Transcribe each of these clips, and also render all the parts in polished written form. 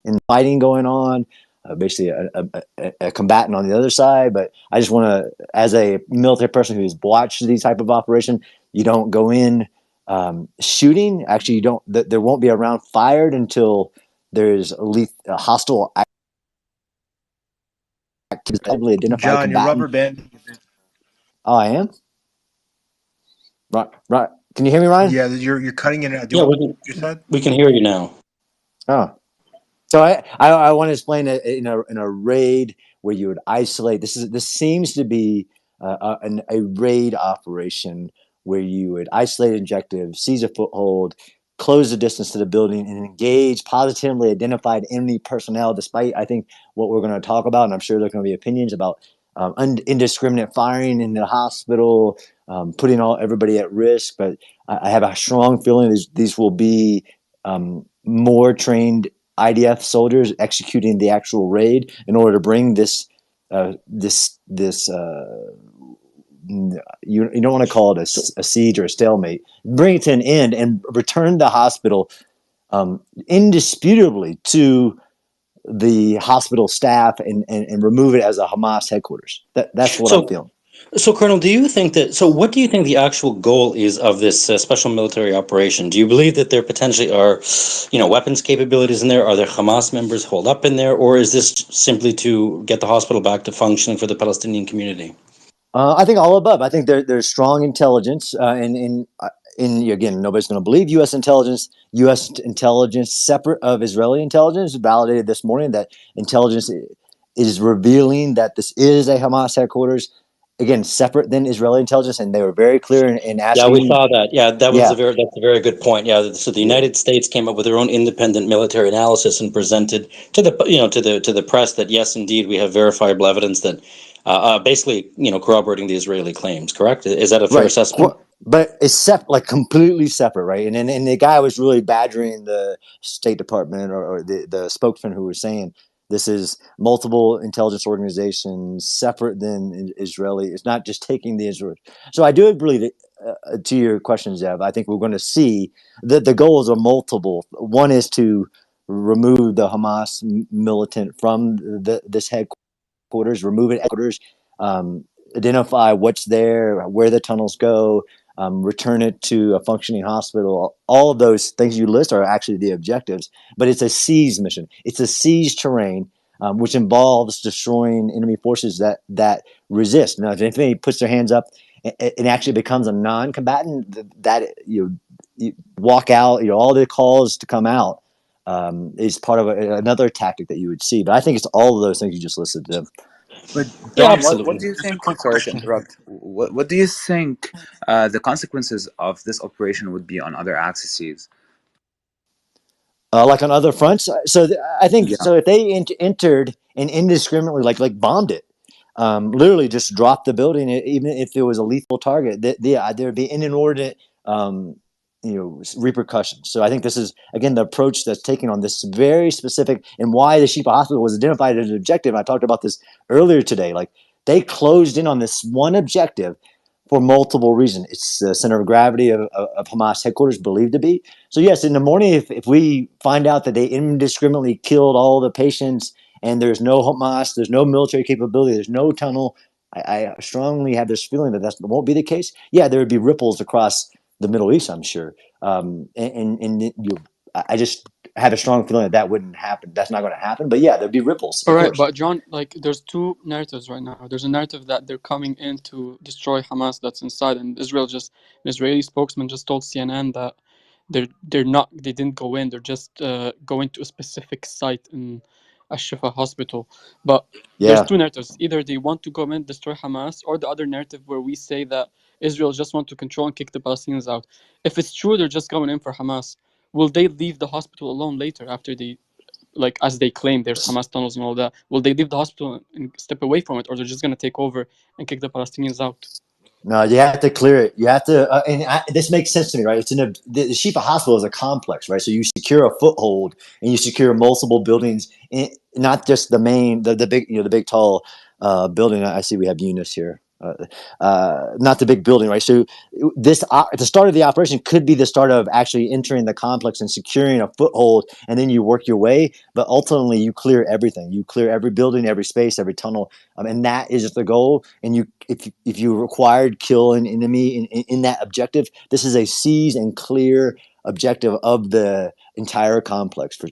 and fighting going on, basically a combatant on the other side. But I just want to, as a military person who's watched these type of operation, you don't go in shooting. Actually, you don't. There won't be a round fired until there's a hostile actively identified John, you're rubber combatant. banding. Oh, I am. Right, right. Can you hear me, Ryan? Yeah, you're cutting it out. Do you Yeah, want you said? we can hear you now. Oh, so I want to explain it in a raid where you would isolate. This seems to be a raid operation where you would isolate objective, seize a foothold, close the distance to the building, and engage positively identified enemy personnel. Despite I think what we're going to talk about, and I'm sure there's going to be opinions about indiscriminate firing in the hospital, putting everybody at risk. But I have a strong feeling these will be more trained IDF soldiers executing the actual raid in order to bring this you don't want to call it a siege or a stalemate, bring it to an end and return the hospital indisputably to the hospital staff and remove it as a Hamas headquarters. That's what I'm So, feeling. so Colonel, do you think that? So, what do you think the actual goal is of this special military operation? Do you believe that there potentially are, weapons capabilities in there? Are there Hamas members holed up in there, or is this simply to get the hospital back to functioning for the Palestinian community? I think all above. I think there's strong intelligence, and again, nobody's going to believe U.S. intelligence. U.S. intelligence, separate of Israeli intelligence, validated this morning that intelligence is revealing that this is a Hamas headquarters. Again, separate than Israeli intelligence, and they were very clear in Yeah, we asking. saw that. Yeah, Yeah, that's a very good point. Yeah, so the yeah, United States came up with their own independent military analysis and presented to the press that yes, indeed, we have verifiable evidence that basically corroborating the Israeli claims. Correct? Is that a fair right. assessment? But it's like completely separate, right? And the guy was really badgering the State Department or the spokesman who was saying this is multiple intelligence organizations separate than Israeli. It's not just taking the Israel. So I do agree that to your question, Zev, I think we're going to see that the goals are multiple. One is to remove the Hamas militant from this headquarters, remove it headquarters, identify what's there, where the tunnels go, return it to a functioning hospital. All of those things you list are actually the objectives, but it's a siege mission. It's a siege terrain, which involves destroying enemy forces that resist. Now, if anybody puts their hands up, it actually becomes a non-combatant. That you walk out. All the calls to come out is part of another tactic that you would see. But I think it's all of those things you just listed. But Yeah, John, what absolutely. do you Just a think? quick Sorry to question. interrupt. What do you think the consequences of this operation would be on other axes? Like on other fronts. So I think Yeah. so. If they entered and indiscriminately, like bombed it, literally just dropped the building, even if it was a lethal target, there'd be an inordinate, repercussions. So I think this is again the approach that's taken on this very specific, and why the Shifa Hospital was identified as an objective. I talked about this earlier today. Like they closed in on this one objective for multiple reasons. It's the center of gravity of Hamas headquarters, believed to be. So, yes, in the morning, if we find out that they indiscriminately killed all the patients and there's no Hamas, there's no military capability, there's no tunnel, I strongly have this feeling that won't be the case. Yeah, there would be ripples across the Middle East, I'm sure. I just have a strong feeling that wouldn't happen. That's not going to happen. But yeah, there'd be ripples, All of right, course. but John, like, there's two narratives right now. There's a narrative that they're coming in to destroy Hamas that's inside, and an Israeli spokesman just told CNN that they didn't go in. They're just going to a specific site in Al-Shifa hospital. But there's Yeah. two narratives. Either they want to go in, destroy Hamas, or the other narrative where we say that Israel just want to control and kick the Palestinians out. If it's true they're just going in for Hamas, will they leave the hospital alone later after they, like, as they claim there's Hamas tunnels and all that? Will they leave the hospital and step away from it, or they're just going to take over and kick the Palestinians out? No, you have to clear it. You have to, this makes sense to me, right? The Shifa Hospital is a complex, right? So you secure a foothold and you secure multiple buildings, not just the main, the big, the big tall building. I see we have Eunice here. not the big building, right? So this the start of the operation could be the start of actually entering the complex and securing a foothold, and then you work your way. But ultimately, you clear everything. You clear every building, every space, every tunnel, and that is the goal. And if you required kill an enemy in that objective, this is a seize and clear objective of the entire complex. For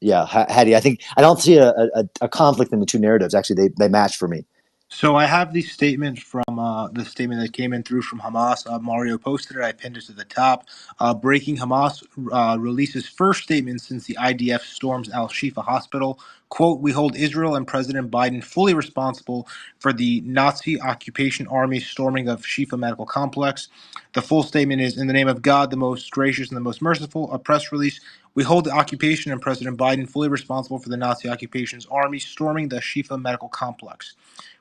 yeah, Hadi, I think I don't see a conflict in the two narratives. Actually, they match for me. So I have the statement from the statement that came in through from Hamas. Mario posted it. I pinned it to the top. Breaking Hamas releases first statement since the IDF storms Al-Shifa hospital. Quote, we hold Israel and President Biden fully responsible for the Nazi occupation army storming of Shifa Medical Complex. The full statement is, in the name of God, the most gracious and the most merciful, a press release. We hold the occupation and President Biden fully responsible for the Nazi occupation's army storming the Shifa Medical Complex.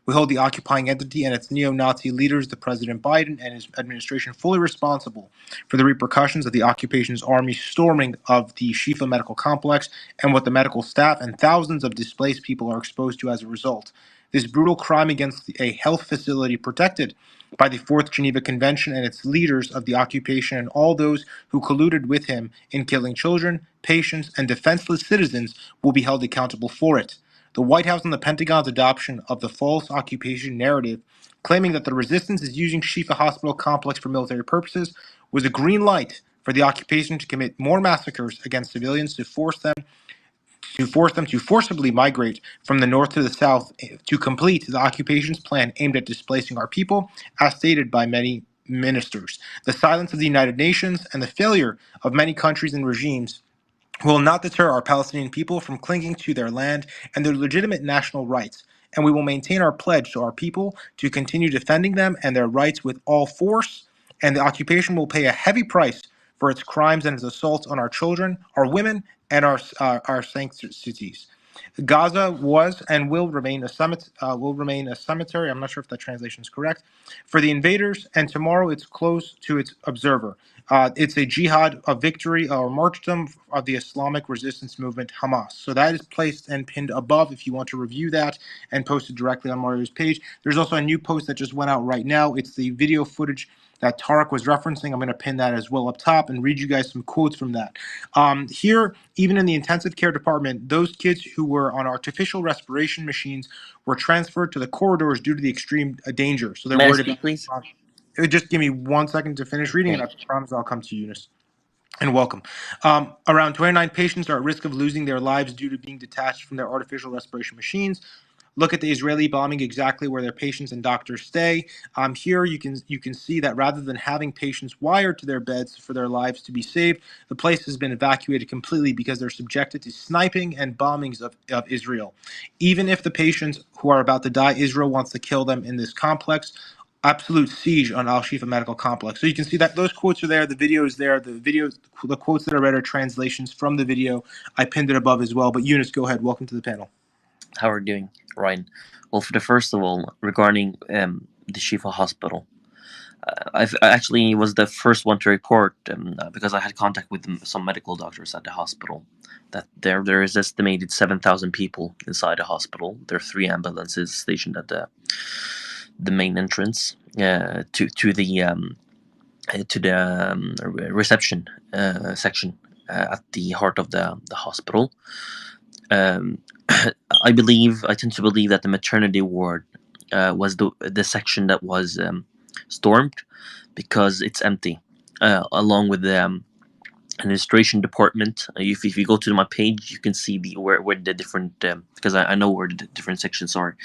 We hold the occupying entity and its neo-Nazi leaders, the President Biden and his administration, fully responsible for the repercussions of the occupation's army storming of the Shifa medical complex and what the medical staff and thousands of displaced people are exposed to as a result. This brutal crime against a health facility protected by the Fourth Geneva Convention and its leaders of the occupation and all those who colluded with him in killing children, patients, and defenseless citizens will be held accountable for it. The White House and the Pentagon's adoption of the false occupation narrative, claiming that the resistance is using Shifa Hospital complex for military purposes, was a green light for the occupation to commit more massacres against civilians to force them to forcibly migrate from the north to the south to complete the occupation's plan aimed at displacing our people, as stated by many ministers. The silence of the United Nations and the failure of many countries and regimes will not deter our Palestinian people from clinging to their land and their legitimate national rights, and we will maintain our pledge to our people to continue defending them and their rights with all force, and the occupation will pay a heavy price for its crimes and its assaults on our children, our women, and our sanctities. Gaza was and will remain a cemetery. I'm not sure if that translation is correct for the invaders, and tomorrow it's close to its observer. It's a jihad, a victory, or martyrdom of the Islamic resistance movement Hamas. So that is placed and pinned above if you want to review that and posted directly on Mario's page. There's also a new post that just went out right now. It's the video footage that Tarek was referencing. I'm going to pin that as well up top and read you guys some quotes from that. Here, even in the intensive care department, those kids who were on artificial respiration machines were transferred to the corridors due to the extreme danger. So they're May I worried speak, about. please? Just give me 1 second to finish reading, and Okay. I promise I'll come to you, Eunice. And welcome. Around 29 patients are at risk of losing their lives due to being detached from their artificial respiration machines. Look at the Israeli bombing exactly where their patients and doctors stay. Here you can see that rather than having patients wired to their beds for their lives to be saved, the place has been evacuated completely because they're subjected to sniping and bombings of Israel. Even if the patients who are about to die, Israel wants to kill them in this complex. Absolute siege on Al-Shifa Medical Complex. So you can see that those quotes are there. The video is there. The quotes that I read are translations from the video. I pinned it above as well. But Eunice, go ahead. Welcome to the panel. How are you doing, Ryan? Well, for the first of all, regarding the Shifa Hospital, I actually was the first one to report because I had contact with some medical doctors at the hospital that there is estimated 7,000 people inside the hospital. There are 3 ambulances stationed at the main entrance to the reception section at the heart of the hospital. I tend to believe that the maternity ward was the section that was stormed because it's empty, along with the administration department. If you go to my page, you can see where the different because I know where the different sections are,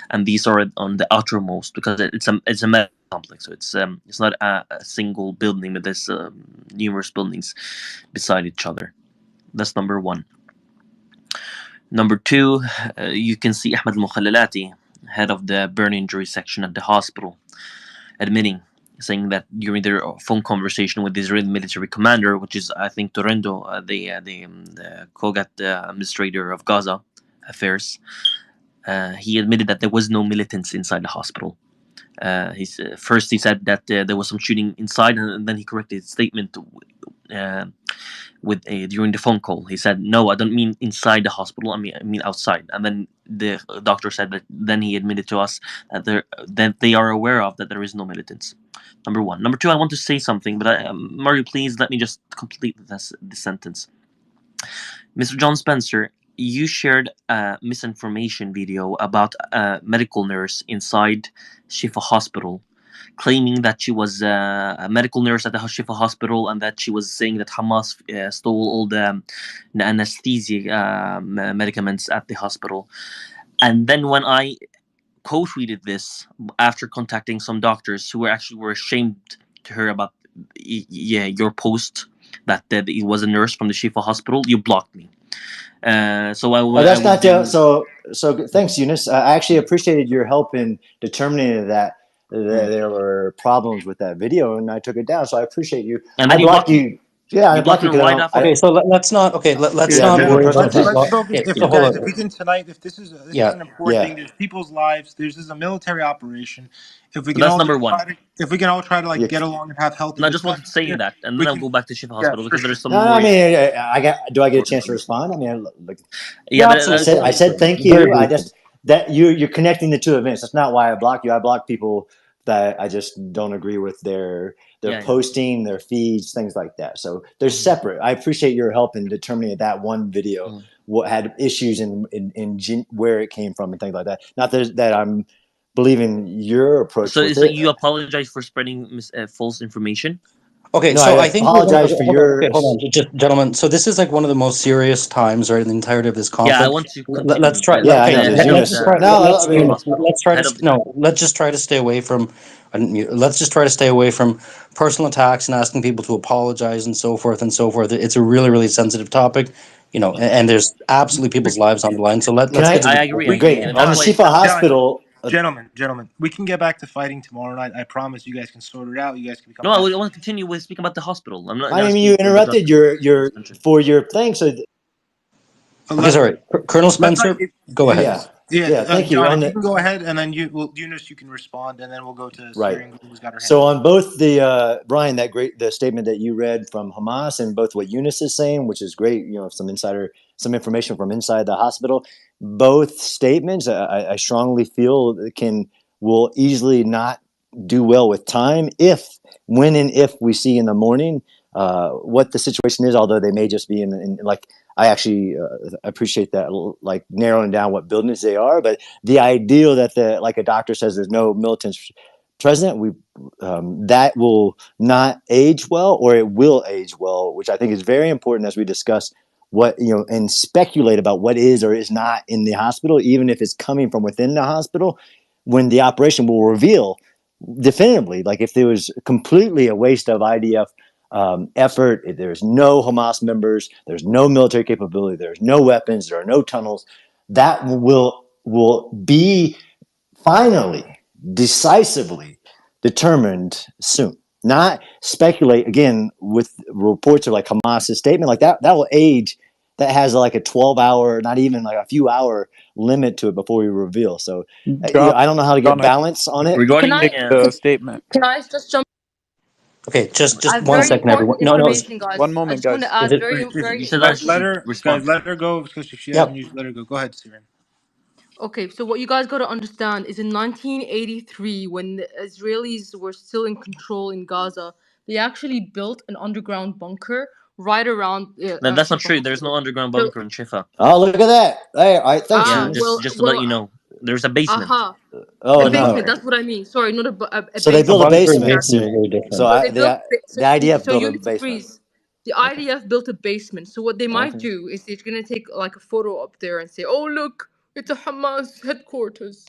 and these are on the outermost because it's a medical complex, so it's not a single building, but there's numerous buildings beside each other. That's number one. Number 2, you can see Ahmed al-Mukhallalati, head of the burn injury section at the hospital, saying that during their phone conversation with the Israeli military commander, which is, I think, Torrendo, the Kogat administrator of Gaza affairs, he admitted that there was no militants inside the hospital. First he said that there was some shooting inside, and then he corrected his statement during the phone call. He said, "No, I don't mean inside the hospital. I mean outside." And then the doctor said that. Then he admitted to us that they are aware of that there is no militants. Number one. Number two, I want to say something, but Mario, please let me just complete this sentence. Mr. John Spencer, you shared a misinformation video about a medical nurse inside Shifa Hospital, claiming that she was a medical nurse at the Shifa Hospital and that she was saying that Hamas stole all the anesthesia medicaments at the hospital. And then when I co-tweeted this after contacting some doctors who were ashamed to hear about your post that it was a nurse from the Shifa Hospital, you blocked me. So that's not so thanks, Eunice. I actually appreciated your help in determining that there were problems with that video, and I took it down. So I appreciate you. And then I blocked you. Yeah, I blocked you right after. Okay, so let's not. Okay, let's Yeah, not no, worry personal about that. Let's attacks. focus. Okay, If so you hold guys, on. if we can tonight, if this is Yeah. an important Yeah. thing, there's people's lives. This is a military operation. If we So can that's all number just one. if we can all try to Yeah. get along and have healthy And I just wanted to discussions say here, that, and we then I'll can. go back to Shifa Yeah, Hospital for because sure. there's some No, more. I mean, do I get a chance to respond? I mean, like, Yeah, but I said thank Very you. I briefly. just that you're connecting the two events. That's not why I block you. I block people that I just don't agree with their posting, their feeds, things like that. So they're separate. I appreciate your help in determining that one video what had issues in where it came from and things like that. Not that I'm believing your approach So with it. you apologize for spreading false information? Okay, No, so I I think apologize for hold on, okay, your. hold on, just gentlemen. So this is like one of the most serious times, right, in the entirety of this Yeah, I conflict. want to continue. Let's try. Yeah, I Okay, know. There's let's Eunice. just try. No, I mean, Let's try Head to of no. Let's just try to stay away from. Let's just try to stay away from personal attacks and asking people to apologize and so forth and so forth. It's a really, really sensitive topic, and there's absolutely people's lives on the line. So can let's get to I the. agree, great and on that's the why I Shifa said Hospital. Gentlemen, we can get back to fighting tomorrow night. I promise you guys can sort it out. You guys can become. no. I want to continue with speaking about the hospital. I'm not I mean, asking you for the interrupted your for your thing. So Okay, sorry, Colonel Let's Spencer, go ahead. yeah. Thank you. John, On if you the can go ahead, and then Eunice, you can respond, and then we'll go to right. Syrian, who's got her hand So up. on both the Brian, the statement that you read from Hamas, and both what Eunice is saying, which is great, some information from inside the hospital. Both statements, I strongly feel will easily not do well with time when and if we see in the morning what the situation is. Although they may just be in like I actually appreciate that, like narrowing down what buildings they are. But the ideal that like a doctor says, there's no militants present, that will not age well, or it will age well, which I think is very important as we discuss and speculate about what is or is not in the hospital, even if it's coming from within the hospital, when the operation will reveal definitively, like if there was completely a waste of IDF effort, if there's no Hamas members, there's no military capability, there's no weapons, there are no tunnels, that will be finally, decisively determined soon. Not speculate again with reports of like Hamas's statement like that. That will age. That has like a 12-hour, not even like a few hour limit to it before we reveal. So, John, I don't know how to get John, I balance on it. regarding take the statement. Can I just jump? Okay, I just have one very second, everyone. important No, no. information, One guys. I moment, just want guys. to add Is it? very, you very. said I should respond. Guys, let her go because if she hasn't Yep. used, let her go. Go ahead, Syrian. Okay, so what you guys got to understand is in 1983, when the Israelis were still in control in Gaza, they actually built an underground bunker right around That's not Shifa true. There's no Hospital. underground So, bunker in Shifa. Oh, look at that! Hey, all right, thanks, Yeah, Eunice. just to let you know, there's a basement. aha, a Oh basement. no! That's what I mean. Sorry, not a So they A built a basement. bunker and basement. basement is Exactly. very So different. So they built. the IDF So built you a need to basement. freeze. The Okay. IDF built a basement. So what they might Okay. do is they're gonna take like a photo up there and say, "Oh look, it's a Hamas headquarters."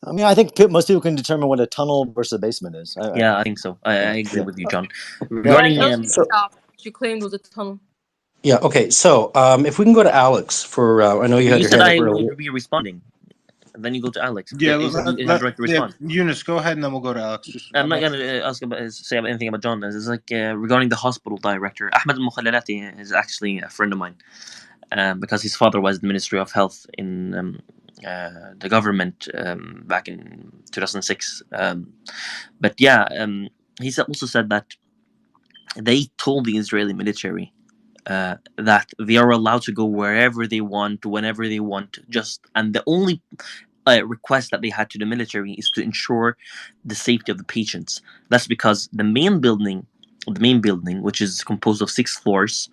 I mean, I think most people can determine what a tunnel versus a basement is. Yeah, I think so. I Yeah, agree with you, John. yeah. Yeah, Regarding Chelsea So Shaft, which you claimed was a tunnel. yeah, okay. So if we can go to Alex for, I know you had you your said hand up I will earlier. be responding, and then you go to Alex. Yeah, You said you have the right to respond. Eunice, go ahead, and then we'll go to Alex. I'm not gonna say anything about John. It's like regarding the hospital director, Ahmed Al-Mukhallalati is actually a friend of mine, because his father was the Ministry of Health in the government back in 2006. But yeah, he also said that they told the Israeli military that they are allowed to go wherever they want, whenever they want. And the only request that they had to the military is to ensure the safety of the patients. That's because the main building, which is composed of 6 floors,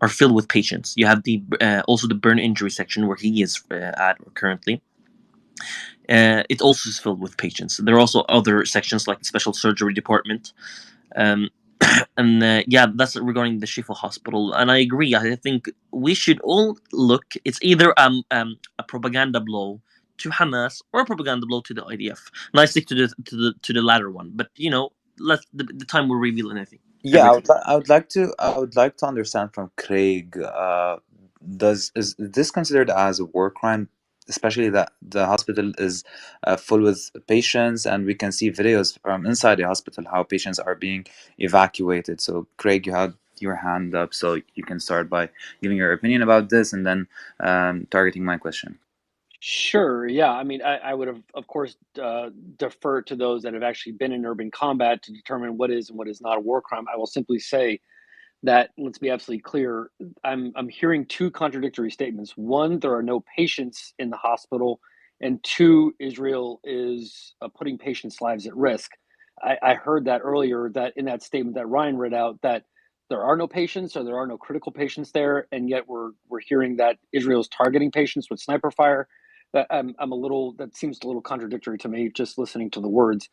are filled with patients. You have the also the burn injury section where he is at currently. It also is filled with patients. There are also other sections like the special surgery department. Um, and yeah, that's regarding the Shifa hospital. And I agree. I think we should all look. It's either a propaganda blow to Hamas or a propaganda blow to the IDF. And I stick to the latter one. But let the time will reveal anything. Yeah, Everything. I would like to understand from Craig. Is this considered as a war crime, especially that the hospital is full with patients, and we can see videos from inside the hospital how patients are being evacuated. So, Craig, you had your hand up, so you can start by giving your opinion about this, and then targeting my question. Sure. Yeah. I mean, I would have, of course, defer to those that have actually been in urban combat to determine what is and what is not a war crime. I will simply say that, let's be absolutely clear, I'm hearing two contradictory statements. One, there are no patients in the hospital, and two, Israel is putting patients' lives at risk. I heard that earlier, that in that statement that Ryan read out, that there are no patients or there are no critical patients there, and yet we're hearing that Israel is targeting patients with sniper fire. That seems a little contradictory to me, just listening to the words.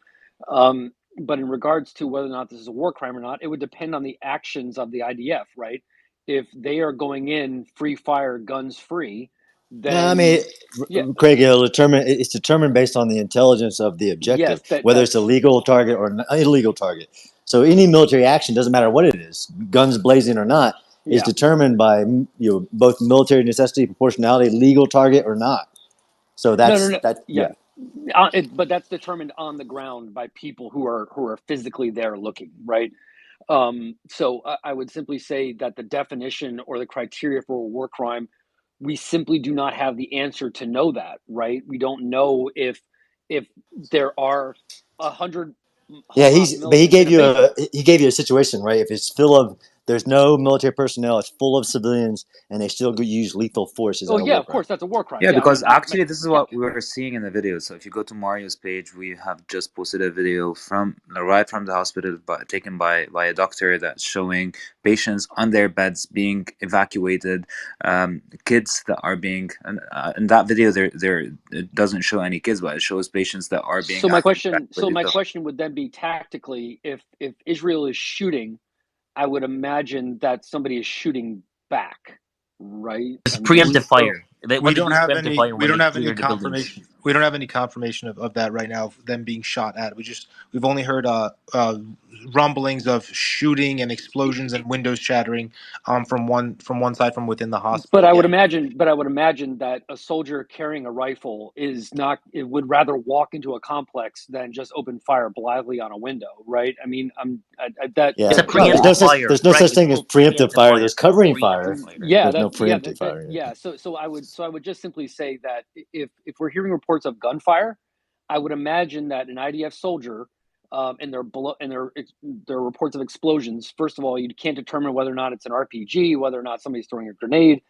But in regards to whether or not this is a war crime or not, it would depend on the actions of the IDF, right? If they are going in free fire, guns free, No, I mean, then yeah, Craig, it's determined based on the intelligence of the objective, yes, that whether it's a that's legal target or an illegal target. So any military action, doesn't matter what it is, guns blazing or not, is yeah. determined by both military necessity, proportionality, legal target or not. So No, no, that's no. that. Yeah, Yeah, but that's determined on the ground by people who are physically there looking, right? So I would simply say that the definition or the criteria for a war crime, we simply do not have the answer to know that, right? We don't know if there are 100 yeah. Hamas But militants in a basement. he gave you a situation, right? If it's full of there's no military personnel, it's full of civilians, and they still use lethal force. Is Oh that a yeah, war of crime? course, that's a war crime. Yeah, Yeah, because actually, this is yeah. what we were seeing in the video. So if you go to Mario's page, we have just posted a video from right from the hospital, taken by a doctor, that's showing patients on their beds being evacuated, kids that are being. And in that video, there it doesn't show any kids, but it shows patients that are being So my actually question, so evacuated. my So question would then be tactically, if Israel is shooting, I would imagine that somebody is shooting back, right? It's I'm just preemptive So fire. we What they do don't is have preemptive any fire when they clear the buildings. confirmation. We don't have any confirmation of that right now, of them being shot at. We've only heard rumblings of shooting and explosions and windows shattering from one side from within the But hospital. I would Yeah. imagine that a soldier carrying a rifle is not. It would rather walk into a complex than just open fire blithely on a window, right? I mean, It's Yeah, a no, preemptive fire, there's no Greg. such It's thing as called preemptive preemptive fire. fire. There's covering Preemptive fire. fire. Yeah, There's no preemptive fire. yeah. So I would just simply say that if we're hearing reports of gunfire, I would imagine that an IDF soldier, and their reports of explosions. First of all, you can't determine whether or not it's an RPG, whether or not somebody's throwing a grenade.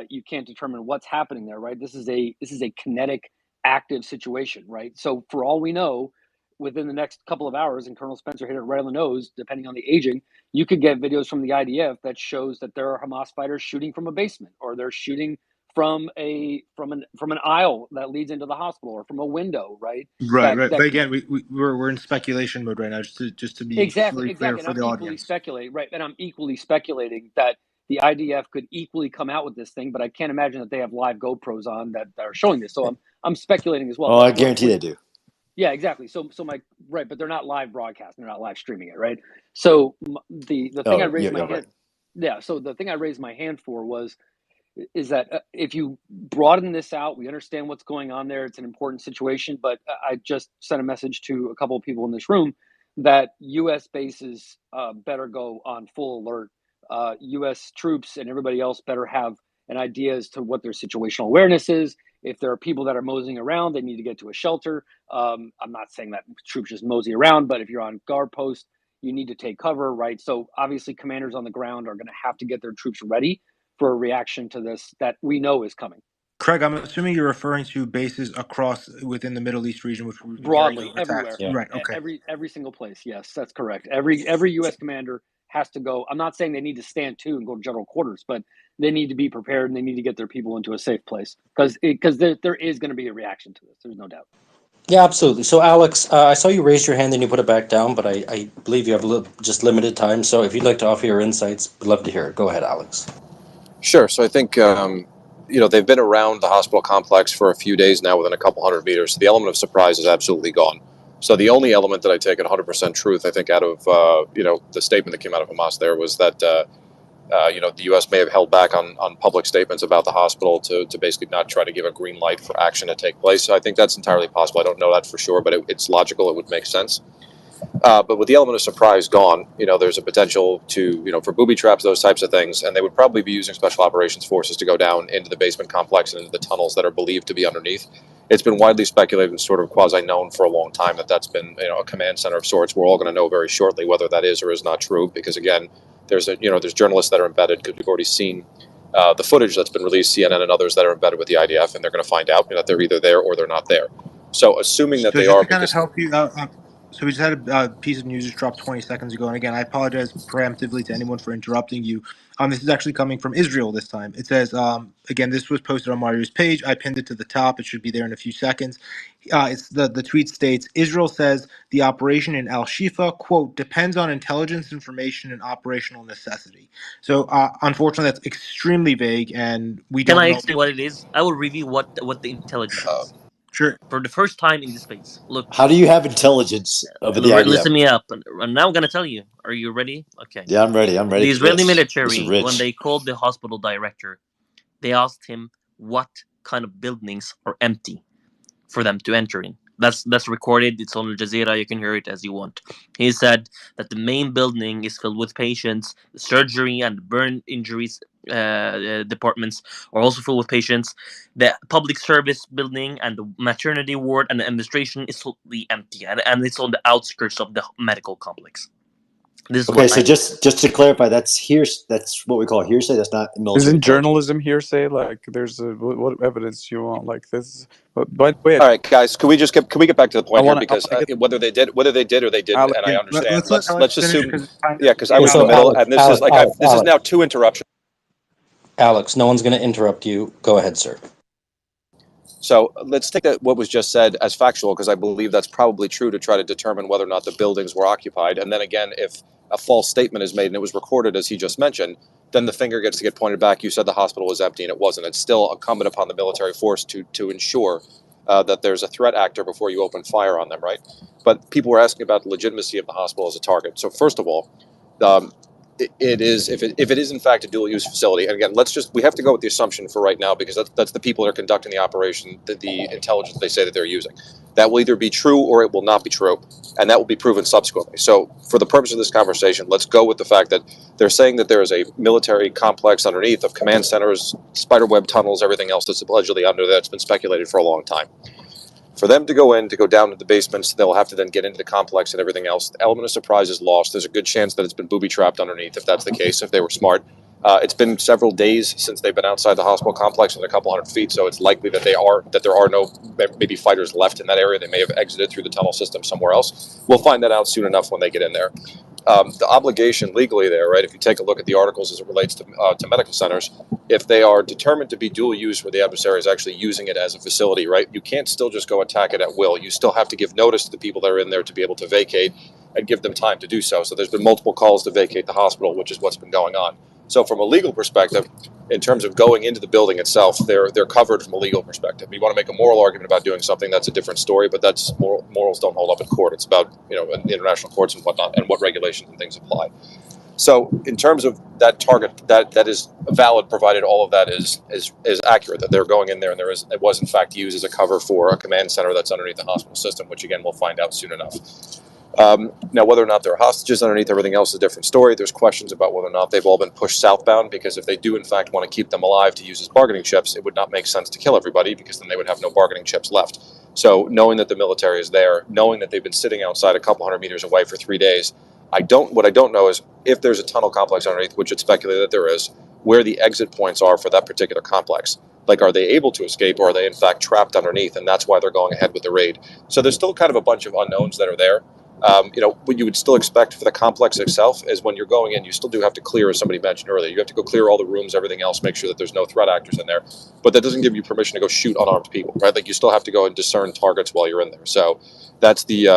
You can't determine what's happening there, right? This is a kinetic, active situation, right? So for all we know, within the next couple of hours, and Colonel Spencer hit it right on the nose, depending on the aging, you could get videos from the IDF that shows that there are Hamas fighters shooting from a basement, or they're shooting from an aisle that leads into the hospital, or from a window, right? Right, That right. that But again, we're in speculation mode right now. Just to be exactly, really clear exactly. And for I'm the equally audience. speculating, right? And I'm equally speculating that the IDF could equally come out with this thing, but I can't imagine that they have live GoPros on that are showing this. So I'm speculating as well. Oh, But I guarantee they do. yeah, exactly. So my right, but they're not live broadcasting. They're not live streaming it, right? So the thing I Oh, raised my you're right. hand, yeah. So the thing I raised my hand for was is that if you broaden this out, we understand what's going on there. It's an important situation, but I just sent a message to a couple of people in this room that U.S. bases better go on full alert. U.S. troops and everybody else better have an idea as to what their situational awareness is. If there are people that are moseying around, they need to get to a shelter. I'm not saying that troops just mosey around, but if you're on guard post, you need to take cover, right? So obviously commanders on the ground are going to have to get their troops ready for a reaction to this that we know is coming. Craig, I'm assuming you're referring to bases across within the Middle East region, which we've been hearing Broadly, of attacks. everywhere. Yeah. Right. Okay. Every single place. Yes, that's correct. Every U.S. commander has to go. I'm not saying they need to stand to and go to general quarters, but they need to be prepared and they need to get their people into a safe place because there is going to be a reaction to this. There's no doubt. Yeah, absolutely. So, Alex, I saw you raise your hand, then you put it back down, but I believe you have just limited time. So, if you'd like to offer your insights, we'd love to hear it. Go ahead, Alex. Sure. So I think, they've been around the hospital complex for a few days now within a couple hundred meters. So the element of surprise is absolutely gone. So the only element that I take at 100% truth, I think, out of, the statement that came out of Hamas there was that, the U.S. may have held back on public statements about the hospital to basically not try to give a green light for action to take place. So I think that's entirely possible. I don't know that for sure, but it's logical. It would make sense. But with the element of surprise gone, there's a potential to, for booby traps, those types of things, and they would probably be using special operations forces to go down into the basement complex and into the tunnels that are believed to be underneath. It's been widely speculated and sort of quasi-known for a long time that that's been, a command center of sorts. We're all going to know very shortly whether that is or is not true, because again, there's journalists that are embedded because we've already seen the footage that's been released, CNN and others that are embedded with the IDF, and they're going to find out that they're either there or they're not there. So assuming that So they just are, to kind of because help you out, so we just had a piece of news just dropped 20 seconds ago, and again, I apologize preemptively to anyone for interrupting you. This is actually coming from Israel this time. It says, again, this was posted on Mario's page. I pinned it to the top. It should be there in a few seconds. It's the tweet states, Israel says the operation in Al-Shifa, quote, depends on intelligence information and operational necessity. So unfortunately, that's extremely vague, and we Can don't I know. explain what it is? I will review what the intelligence is. Sure. For the first time in this space, look, How do you have intelligence over the IDF? listen me up. And now I'm gonna tell you. Are you ready? Okay. Yeah, I'm ready. I'm ready The for Israeli this. This is military, when rich. they called the hospital director, they asked him what kind of buildings are empty for them to enter in. That's recorded. It's on Al Jazeera. You can hear it as you want. He said that the main building is filled with patients. The surgery and burn injuries departments are also filled with patients. The public service building and the maternity ward and the administration is totally empty, and it's on the outskirts of the medical complex. This is Okay, what so I. just to clarify, that's what we call hearsay. That's not military Isn't intelligence. journalism hearsay? Like, there's what evidence you want? Like this. But by the way, all right, guys, can we get back to the I point here? want to Because get whether they did or they didn't, Alex. and I Yeah, understand. let's let Alex Let's finish assume, because time yeah, because I Okay, was in the so middle, and this is this is Alex, now two interruptions. Alex, no one's going to interrupt you. Go ahead, sir. So let's take what was just said as factual, because I believe that's probably true to try to determine whether or not the buildings were occupied. And then again, if a false statement is made and it was recorded as he just mentioned, then the finger gets to get pointed back. You said the hospital was empty and it wasn't. It's still incumbent upon the military force to ensure that there's a threat actor before you open fire on them, right? But people were asking about the legitimacy of the hospital as a target. So first of all, it is, if it is in fact a dual use facility, and again, we have to go with the assumption for right now, because that's the people that are conducting the operation, the intelligence they say that they're using. That will either be true or it will not be true, and that will be proven subsequently. So for the purpose of this conversation, let's go with the fact that they're saying that there is a military complex underneath of command centers, spiderweb tunnels, everything else that's allegedly under there. It's been speculated for a long time. For them to go down to the basements, they'll have to then get into the complex and everything else. The element of surprise is lost. There's a good chance that it's been booby-trapped underneath, if that's the case, if they were smart. It's been several days since they've been outside the hospital complex and a couple hundred feet, so it's likely that there are no maybe fighters left in that area. They may have exited through the tunnel system somewhere else. We'll find that out soon enough when they get in there. The obligation legally there, right, if you take a look at the articles as it relates to medical centers, if they are determined to be dual use where the adversary is actually using it as a facility, right, you can't still just go attack it at will. You still have to give notice to the people that are in there to be able to vacate and give them time to do so. So there's been multiple calls to vacate the hospital, which is what's been going on. So from a legal perspective, in terms of going into the building itself, they're covered from a legal perspective. You want to make a moral argument about doing something, that's a different story, but that's morals don't hold up in court. It's about international courts and whatnot, and what regulations and things apply. So in terms of that target, that is valid, provided all of that is accurate, that they're going in there and it was in fact used as a cover for a command center that's underneath the hospital system, which again we'll find out soon enough. Now, whether or not there are hostages underneath everything else is a different story. There's questions about whether or not they've all been pushed southbound, because if they do, in fact, want to keep them alive to use as bargaining chips, it would not make sense to kill everybody, because then they would have no bargaining chips left. So knowing that the military is there, knowing that they've been sitting outside a couple hundred meters away for 3 days, what I don't know is if there's a tunnel complex underneath, which it's speculated that there is, where the exit points are for that particular complex. Like, are they able to escape, or are they in fact trapped underneath, and that's why they're going ahead with the raid? So there's still kind of a bunch of unknowns that are there. What you would still expect for the complex itself is when you're going in, you still do have to clear, as somebody mentioned earlier, you have to go clear all the rooms, everything else, make sure that there's no threat actors in there. But that doesn't give you permission to go shoot unarmed people, right? Like, you still have to go and discern targets while you're in there. So that's the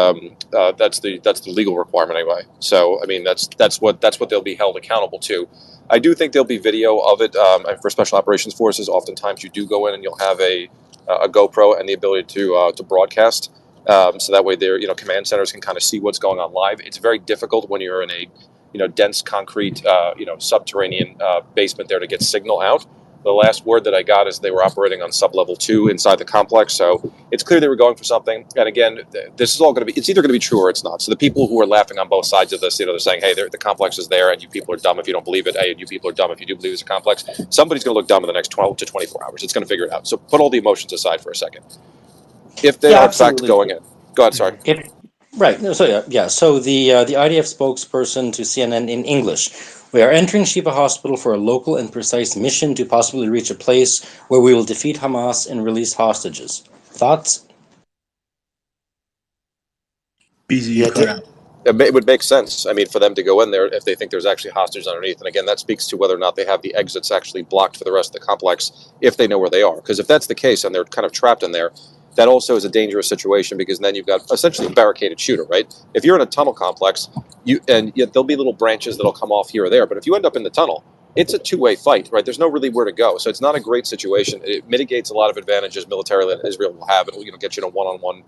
legal requirement anyway. So I mean, that's what they'll be held accountable to. I do think there'll be video of it. And for special operations forces, oftentimes you do go in and you'll have a GoPro and the ability to broadcast. So that way, their command centers can kind of see what's going on live. It's very difficult when you're in a dense concrete subterranean basement there to get signal out. The last word that I got is they were operating on sub-level 2 inside the complex, so it's clear they were going for something. And again, this is all going to be—it's either going to be true or it's not. So the people who are laughing on both sides of this, they're saying, "Hey, the complex is there, and you people are dumb if you don't believe it. Hey, and you people are dumb if you do believe it's a complex." Somebody's going to look dumb in the next 12 to 24 hours. It's going to figure it out. So put all the emotions aside for a second. If they Yeah, are in fact absolutely. going in, go ahead. Sorry. If right, no, so yeah. So the IDF spokesperson to CNN in English, we are entering Shifa Hospital for a local and precise mission to possibly reach a place where we will defeat Hamas and release hostages. Thoughts? BZ, you Yeah, cut out. It would make sense. I mean, for them to go in there if they think there's actually hostages underneath. And again, that speaks to whether or not they have the exits actually blocked for the rest of the complex, if they know where they are. Because if that's the case and they're kind of trapped in there, that also is a dangerous situation, because then you've got essentially a barricaded shooter, right? If you're in a tunnel complex, there'll be little branches that'll come off here or there. But if you end up in the tunnel, it's a two-way fight, right? There's no really where to go. So it's not a great situation. It mitigates a lot of advantages militarily that Israel will have. It'll get you in a one-on-one,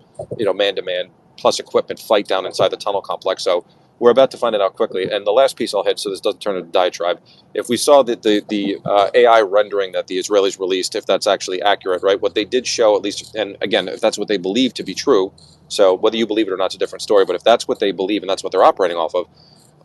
man-to-man plus equipment fight down inside the tunnel complex. So we're about to find it out quickly. And the last piece I'll hit, so this doesn't turn into a diatribe, if we saw that the AI rendering that the Israelis released, if that's actually accurate, right? What they did show, at least, and again, if that's what they believe to be true, so whether you believe it or not is a different story, but if that's what they believe and that's what they're operating off of,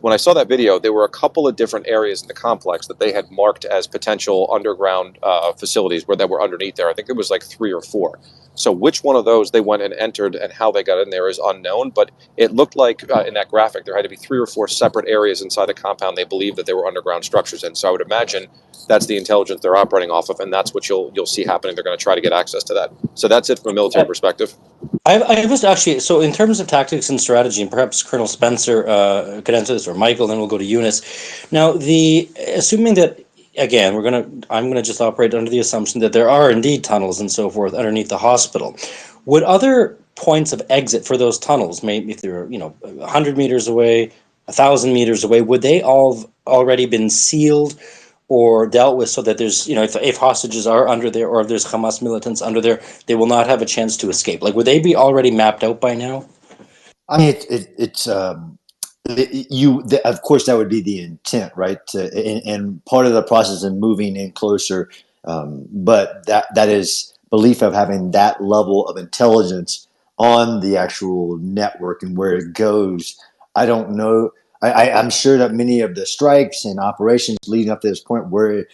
when I saw that video, there were a couple of different areas in the complex that they had marked as potential underground facilities that were underneath there. I think it was like 3 or 4. So which one of those they went and entered and how they got in there is unknown. But it looked like in that graphic there had to be 3 or 4 separate areas inside the compound they believed that they were underground structures in. So I would imagine that's the intelligence they're operating off of, and that's what you'll see happening. They're going to try to get access to that. So that's it from a military perspective. I was actually so in terms of tactics and strategy, and perhaps Colonel Spencer could answer this, or Michael. Then we'll go to Eunice. Now, assuming that again, I'm gonna just operate under the assumption that there are indeed tunnels and so forth underneath the hospital. Would other points of exit for those tunnels, maybe if they're 100 meters away, 1,000 meters away, would they all already been sealed or dealt with so that there's, if hostages are under there or if there's Hamas militants under there, they will not have a chance to escape? Like, would they be already mapped out by now? I mean, it's of course that would be the intent, right? And part of the process of moving in closer, but that is belief of having that level of intelligence on the actual network and where it goes. I don't know. I'm sure that many of the strikes and operations leading up to this point were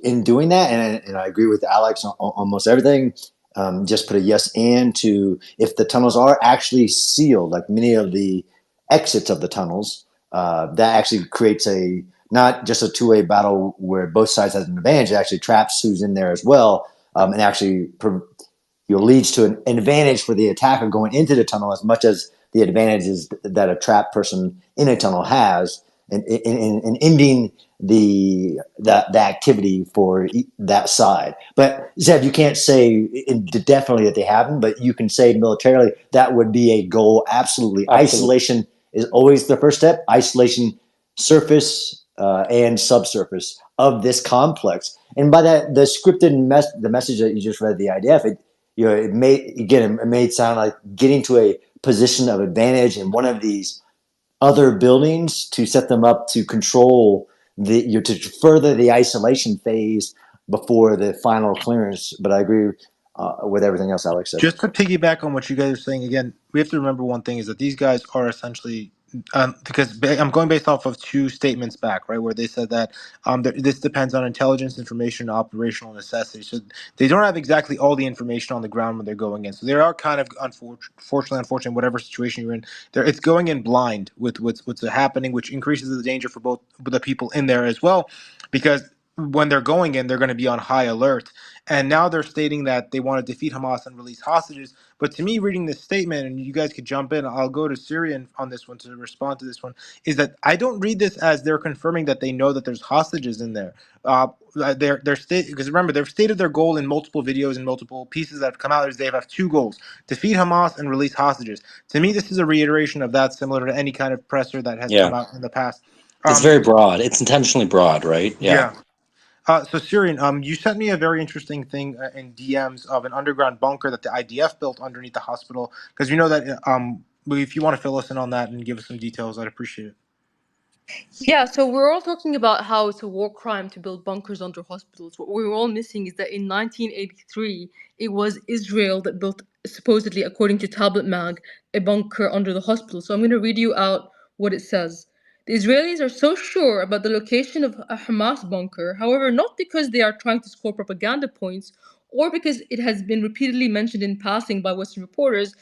in doing that, and I agree with Alex on almost everything. Just put a yes and to if the tunnels are actually sealed, like many of the exits of the tunnels, that actually creates not just a two-way battle where both sides has an advantage. It actually traps who's in there as well, and actually leads to an advantage for the attacker going into the tunnel as much as the advantages that a trapped person in a tunnel has, and ending the activity for that side. But Zev, you can't say definitely that they haven't, but you can say militarily that would be a goal. Absolutely. Absolutely. Isolation is always the first step. Isolation, surface and subsurface of this complex. And by that, the scripted the message that you just read, the IDF, it made sound like getting to a position of advantage in one of these other buildings to set them up to control to further the isolation phase before the final clearance. But I agree. with everything else Alex said. Just to piggyback on what you guys are saying again, we have to remember one thing is that these guys are essentially because I'm going based off of two statements back, right, where they said that this depends on intelligence, information, and operational necessity. So they don't have exactly all the information on the ground when they're going in. So they are kind of unfortunately, whatever situation you're in, it's going in blind with what's happening, which increases the danger for both the people in there as well, because when they're going in, they're going to be on high alert. And now they're stating that they want to defeat Hamas and release hostages. But to me, reading this statement, and you guys could jump in, I'll go to Syrian on this one to respond to this one, is that I don't read this as they're confirming that they know that there's hostages in there. They're state because remember they've stated their goal in multiple videos and multiple pieces that have come out is they have two goals: defeat Hamas and release hostages. To me, this is a reiteration of that, similar to any kind of presser that has come Yeah, out in the past. it's very broad. It's intentionally broad, right? Yeah. Yeah. So Syrian, you sent me a very interesting thing in DMs of an underground bunker that the IDF built underneath the hospital. Because you know that if you want to fill us in on that and give us some details, I'd appreciate it. Yeah, so we're all talking about how it's a war crime to build bunkers under hospitals. What we're all missing is that in 1983, it was Israel that built, supposedly, according to Tablet Mag, a bunker under the hospital. So I'm going to read you out what it says. The Israelis are so sure about the location of a Hamas bunker, however, not because they are trying to score propaganda points or because it has been repeatedly mentioned in passing by Western reporters,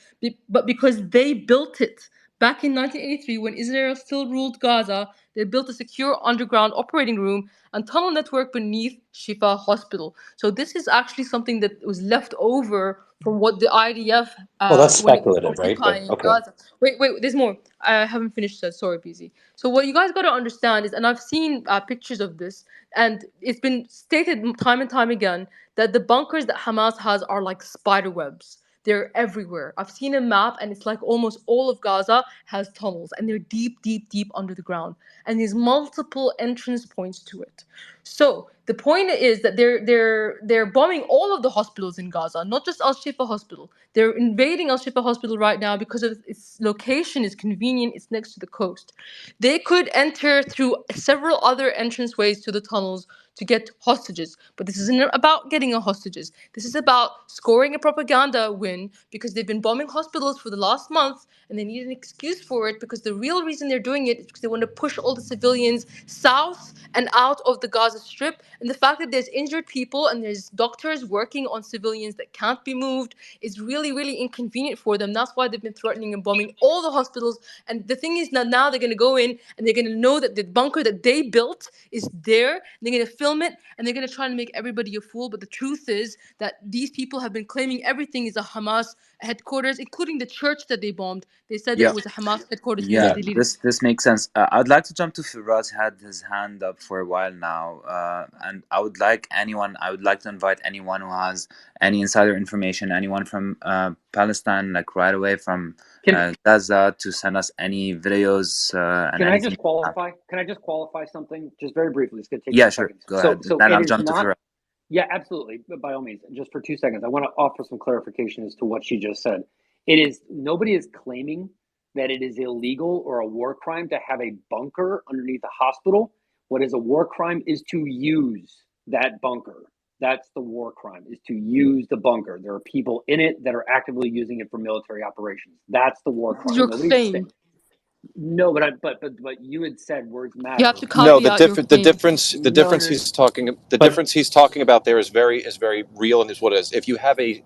but because they built it. Back in 1983, when Israel still ruled Gaza, they built a secure underground operating room and tunnel network beneath Shifa Hospital. So this is actually something that was left over from what the IDF, Well, that's when it was speculative, right? But occupying okay. Gaza. Wait, there's more. I haven't finished that. Sorry, busy. So what you guys got to understand is, and I've seen pictures of this, and it's been stated time and time again that the bunkers that Hamas has are like spider webs. They're everywhere. I've seen a map, and it's like almost all of Gaza has tunnels, and they're deep, deep, deep under the ground. And there's multiple entrance points to it. So the point is that they're bombing all of the hospitals in Gaza, not just Al-Shifa Hospital. They're invading Al-Shifa Hospital right now because of its location is convenient. It's next to the coast. They could enter through several other entranceways to the tunnels to get hostages. But this isn't about getting a hostages. This is about scoring a propaganda win because they've been bombing hospitals for the last month and they need an excuse for it because the real reason they're doing it is because they want to push all the civilians south and out of the Gaza Strip. And the fact that there's injured people and there's doctors working on civilians that can't be moved is really, really inconvenient for them. That's why they've been threatening and bombing all the hospitals. And the thing is now they're going to go in and they're going to know that the bunker that they built is there. They're going to film it and they're going to try and make everybody a fool. But the truth is that these people have been claiming everything is a Hamas headquarters, including the church that they bombed. They said that Yeah. it was a Hamas headquarters and Yeah, they deleted. this makes sense. I'd like to jump to Firas. Had his hand up for a while now, and I would like to invite anyone who has any insider information, anyone from Palestine, like right away from Can Gaza, to send us any videos and can I anything. just qualify? Can I just qualify something just very briefly? It's going to take Yeah, 2 sure. seconds. Go ahead. So Then it I'll is jump to not. Firas. Yeah, absolutely. But by all means, just for 2 seconds, I want to offer some clarification as to what she just said. It is nobody is claiming that it is illegal or a war crime to have a bunker underneath a hospital. What is a war crime is to use that bunker. That's the war crime, is to use the bunker. There are people in it that are actively using it for military operations. That's the war This is crime. your Nobody's claim. no, but you had said words You have matter. to No, caveat your claim. the No, difference no, But he's talking about there is very real and is what it is. If you have a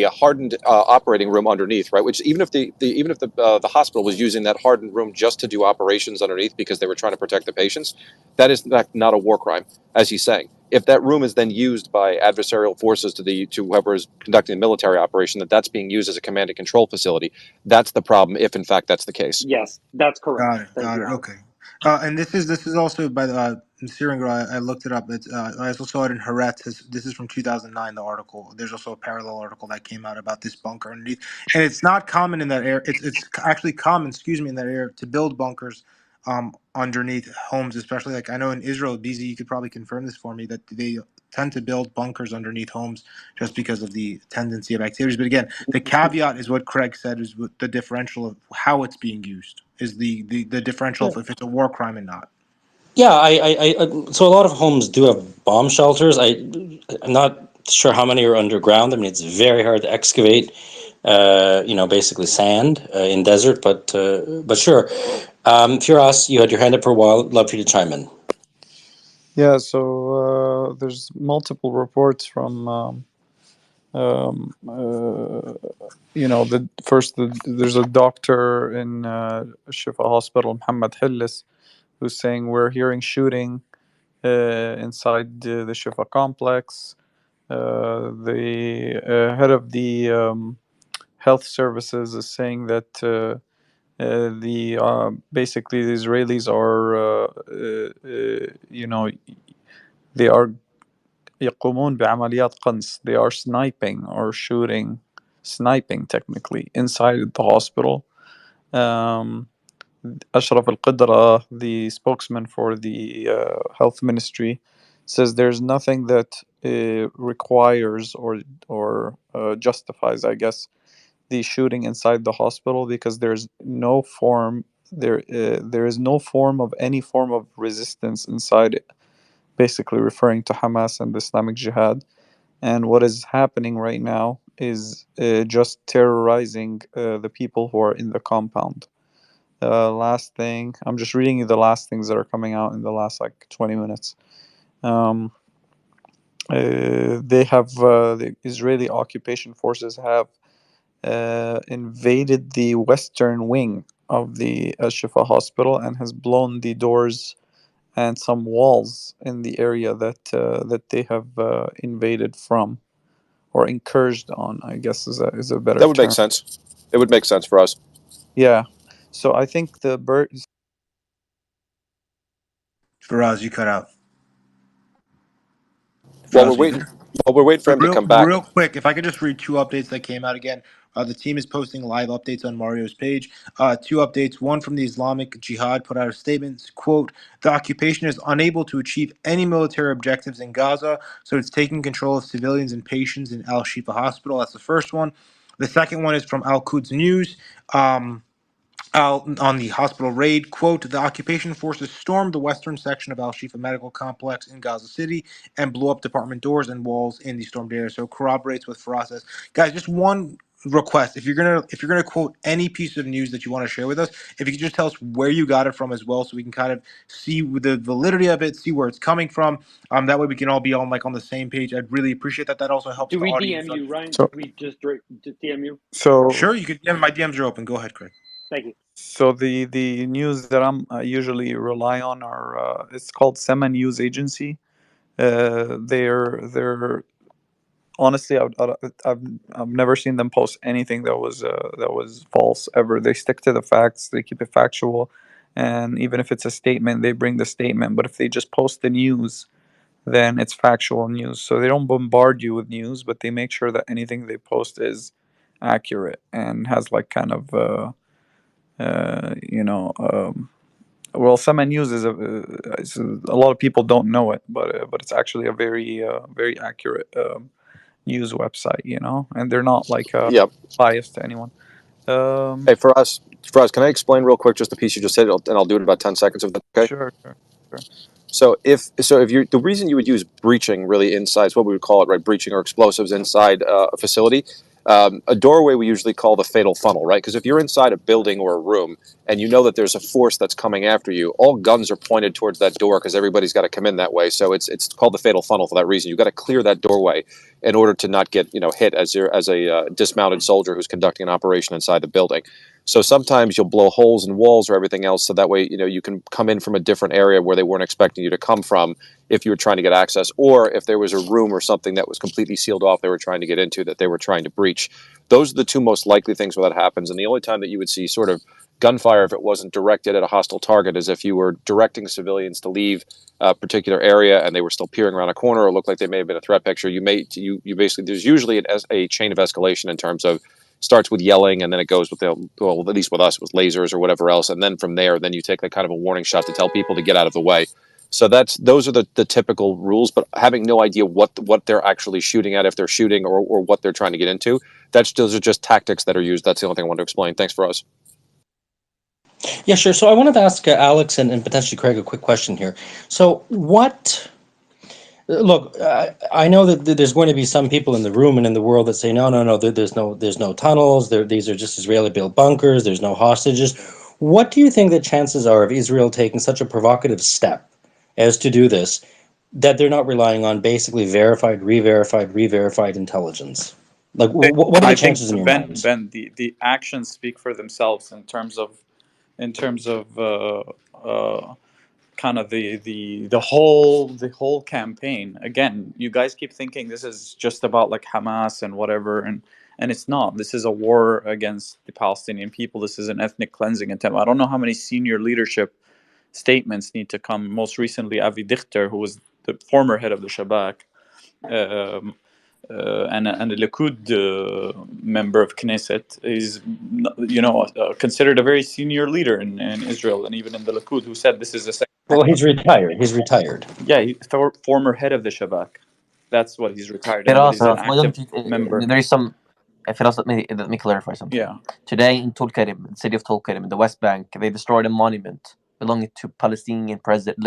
hardened operating room underneath, right? Which even if the hospital was using that hardened room just to do operations underneath because they were trying to protect the patients, that is not a war crime, as he's saying. If that room is then used by adversarial forces to whoever is conducting the military operation, that's being used as a command and control facility, that's the problem. If in fact that's the case. yes, that's correct. Got it. Thank Got you, it. Howard. Okay. And this is also by the Syrian. I looked it up. It's I also saw it in Haaretz. This is from 2009. The article. There's also a parallel article that came out about this bunker underneath, and it's not common in that area. It's actually common, excuse me, in that area to build bunkers underneath homes, especially like I know in Israel. BZ, you could probably confirm this for me that they tend to build bunkers underneath homes just because of the tendency of activities. But again, the caveat is what Craig said is what the differential of how it's being used is the differential of if it's a war crime and not. yeah, so a lot of homes do have bomb shelters. I'm not sure how many are underground. I mean, it's very hard to excavate, basically sand in desert, but sure. Firas, you had your hand up for a while. Love for you to chime in. Yeah, so there's multiple reports from, there's a doctor in Shifa Hospital, Muhammad Hillis, who's saying we're hearing shooting inside the Shifa complex. The head of the health services is saying that the basically the Israelis are, they are يقومون بعمليات قنص. They are sniping or shooting, sniping technically inside the hospital. Ashraf Al-Qidra, the spokesman for the health ministry, says there's nothing that requires or justifies, I guess, the shooting inside the hospital, because there's no form there is no form of any form of resistance inside it, basically referring to Hamas and the Islamic Jihad. And what is happening right now is just terrorizing the people who are in the compound. Last thing, I'm just reading you the last things that are coming out in the last like 20 minutes. They have the Israeli occupation forces have invaded the western wing of the Al-Shifa hospital and has blown the doors and some walls in the area that they have invaded from, or incurged on, I guess is a better That would make term. sense. It would make sense for us. Yeah. So I think the birds. Faraz, you cut out. While we're Faraz, you waiting, there? while we're waiting for him to come back, Real quick, if I could just read two updates that came out again. The team is posting live updates on Mario's page. Two updates. One from the Islamic Jihad put out a statement, quote, the occupation is unable to achieve any military objectives in Gaza, so it's taking control of civilians and patients in Al-Shifa Hospital. That's the first one. The second one is from Al-Quds News. Out on the hospital raid, quote, the occupation forces stormed the western section of Al-Shifa Medical Complex in Gaza City and blew up department doors and walls in the stormed area. So corroborates with Faraz says. Guys, just one request. If you're gonna quote any piece of news that you want to share with us, if you could just tell us where you got it from as well, so we can kind of see the validity of it, see where it's coming from. That way we can all be on the same page. I'd really appreciate that. That also helps Do the we audience. DM you, Ryan? So Can we just DM you? so Sure, you could. Yeah, my DMs are open. Go ahead, Craig. Thank you. so the news that I'm usually rely on are it's called Sema News Agency. They're honestly, I've never seen them post anything that was false ever. They stick to the facts. They keep it factual, and even if it's a statement, they bring the statement. But if they just post the news, then it's factual news. So they don't bombard you with news, but they make sure that anything they post is accurate and has like kind of uh, you know. Well, Sema News a lot of people don't know it, but it's actually a very accurate news website, and they're not like yeah. biased to anyone. Hey, for us, can I explain real quick just the piece you just said, and I'll do it in about 10 seconds. If that's okay. Sure. So if you the reason you would use breaching really inside is what we would call it, right? Breaching or explosives inside a facility. A doorway we usually call the fatal funnel, right? Because if you're inside a building or a room and you know that there's a force that's coming after you, all guns are pointed towards that door because everybody's got to come in that way. So it's called the fatal funnel for that reason. You've got to clear that doorway in order to not get hit as a dismounted soldier who's conducting an operation inside the building. So sometimes you'll blow holes in walls or everything else, so that way you can come in from a different area where they weren't expecting you to come from if you were trying to get access, or if there was a room or something that was completely sealed off they were trying to get into that they were trying to breach. Those are the two most likely things where that happens, and the only time that you would see sort of gunfire if it wasn't directed at a hostile target is if you were directing civilians to leave a particular area and they were still peering around a corner or looked like they may have been a threat picture. You basically, there's usually a chain of escalation in terms of starts with yelling and then it goes with well, at least with us, it was lasers or whatever else, and then from there, then you take that kind of a warning shot to tell people to get out of the way. So those are the typical rules, but having no idea what they're actually shooting at, if they're shooting or what they're trying to get into, those are just tactics that are used. That's the only thing I want to explain. Thanks for us. Yeah, sure. So I wanted to ask Alex and potentially Craig a quick question here. So what Look, I know that there's going to be some people in the room and in the world that say, no, no, no, there's no tunnels. These are just Israeli-built bunkers. There's no hostages. What do you think the chances are of Israel taking such a provocative step as to do this, that they're not relying on basically verified, re-verified intelligence? Like, what are the I think chances in your minds? the actions speak for themselves in terms of kind of the whole campaign. Again, you guys keep thinking this is just about like Hamas and whatever, and it's not. This is a war against the Palestinian people. This is an ethnic cleansing attempt. I don't know how many senior leadership statements need to come. Most recently, Avi Dichter, who was the former head of the Shabak, um, and a Likud member of Knesset, is considered a very senior leader in Israel and even in the Likud, who said this is a second. Well, he's retired. He's retired. Yeah, former head of the Shabak. That's what he's retired in, but he's an Firas, active member. there is some. Firas, let me clarify something. Yeah, Today in Tulkarem, the city of Tulkarem, in the West Bank, they destroyed a monument belonging to late Palestinian President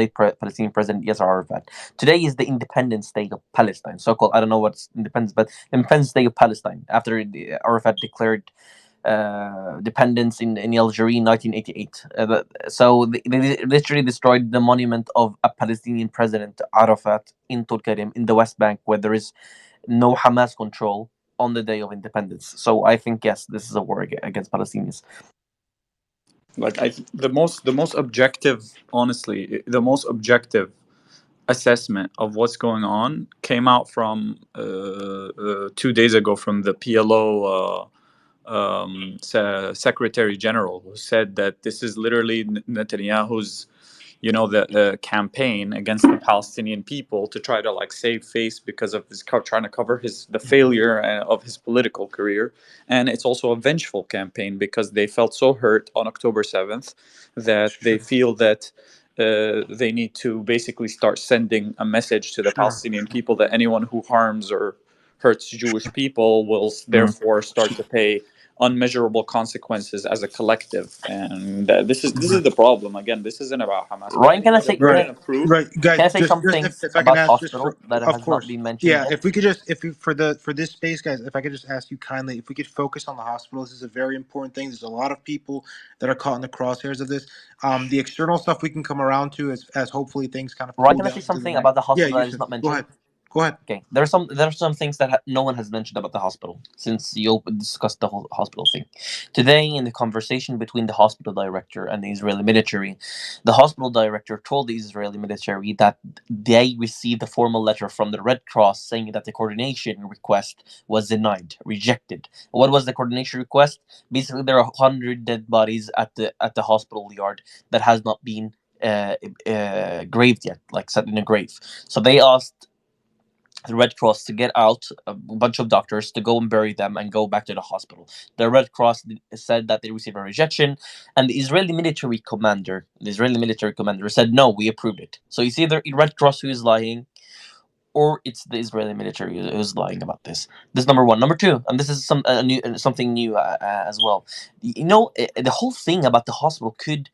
Yasser Arafat. Today is the Independence Day of Palestine, so-called. I don't know what's independence, but the Independence Day of Palestine after Arafat declared dependence in Algeria in 1988. So they literally destroyed the monument of a Palestinian president, Arafat, in Tulkarem, in the West Bank, where there is no Hamas control on the day of independence. So I think, yes, this is a war against Palestinians. like the most objective, honestly, the most objective assessment of what's going on came out from 2 days ago from the PLO Secretary General, who said that this is literally Netanyahu's, the campaign against the Palestinian people to try to like save face because of his trying to cover the failure of his political career, and it's also a vengeful campaign because they felt so hurt on October 7th that they feel that they need to basically start sending a message to the Palestinian people that anyone who harms or hurts Jewish people will therefore start to pay unmeasurable consequences as a collective. And this is the problem. Again, this isn't about Hamas. Ryan, can I say We're can going I to prove. Right, guys. can I say Just something if I can about ask, just for, hospital that of has not course, been mentioned yeah. yet? If we could for this space, guys, if I could just ask you kindly, if we could focus on the hospital. This is a very important thing. There's a lot of people that are caught in the crosshairs of this. The external stuff we can come around to as hopefully things kind of Ryan, cool can I say down to the something next. about the Yeah, hospital that is Yusuf, not go mentioned? ahead. Go ahead. Okay, there are some things that no one has mentioned about the hospital since you discussed the whole hospital thing. Today, in the conversation between the hospital director and the Israeli military, the hospital director told the Israeli military that they received a formal letter from the Red Cross saying that the coordination request was denied, rejected. What was the coordination request? Basically, there are 100 dead bodies at the hospital yard that has not been graved yet, like set in a grave. So they asked the Red Cross to get out a bunch of doctors to go and bury them and go back to the hospital. The Red Cross said that they received a rejection, and the Israeli military commander said, "No, we approved it." So it's either the Red Cross who is lying, or it's the Israeli military who's lying about this. This is number one. Number two, and this is something new as well. The whole thing about the hospital could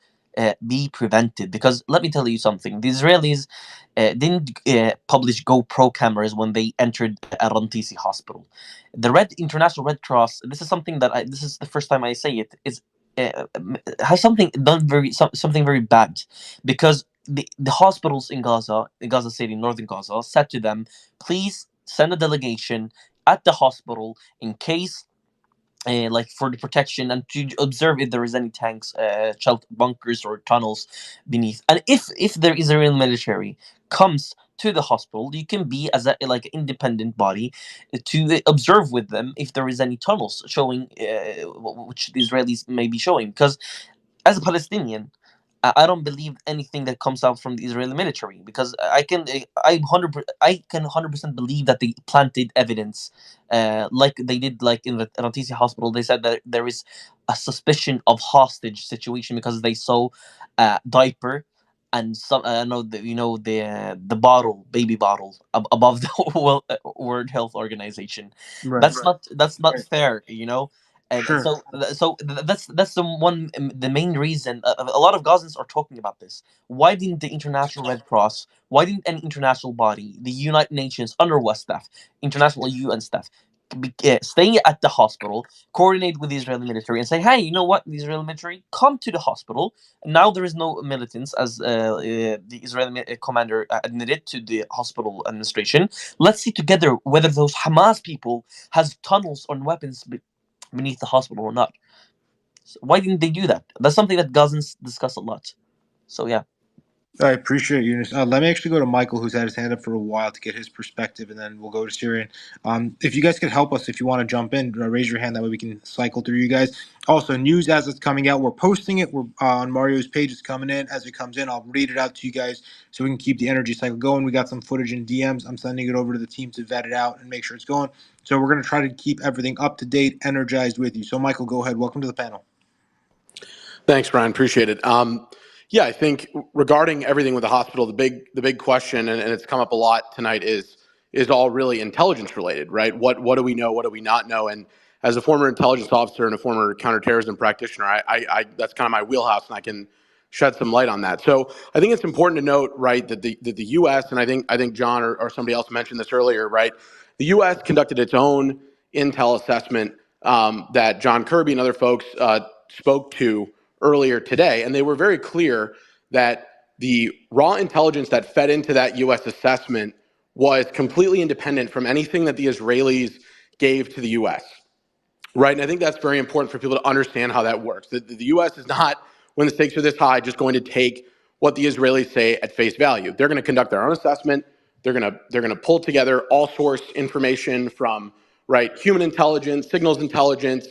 be prevented, because let me tell you something. The Israelis didn't publish GoPro cameras when they entered Rantisi Hospital. The International Red Cross. This is something that this is the first time I say it. Is has something very bad, because the hospitals in Gaza City, northern Gaza, said to them, please send a delegation at the hospital in case, like for the protection and to observe if there is any tanks, bunkers or tunnels beneath. And if the Israeli military comes to the hospital, you can be as a like independent body to observe with them if there is any tunnels showing, which the Israelis may be showing. Because as a Palestinian, I don't believe anything that comes out from the Israeli military, because I can 100% believe that they planted evidence, like they did like in the Rantisi hospital. They said that there is a suspicion of hostage situation because they saw diaper and some no the, the baby bottle above the World Health Organization. Right. That's not fair. And Sure. that's the main reason. A lot of Gazans are talking about this. Why didn't the International Red Cross, why didn't any international body, the United Nations UNRWA staff, international UN staff, stay at the hospital, coordinate with the Israeli military, and say, hey, you know what, the Israeli military, come to the hospital. Now there is no militants, as the Israeli commander admitted to the hospital administration. Let's see together whether those Hamas people has tunnels or weapons beneath the hospital or not. So why didn't they do that? That's something that Gazans discuss a lot. So yeah. I appreciate you. Let me actually go to Michael, who's had his hand up for a while, to get his perspective, and then we'll go to Syrian. If you guys could help us, if you want to jump in, raise your hand. That way we can cycle through you guys. Also, news as it's coming out, we're posting it. We're on Mario's page. It's coming in. As it comes in, I'll read it out to you guys so we can keep the energy cycle going. We got some footage in DMs. I'm sending it over to the team to vet it out and make sure it's going. So we're going to try to keep everything up to date, energized with you. So, Michael, go ahead. Welcome to the panel. Thanks, Ryan. Appreciate it. Yeah, I think regarding everything with the hospital, the big question, and it's come up a lot tonight, is all really intelligence related, right? What do we know? What do we not know? And as a former intelligence officer and a former counterterrorism practitioner, I that's kind of my wheelhouse, and I can shed some light on that. So I think it's important to note, right, that the U.S. and I think John or somebody else mentioned this earlier, right? The U.S. conducted its own intel assessment that John Kirby and other folks spoke to earlier today, and they were very clear that the raw intelligence that fed into that U.S. assessment was completely independent from anything that the Israelis gave to the U.S. Right, and I think that's very important for people to understand how that works. The U.S. is not, when the stakes are this high, just going to take what the Israelis say at face value. They're going to conduct their own assessment. They're going to pull together all source information from human intelligence, signals intelligence,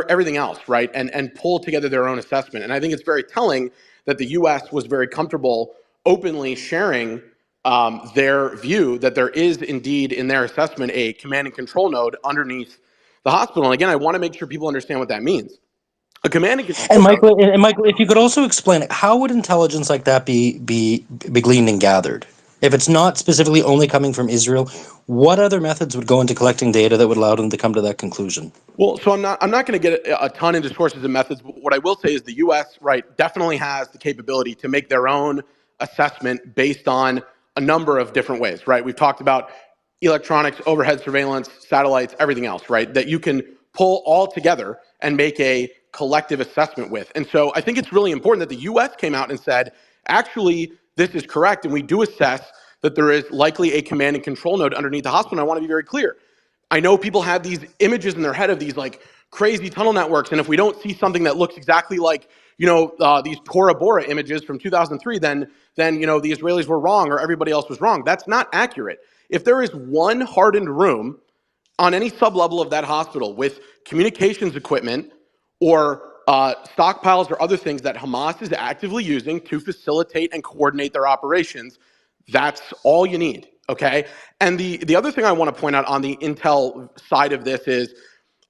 everything else, right, and pull together their own assessment. And I think it's very telling that the U.S. was very comfortable openly sharing their view that there is indeed in their assessment a command and control node underneath the hospital. And again, I want to make sure people understand what that means. A command and control node. And Michael, if you could also explain, how would intelligence like that be gleaned and gathered? If it's not specifically only coming from Israel, what other methods would go into collecting data that would allow them to come to that conclusion? Well, so I'm not going to get a ton into sources and methods. But what I will say is the U.S. definitely has the capability to make their own assessment based on a number of different ways. Right, we've talked about electronics, overhead surveillance, satellites, everything else. Right, that you can pull all together and make a collective assessment with. And so I think it's really important that the U.S. came out and said, actually, this is correct, and we do assess that there is likely a command and control node underneath the hospital. And I want to be very clear. I know people have these images in their head of these crazy tunnel networks, and if we don't see something that looks exactly like these Tora Bora images from 2003, then the Israelis were wrong or everybody else was wrong. That's not accurate. If there is one hardened room on any sublevel of that hospital with communications equipment or stockpiles or other things that Hamas is actively using to facilitate and coordinate their operations, that's all you need, okay? And the other thing I want to point out on the intel side of this is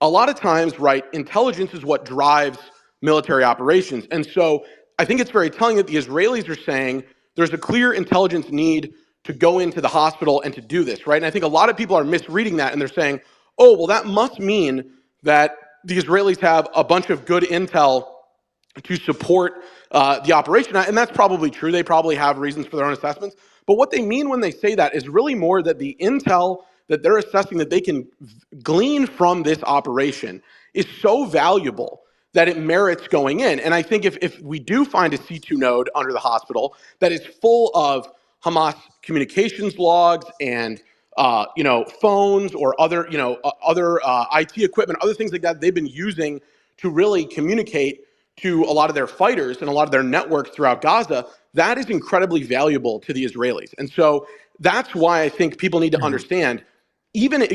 a lot of times, intelligence is what drives military operations. And so I think it's very telling that the Israelis are saying there's a clear intelligence need to go into the hospital and to do this, right? And I think a lot of people are misreading that, and they're saying, oh, well, that must mean that the Israelis have a bunch of good intel to support the operation. And that's probably true. They probably have reasons for their own assessments. But what they mean when they say that is really more that the intel that they're assessing that they can glean from this operation is so valuable that it merits going in. And I think if we do find a C2 node under the hospital that is full of Hamas communications logs and phones or other IT equipment, other things like that they've been using to really communicate to a lot of their fighters and a lot of their networks throughout Gaza, that is incredibly valuable to the Israelis. And so that's why I think people need to understand, even,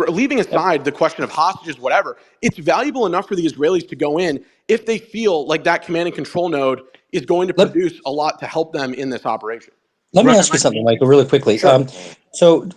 leaving aside the question of hostages, whatever, it's valuable enough for the Israelis to go in if they feel like that command and control node is going to produce a lot to help them in this operation. Let me ask you something, Michael, really quickly. Sure. So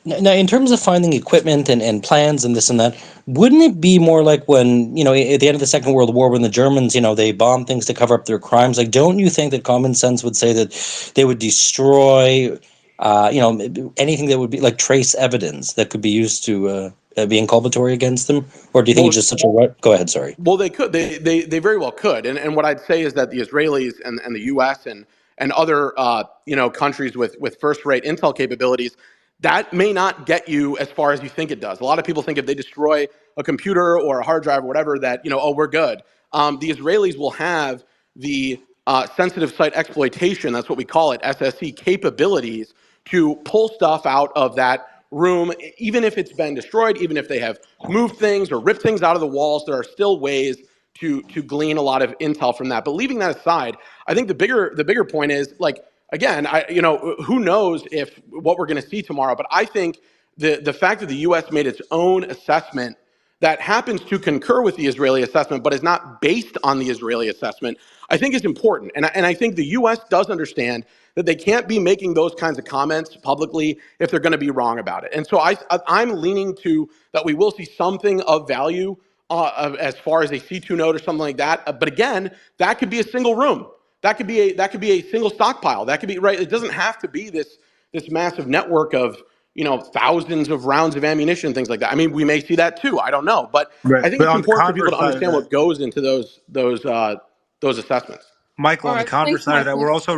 now, in terms of finding equipment and plans and this and that, wouldn't it be more like when, at the end of the Second World War, when the Germans, they bombed things to cover up their crimes? Like, don't you think that common sense would say that they would destroy, anything that would be like trace evidence that could be used to be inculpatory against them, or do you think Well, it's just such a go ahead? Sorry. Well, they could. They very well could. And what I'd say is that the Israelis and the U.S. and other countries with first rate intel capabilities, that may not get you as far as you think it does. A lot of people think if they destroy a computer or a hard drive or whatever, that oh, we're good. The Israelis will have the sensitive site exploitation, that's what we call it, SSE capabilities, to pull stuff out of that room, even if it's been destroyed, even if they have moved things or ripped things out of the walls. There are still ways to glean a lot of intel from that. But leaving that aside, I think the bigger point is, like, again, who knows if what we're going to see tomorrow. But I think the fact that the U.S. made its own assessment that happens to concur with the Israeli assessment, but is not based on the Israeli assessment, I think is important. And I think the U.S. does understand that they can't be making those kinds of comments publicly if they're going to be wrong about it. And so I'm leaning to that we will see something of value as far as a C2 node or something like that. But again, that could be a single room. That could be a single stockpile. That could be, right. It doesn't have to be this massive network of thousands of rounds of ammunition, things like that. I mean, we may see that too. I don't know, but Right. I think But it's on the important for people converse to side of understand that, what goes into those assessments. Michael, All on the right, converse thanks, side of that, Michael. we're also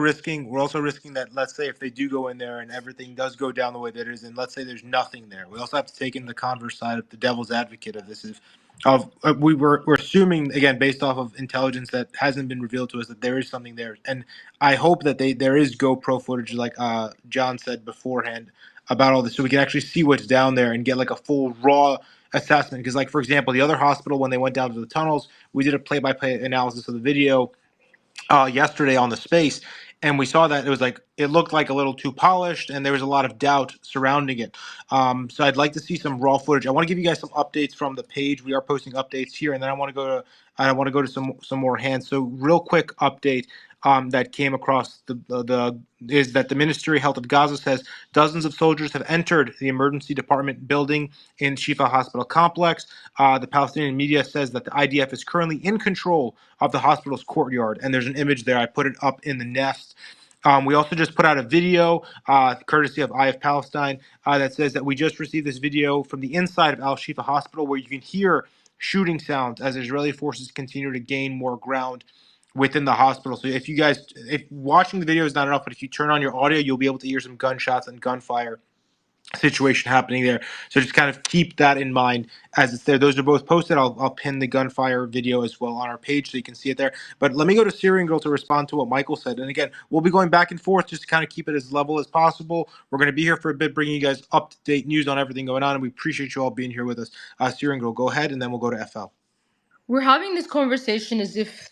risking that, let's say if they do go in there and everything does go down the way that it is, and let's say there's nothing there. We also have to take in the converse side of the devil's advocate of this is we're assuming, again, based off of intelligence that hasn't been revealed to us, that there is something there. And I hope that there is GoPro footage, like John said beforehand, about all this, so we can actually see what's down there and get like a full raw assessment. Because, like, for example, the other hospital, when they went down to the tunnels, we did a play-by-play analysis of the video yesterday on the space, and we saw that it looked like a little too polished, and there was a lot of doubt surrounding it. So I'd like to see some raw footage. I want to give you guys some updates from the page. We are posting updates here, and then I want to go to some more hands. So real quick update. That came across is that the Ministry of Health of Gaza says dozens of soldiers have entered the emergency department building in Shifa Hospital complex. The Palestinian media says that the IDF is currently in control of the hospital's courtyard, and there's an image there. I put it up in the nest. We also just put out a video, courtesy of Eye of Palestine, that says that we just received this video from the inside of Al-Shifa Hospital, where you can hear shooting sounds as Israeli forces continue to gain more ground within the hospital. So if watching the video is not enough, but if you turn on your audio, you'll be able to hear some gunshots and gunfire situation happening there. So just kind of keep that in mind as it's there. Those are both posted. I'll pin the gunfire video as well on our page so you can see it there. But let me go to Syrian Girl to respond to what Michael said. And again, we'll be going back and forth just to kind of keep it as level as possible. We're going to be here for a bit, bringing you guys up-to-date news on everything going on, and we appreciate you all being here with us. Syrian Girl, go ahead, and then we'll go to FL. We're having this conversation as if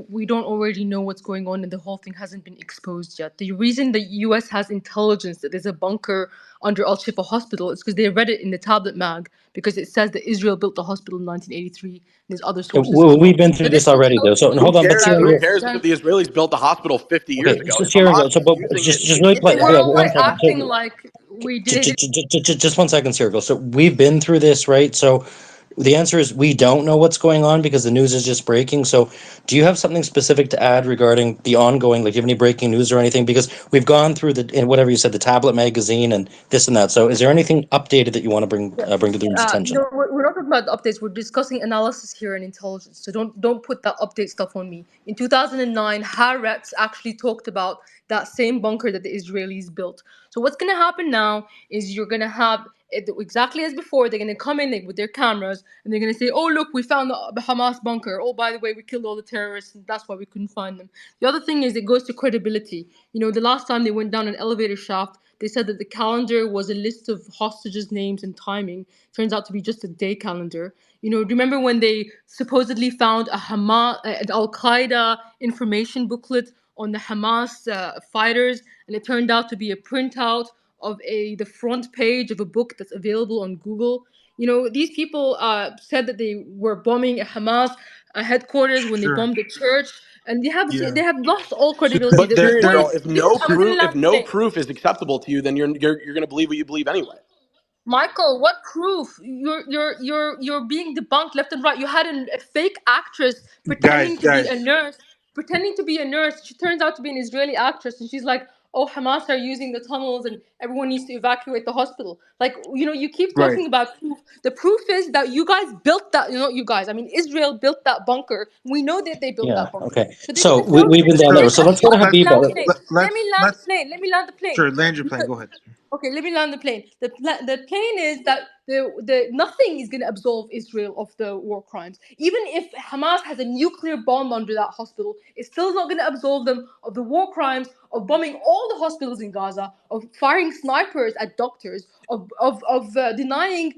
we don't already know what's going on and the whole thing hasn't been exposed yet. The reason the US has intelligence that there's a bunker under Al-Shifa Hospital is because they read it in the tablet mag, because it says that Israel built the hospital in 1983. And there's other sources as We've well. been So through this this already, though. So intelligence, hold on, but Who Syrian, cares if the Israelis built the hospital 50 years okay, ago? If Syrian, Hamas so is but using it, just really we're hold on all one like second. acting So like we did. just 1 second, Syrian. So we've been through this, right? So the answer is we don't know what's going on because the news is just breaking. So do you have something specific to add regarding the ongoing, like, do you have any breaking news or anything? Because we've gone through whatever you said, the tablet magazine and this and that. So is there anything updated that you want to bring to the room's attention? No, we're not talking about the updates. We're discussing analysis here and intelligence. So don't put that update stuff on me. In 2009, Haaretz actually talked about that same bunker that the Israelis built. So what's going to happen now is you're going to have it exactly as before. They're going to come in with their cameras and they're going to say, "Oh, look, we found the Hamas bunker. Oh, by the way, we killed all the terrorists, and that's why we couldn't find them." The other thing is it goes to credibility. The last time they went down an elevator shaft, they said that the calendar was a list of hostages' names and timing. Turns out to be just a day calendar. Remember when they supposedly found an Al Qaeda information booklet on the Hamas fighters, and it turned out to be a printout of the front page of a book that's available on Google. These people said that they were bombing a Hamas headquarters when they Sure. bombed the church, and Yeah. they have lost all So credibility. but The Syrian point girl, is, this is I'm gonna if land no thing. proof is acceptable to you, then you're going to believe what you believe anyway. Michael, what proof? You're being debunked left and right. You had a fake actress Guys, pretending to be a guys. nurse, pretending to be a nurse. She turns out to be an Israeli actress, and she's like, "Oh, Hamas are using the tunnels and everyone needs to evacuate the hospital. Like, you keep Right. talking about proof. The proof is that you guys built that. You guys. I mean, Israel built that bunker. We know that they built Yeah. that bunker. Okay. So they So can tell we've you. been down They that Sure. road. can So tell let's you. go to Let me land the Habiba. plane. Let me land the Let's plane. Let me land the plane. sure, land your plane. Go ahead. Okay, let me land the plane. The plane is that the nothing is going to absolve Israel of the war crimes. Even if Hamas has a nuclear bomb under that hospital, it's still not going to absolve them of the war crimes of bombing all the hospitals in Gaza, of firing snipers at doctors, of denying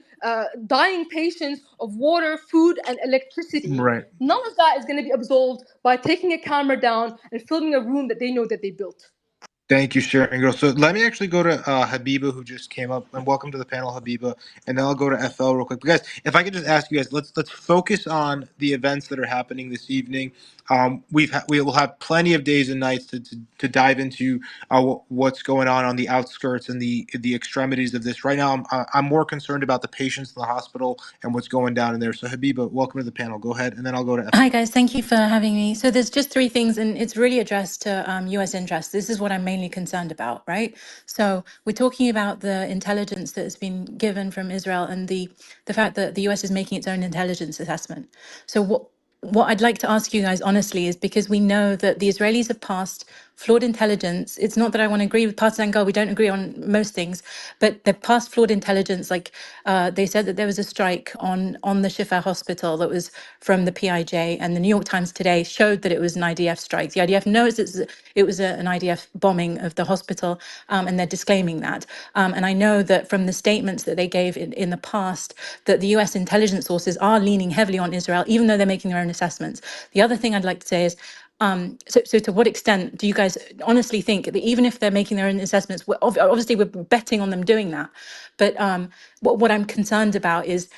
dying patients of water, food, and electricity. Right. None of that is going to be absolved by taking a camera down and filming a room that they know that they built. Thank you, sharing girl. So let me actually go to Habiba, who just came up, and welcome to the panel, Habiba. And then I'll go to FL real quick. But guys, if I could just ask you guys, let's focus on the events that are happening this evening. We will have plenty of days and nights to dive into what's going on the outskirts and the extremities of this. Right now, I'm more concerned about the patients in the hospital and what's going down in there. So Habiba, welcome to the panel. Go ahead, and then I'll go to FL. Hi guys, thank you for having me. So there's just three things, and it's really addressed to US interests. This is what I'm mainly concerned about, right? So we're talking about the intelligence that has been given from Israel and the fact that the US is making its own intelligence assessment. So what I'd like to ask you guys honestly is, because we know that the Israelis have passed flawed intelligence. It's not that I want to agree with Partisan Girl. We don't agree on most things, but they've passed flawed intelligence. Like they said that there was a strike on the Shifa hospital that was from the PIJ, and the New York Times today showed that it was an IDF strike. The IDF knows it was an IDF bombing of the hospital, and they're disclaiming that. And I know that from the statements that they gave in the past, that the US intelligence sources are leaning heavily on Israel, even though they're making their own assessments. The other thing I'd like to say is, so to what extent do you guys honestly think that even if they're making their own assessments, obviously we're betting on them doing that, but what I'm concerned about is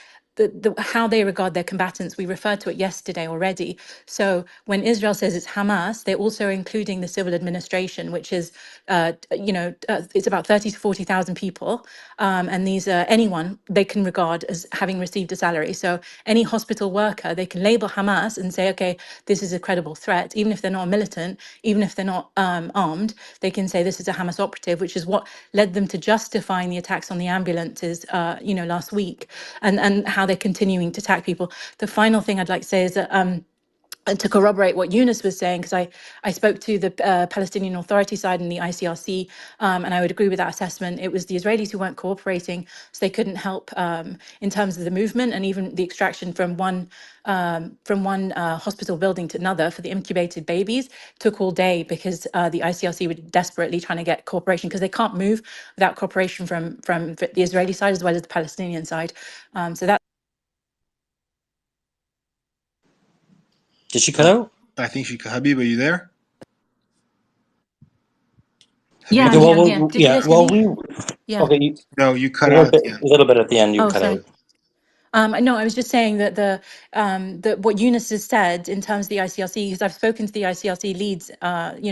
how they regard their combatants. We referred to it yesterday already. So when Israel says it's Hamas, they're also including the civil administration, which is, it's about 30 to 40,000 people. And these are anyone they can regard as having received a salary. So any hospital worker, they can label Hamas and say, okay, this is a credible threat. Even if they're not a militant, even if they're not armed, they can say this is a Hamas operative, which is what led them to justifying the attacks on the ambulances, last week, and how they're continuing to attack people. The final thing I'd like to say is that and to corroborate what Eunice was saying, because I spoke to the Palestinian Authority side and the ICRC, and I would agree with that assessment. It was the Israelis who weren't cooperating, so they couldn't help in terms of the movement and even the extraction from one hospital building to another for the incubated babies took all day, because the ICRC were desperately trying to get cooperation, because they can't move without cooperation from the Israeli side as well as the Palestinian side. So that. Did she cut out? I think Habiba, are you there? Yeah, Okay. Habiba? I'm here. I'm Well, here. Did you yeah. guys hear Well, me? Yeah. okay. No, you A cut little out at bit, the end. at the end. You Oh, cut sorry. out. No, I was just saying that that what Eunice has said in terms of the ICRC, because I've spoken to the ICRC leads,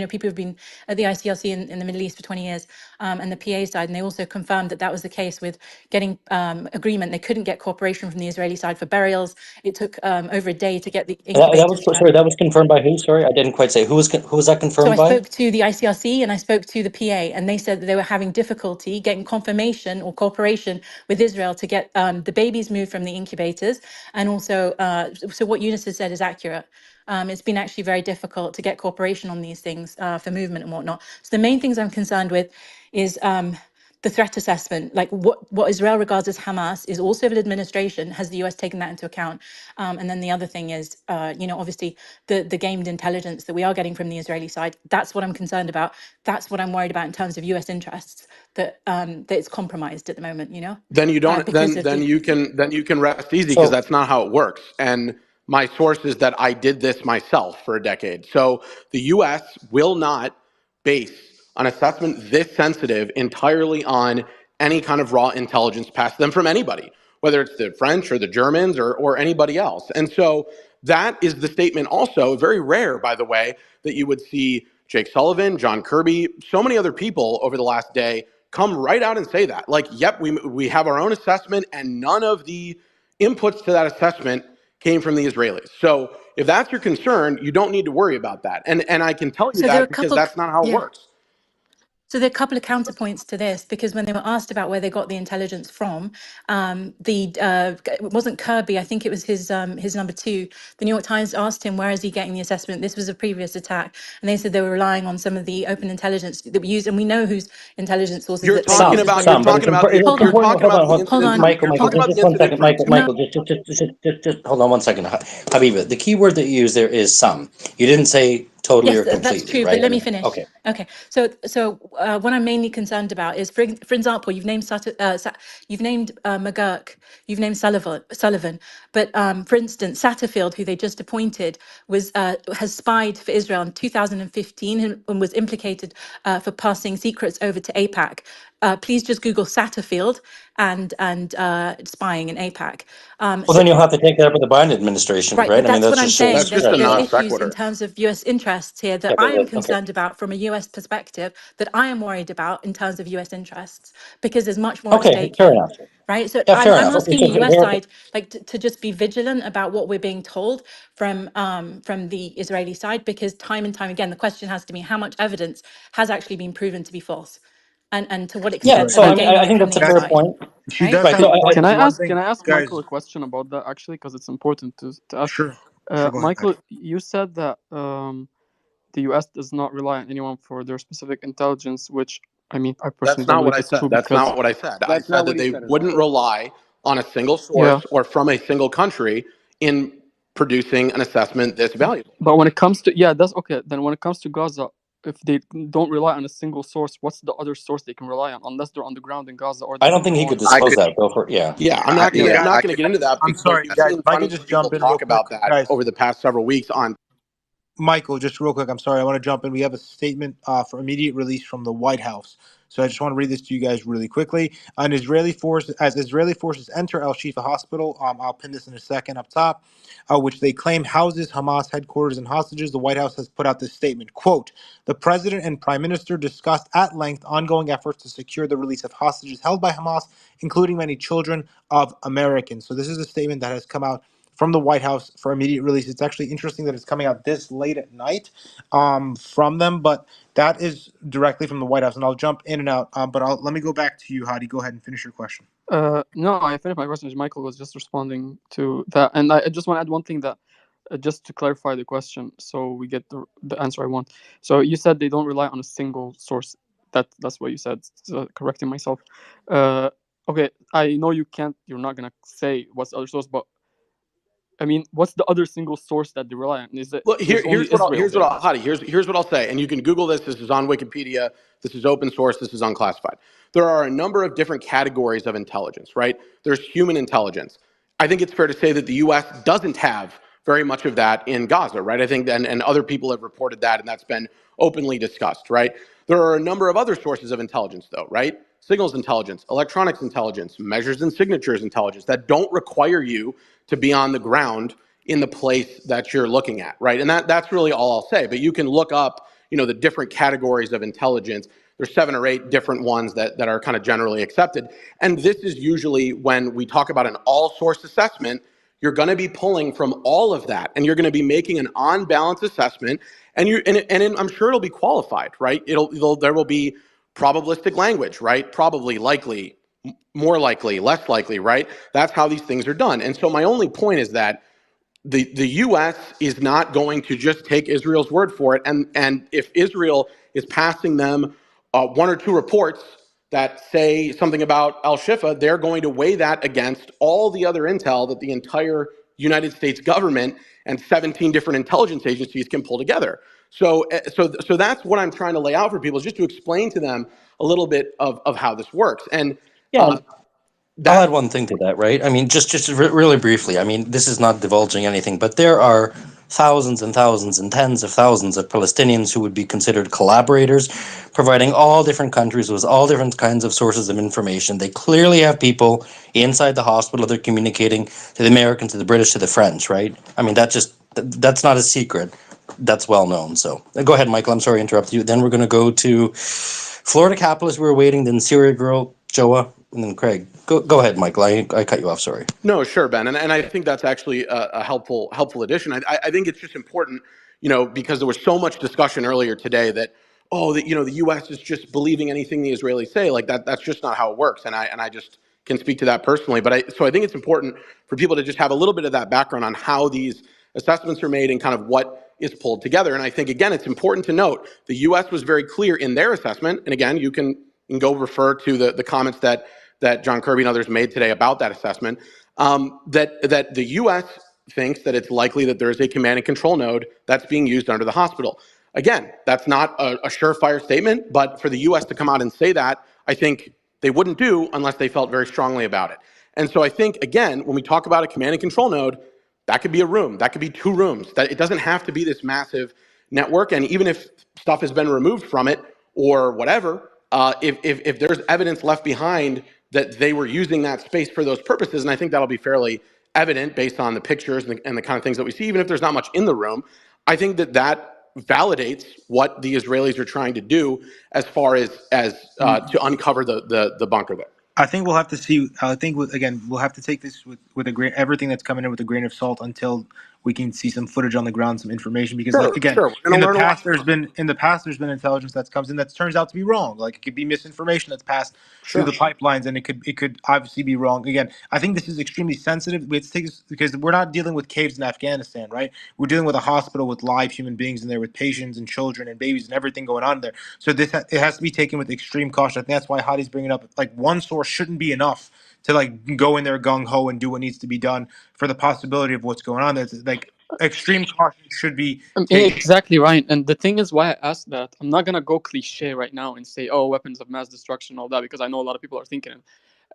people who've been at the ICRC in the Middle East for 20 years, and the PA side, and they also confirmed that that was the case with getting agreement. They couldn't get cooperation from the Israeli side for burials. It took over a day to get the That was incubators. sorry. That was confirmed by who? Sorry, I didn't quite say who was that So confirmed I by? spoke to the ICRC and I spoke to the PA, and they said that they were having difficulty getting confirmation or cooperation with Israel to get the babies moved from the incubators. And also, so what Eunice has said is accurate. It's been actually very difficult to get cooperation on these things for movement and whatnot. So the main things I'm concerned with is the threat assessment, like what Israel regards as Hamas, is all civil administration. Has the US taken that into account? And then the other thing is, obviously the gamed intelligence that we are getting from the Israeli side. That's what I'm concerned about. That's what I'm worried about in terms of US interests, that it's compromised at the moment, Then you don't because of the. then you can rest easy, because So that's not how it works. And my source is that I did this myself for a decade. So the US will not base an assessment this sensitive entirely on any kind of raw intelligence passed to them from anybody, whether it's the French or the Germans or anybody else. And so that is the statement. Also very rare, by the way, that you would see Jake Sullivan, John Kirby, so many other people over the last day come right out and say that. Like, yep, we have our own assessment, and none of the inputs to that assessment came from the Israelis. So if that's your concern, you don't need to worry about that. And I can tell you So there are that a because couple. that's not how it Yeah. works. So there are a couple of counterpoints to this, because when they were asked about where they got the intelligence from, it wasn't Kirby, I think it was his number two. The New York Times asked him, where is he getting the assessment? This was a previous attack, and they said they were relying on some of the open intelligence that we use, and we know whose intelligence sources You're that they talking use as about well. you're Some, but talking about the Hold you're on, important. talking Hold about on, the hold incident on, Michael, you're Michael, talking hold, about just the one incident second, from Michael, no, Michael, just hold on one second, Habiba. The key word that you used there is some. You didn't say totally yes, or that's completely, true, but right? I let me mean, finish. okay. Okay, so what I'm mainly concerned about is, for example, you've named you've named McGurk, you've named Sullivan, but for instance, Satterfield, who they just appointed, has spied for Israel in 2015 and was implicated for passing secrets over to AIPAC. Please just Google Satterfield and spying in AIPAC. Well, then you'll have to take that up with the Biden administration, Right, right? but I mean, that's that what I'm just saying. that's shows, There's just a there's non issues in sequitur. terms of U.S. interests here that yeah, I am okay. concerned about from a U.S. perspective, that I am worried about in terms of U.S. interests, because there's much more at Okay, stake fair here, enough. right? So Yeah, I'm fair I'm enough. Okay, asking so the U.S. there, side, like, to just be vigilant about what we're being told from the Israeli side, because time and time again the question has to be, how much evidence has actually been proven to be false, and to what yeah. extent are So they I mean, gaining I it think from that's the a fair inside, point, She right? does right? have So a point. Can I The one ask? thing, Can I ask guys, Michael a question about that actually, because it's important to ask. sure, sure, go ahead, Michael, guys. you said that the U.S. does not rely on anyone for their specific intelligence, which I mean, I personally That's don't not what believe I it's said. true That's because not what I said. I That's said not what that he they said at wouldn't all. rely on a single yeah. source or from a single country in producing an assessment this valuable. But when it comes to that's okay. Then when it comes to Gaza, if they don't rely on a single source, what's the other source they can rely on? Unless they're on the ground in Gaza or I they don't have think he could drones. I disclose could, that. Go for it. Yeah. Yeah, Yeah, I'm guys, not gonna get into that, I'm but sorry, you've guys. seen If I plenty could of just people jump in real talk quick, about that guys. over the past several weeks on. Michael, just real quick, I'm sorry, I want to jump in. We have a statement for immediate release from the White House. So I just want to read this to you guys really quickly. As Israeli forces enter Al-Shifa hospital, I'll pin this in a second up top, which they claim houses Hamas headquarters and hostages. The White House has put out this statement, quote, the president and prime minister discussed at length ongoing efforts to secure the release of hostages held by Hamas, including many children of Americans. So this is a statement that has come out from the White House for immediate release. It's actually interesting that it's coming out this late at night from them, but that is directly from the White House. And I'll jump in and out, but let me go back to you, Hadi. Go ahead and finish your question. No, I finished my question. Michael was just responding to that, and I just want to add one thing that just to clarify the question, so we get the answer I want. So you said they don't rely on a single source. That's what you said. So correcting myself. Okay, I know you're not gonna say what's the other source, but I mean, what's the other single source that they rely on? Is it Look, there's only Israel there? Hadi, here's what I'll say, and you can Google this. This is on Wikipedia. This is open source. This is unclassified. There are a number of different categories of intelligence, right? There's human intelligence. I think it's fair to say that the U.S. doesn't have very much of that in Gaza, right? I think, and other people have reported that, and that's been openly discussed, right? There are a number of other sources of intelligence, though, right? Signals intelligence, electronics intelligence, measures and signatures intelligence that don't require you to be on the ground in the place that you're looking at, right? And that's really all I'll say. But you can look up, the different categories of intelligence. There's 7 or 8 different ones that are kind of generally accepted. And this is usually when we talk about an all-source assessment, you're going to be pulling from all of that, and you're going to be making an on-balance assessment, and I'm sure it'll be qualified, right? There will be probabilistic language, right? Probably, likely, more likely, less likely, right? That's how these things are done. And so my only point is that the U.S. is not going to just take Israel's word for it. And if Israel is passing them 1 or 2 reports that say something about Al-Shifa, they're going to weigh that against all the other intel that the entire United States government and 17 different intelligence agencies can pull together. So that's what I'm trying to lay out for people, is just to explain to them a little bit of how this works. And Yeah. I'll that add one thing to that, right? I mean, just really briefly. I mean, this is not divulging anything, but there are thousands and thousands and tens of thousands of Palestinians who would be considered collaborators, providing all different countries with all different kinds of sources of information. They clearly have people inside the hospital. They're communicating to the Americans, to the British, to the French, right? I mean, that's not a secret. That's well known. So go ahead, Michael. I'm sorry to interrupt you. Then we're going to go to Florida Capitalist. We were waiting. Then Syria Girl, Joa, and then Craig. Go ahead, Michael. I cut you off. Sorry. No, sure, Ben, and I think that's actually a helpful addition. I think it's just important, because there was so much discussion earlier today that oh, that the U.S. is just believing anything the Israelis say. Like that's just not how it works. And I just can speak to that personally. But I think it's important for people to just have a little bit of that background on how these assessments are made and kind of what is pulled together. And I think again, it's important to note the U.S. was very clear in their assessment. And again, you can go refer to the comments that John Kirby and others made today about that assessment. That the U.S. thinks that it's likely that there is a command and control node that's being used under the hospital. Again, that's not a surefire statement, but for the U.S. to come out and say that, I think they wouldn't do unless they felt very strongly about it. And so I think, again, when we talk about a command and control node, that could be a room, that could be 2 rooms. That it doesn't have to be this massive network. And even if stuff has been removed from it or whatever, if there's evidence left behind that they were using that space for those purposes, and I think that'll be fairly evident based on the pictures and the kind of things that we see, even if there's not much in the room, I think that validates what the Israelis are trying to do as far as to uncover the bunker there. I think we'll have to see. I think again, we'll have to take this with a grain. Everything that's coming in with a grain of salt until we can see some footage on the ground, some information. Because Sure, again, sure. We're going to learn a lot. in the past there's been intelligence that comes in that turns out to be wrong. Like it could be misinformation that's passed through the pipelines, and it could obviously be wrong. Again, I think this is extremely sensitive. We have to take this because we're not dealing with caves in Afghanistan, right? We're dealing with a hospital with live human beings in there, with patients and children and babies and everything going on there. So it has to be taken with extreme caution. I think that's why Hadi's bringing up like one source shouldn't be enough to like go in there gung ho and do what needs to be done for the possibility of what's going on. There's like extreme caution should be taken. Exactly right. And the thing is why I asked that, I'm not gonna go cliche right now and say, oh, weapons of mass destruction, all that, because I know a lot of people are thinking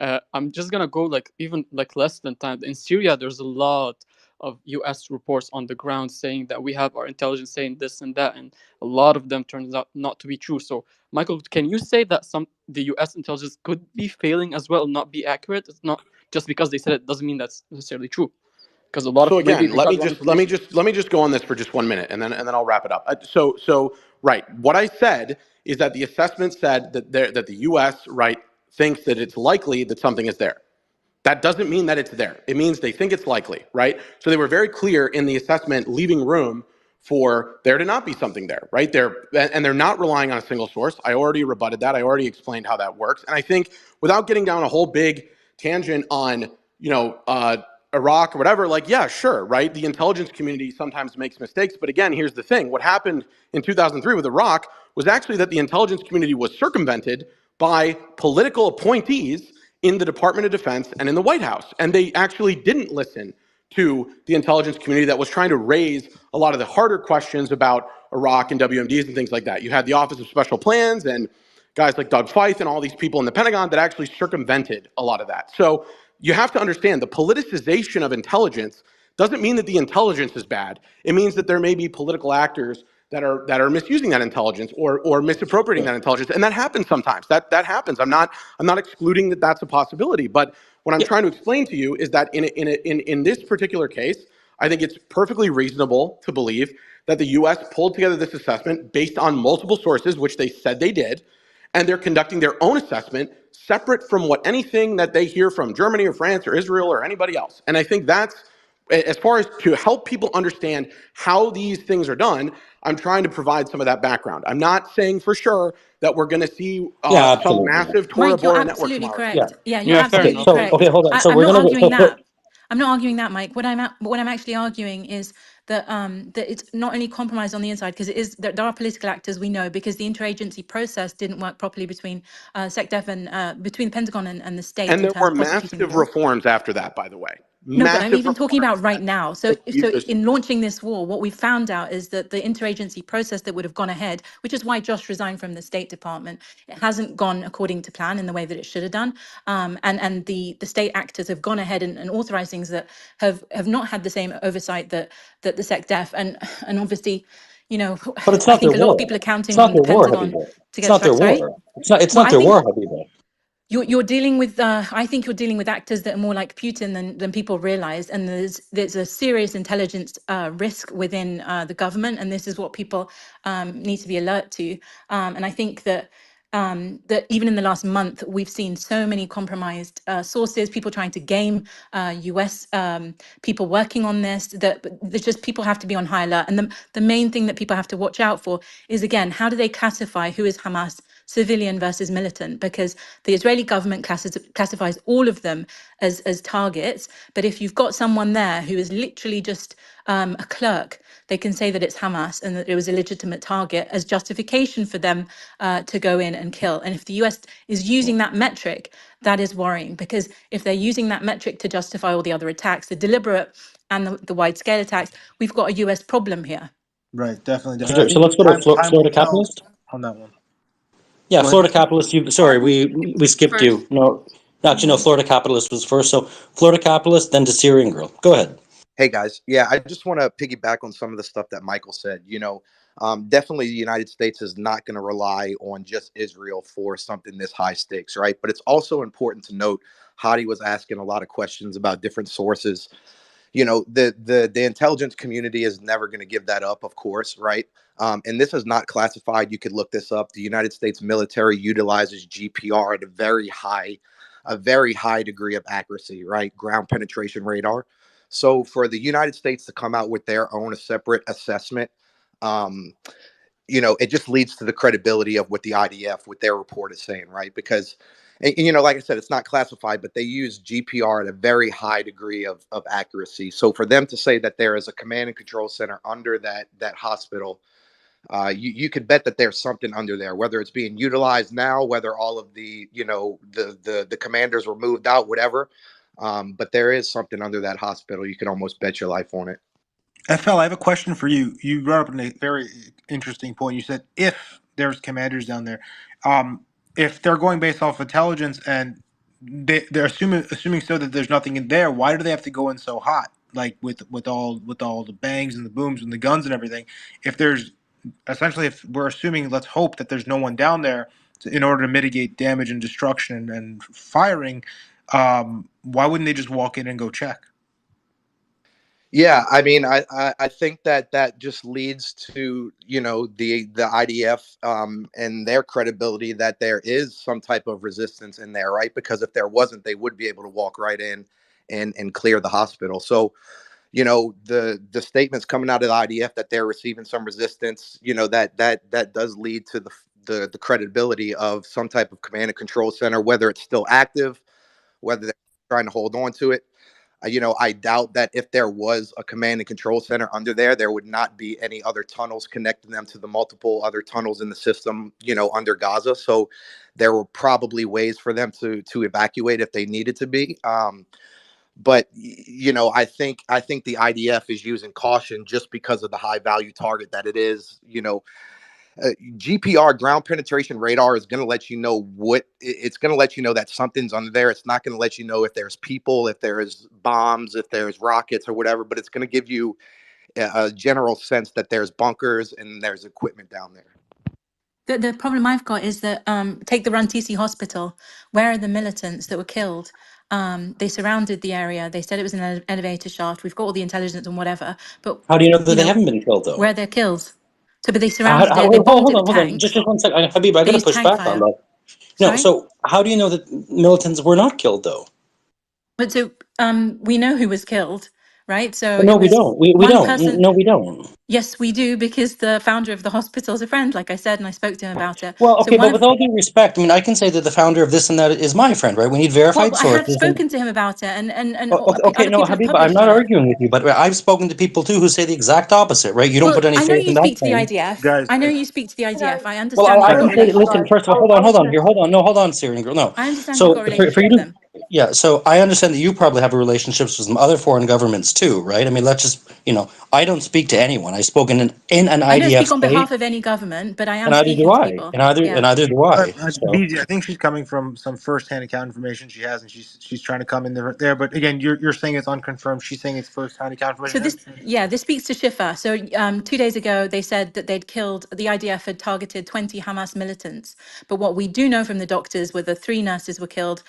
it. I'm just gonna go like even like less than time. In Syria, there's a lot of U.S. reports on the ground saying that we have our intelligence saying this and that, and a lot of them turns out not to be true. So, Michael, can you say that the U.S. intelligence could be failing as well, not be accurate? It's not just because they said it doesn't mean that's necessarily true. Because a lot So of maybe again, they got wrong information. let me just go on this for just 1 minute, and then I'll wrap it up. So right, what I said is that the assessment said that the U.S. right thinks that it's likely that something is there. That doesn't mean that it's there. It means they think it's likely, right? So they were very clear in the assessment, leaving room for there to not be something there, right? They're not relying on a single source. I already rebutted that. I already explained how that works. And I think without getting down a whole big tangent on, Iraq or whatever, like, yeah, sure, right? The intelligence community sometimes makes mistakes. But again, here's the thing. What happened in 2003 with Iraq was actually that the intelligence community was circumvented by political appointees in the Department of Defense and in the White House. And they actually didn't listen to the intelligence community that was trying to raise a lot of the harder questions about Iraq and WMDs and things like that. You had the Office of Special Plans and guys like Doug Feith and all these people in the Pentagon that actually circumvented a lot of that. So you have to understand the politicization of intelligence doesn't mean that the intelligence is bad. It means that there may be political actors that are misusing that intelligence or misappropriating that intelligence, and that happens sometimes. That happens. I'm not excluding that that's a possibility. But what I'm trying to explain to you is that in this particular case, I think it's perfectly reasonable to believe that the U.S. pulled together this assessment based on multiple sources, which they said they did, and they're conducting their own assessment separate from what anything that they hear from Germany or France or Israel or anybody else. And I think that's, as far as to help people understand how these things are done, I'm trying to provide some of that background. I'm not saying for sure that we're going to see Yeah, some absolutely. massive Tora Mike, you're Bora network absolutely tomorrow. Yeah. correct. Yeah, you're Yeah, fair Okay. absolutely enough. So correct. okay, hold on. So I'm we're not gonna arguing that. I'm not arguing that, Mike. What I'm actually arguing is that it's not only compromised on the inside because it is there are political actors we know because the interagency process didn't work properly between SecDef and between the Pentagon and the state And in there terms were of prosecuting massive war. reforms after that, by the way. No, but I'm Massive even talking reforms about right now. So, that so used. in launching this war, what we found out is that the interagency process that would have gone ahead, which is why Josh resigned from the State Department, it hasn't gone according to plan in the way that it should have done. And the state actors have gone ahead and authorized things that have not had the same oversight that the SecDef and obviously, But it's I not their think a lot of war. people are It's counting not on the their war, Pentagon Habiba. to It's get not their track. Sorry. war. It's Well, not I their think war, Habiba. you're dealing with I think you're dealing with actors that are more like Putin than people realize, and there's a serious intelligence risk within the government, and this is what people need to be alert to. And I think that that even in the last month, we've seen so many compromised sources, people trying to game US people working on this, that there's just people have to be on high alert. And the main thing that people have to watch out for is, again, how do they classify who is Hamas, civilian versus militant? Because the Israeli government classifies all of them as targets. But if you've got someone there who is literally just a clerk, they can say that it's Hamas and that it was a legitimate target as justification for them to go in and kill. And if the US is using that metric, that is worrying, because if they're using that metric to justify all the other attacks, the deliberate and the wide scale attacks, we've got a US problem here. Right, definitely, So, definitely. I so let's think go to time will Florida tell Capitalist. on that one. Yeah, Go ahead. Florida Capitalist. You sorry, we skipped First. you. No, actually, no. Florida Capitalist was first. So Florida Capitalist, then to Syrian Girl. Go ahead. Hey guys, yeah, I just want to piggyback on some of the stuff that Michael said. Definitely the United States is not going to rely on just Israel for something this high stakes, right? But it's also important to note Hadi was asking a lot of questions about different sources. The intelligence community is never going to give that up, of course, right? And this is not classified. You could look this up. The United States military utilizes GPR at a very high degree of accuracy, right? Ground penetration radar. So for the United States to come out with their own separate assessment, um, it just leads to the credibility of what the IDF, what their report is saying, right? Because, like I said, it's not classified, but they use GPR at a very high degree of accuracy. So for them to say that there is a command and control center under that hospital, you could bet that there's something under there, whether it's being utilized now, whether all of the commanders were moved out, whatever. But there is something under that hospital. You can almost bet your life on it. FL, I have a question for you. You brought up a very interesting point. You said if there's commanders down there, if they're going based off intelligence and they're assuming so that there's nothing in there, why do they have to go in so hot, like with all the bangs and the booms and the guns and everything? If there's essentially, if we're assuming, let's hope that there's no one down there in order to mitigate damage and destruction and firing, why wouldn't they just walk in and go check? Yeah, I mean, I think that just leads to the IDF and their credibility that there is some type of resistance in there, right? Because if there wasn't, they would be able to walk right in and clear the hospital. So the statements coming out of the IDF that they're receiving some resistance, that does lead to the credibility of some type of command and control center, whether it's still active, whether they're trying to hold on to it. I doubt that if there was a command and control center under there would not be any other tunnels connecting them to the multiple other tunnels in the system, under Gaza. So there were probably ways for them to evacuate if they needed to be. But I think the IDF is using caution just because of the high value target that it is. GPR, ground penetration radar, is going to let you know it's going to let you know that something's under there. It's not going to let you know if there's people, if there's bombs, if there's rockets or whatever, but it's going to give you a general sense that there's bunkers and there's equipment down there. The problem I've got is that take the Rantisi hospital. Where are the militants that were killed? They surrounded the area. They said it was an elevator shaft. We've got all the intelligence and whatever, but How do you know that they haven't been killed though? where are their kills? So, but they surrounded it. They Wait, bombed it with hold on. tanks. Just 1 second, Habib. I They got to used push tank back on fire. that. No, Sorry? so how do you know that militants were not killed though? But so we know who was killed, right? So No, it we was don't. We one don't. person. No, we don't. Yes, we do, because the founder of the hospital is a friend, like I said, and I spoke to him about it. Well, So okay, one but of with all due respect, I mean, I can say that the founder of this and that is my friend, right? We need well, verified I have sources. spoken to him about it, and Okay, other no, people have Habib, I'm published not on it. arguing with you, but I've spoken to people too who say the exact opposite, right? You don't Well, put any I know faith you in that speak to the claim. IDF. Guys, I know you speak to the Can I IDF. I Well, understand you've I got a can say, relationship. listen, first of all, I hold was on gonna here, hold on, Syrian girl, no. I understand you've got So a for relationship you with to, them. yeah, so I understand that you probably have relationships with some other foreign governments too, right? I mean, let's just, I don't speak to anyone. I spoke in an I don't IDF speak on state, behalf of any government, but I and am neither do speaking to I, people. and Yeah. neither do I. So, BZ, I think she's coming from some first-hand account information she has, and she's trying to come in there. But again, you're saying it's unconfirmed. She's saying it's first-hand account So information. this speaks to Shifa. So 2 days ago, they said that they'd killed, the IDF had targeted 20 Hamas militants. But what we do know from the doctors were the 3 nurses were killed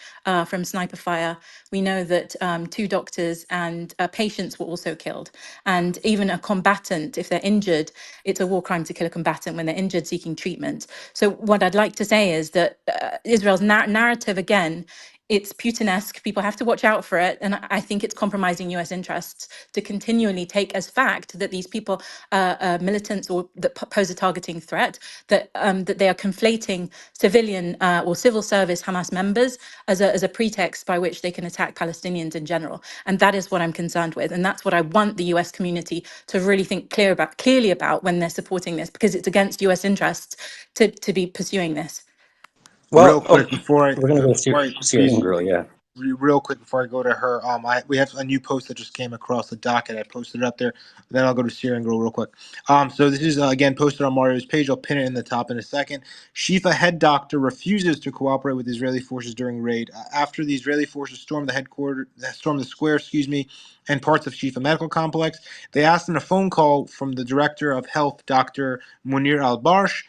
from sniper sniper fire. We know that 2 doctors and patients were also killed. And even a combatant, if they're injured, it's a war crime to kill a combatant when they're injured seeking treatment. So what I'd like to say is that Israel's narrative, again, it's Putin-esque. People have to watch out for it, and I think it's compromising U.S. interests to continually take as fact that these people are militants or that pose a targeting threat. That they are conflating civilian or civil service Hamas members as a pretext by which they can attack Palestinians in general, and that is what I'm concerned with, and that's what I want the U.S. community to really think clearly about when they're supporting this, because it's against U.S. interests to be pursuing this. Real Well, quick before we're going to go before I Syrian girl, yeah. real quick before I go to her, we have a new post that just came across the docket. I posted it up there. Then I'll go to Syrian Girl real quick. So this is again posted on Mario's page. I'll pin it in the top in a second. Shifa head doctor refuses to cooperate with Israeli forces during raid after the Israeli forces stormed the square, and parts of Shifa medical complex. They asked in a phone call from the director of health, Dr. Munir Al-Barsh,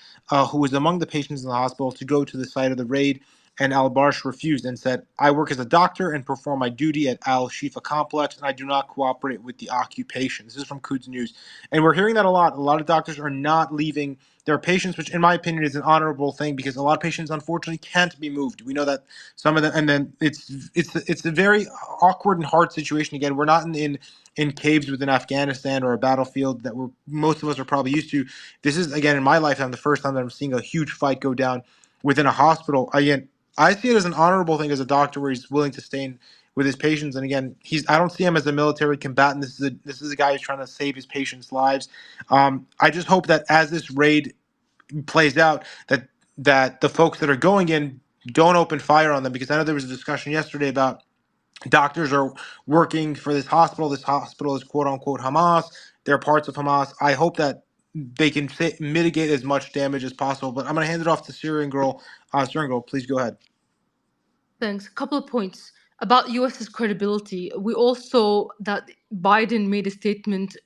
who was among the patients in the hospital, to go to the site of the raid, and Al-Barsh refused and said, "I work as a doctor and perform my duty at Al-Shifa complex, and I do not cooperate with the occupation." This is from Quds News. And we're hearing that a lot. A lot of doctors are not leaving their patients, which in my opinion is an honorable thing, because a lot of patients unfortunately can't be moved. We know that some of them, and then it's a very awkward and hard situation. Again, we're not in caves within Afghanistan or a battlefield that most of us are probably used to. This is, again, in my lifetime, the first time that I'm seeing a huge fight go down within a hospital. Again, I see it as an honorable thing as a doctor, where he's willing to stay in with his patients. And again, I don't see him as a military combatant. This is a guy who's trying to save his patients' lives. I just hope that as this raid plays out, that the folks that are going in don't open fire on them, because I know there was a discussion yesterday about doctors are working for this hospital. This hospital is quote unquote Hamas. They're parts of Hamas. I hope that they can mitigate as much damage as possible. But I'm going to hand it off to Syrian Girl. Syrian Girl, please go ahead. Thanks. A couple of points about US's credibility. We all saw that Biden made a statement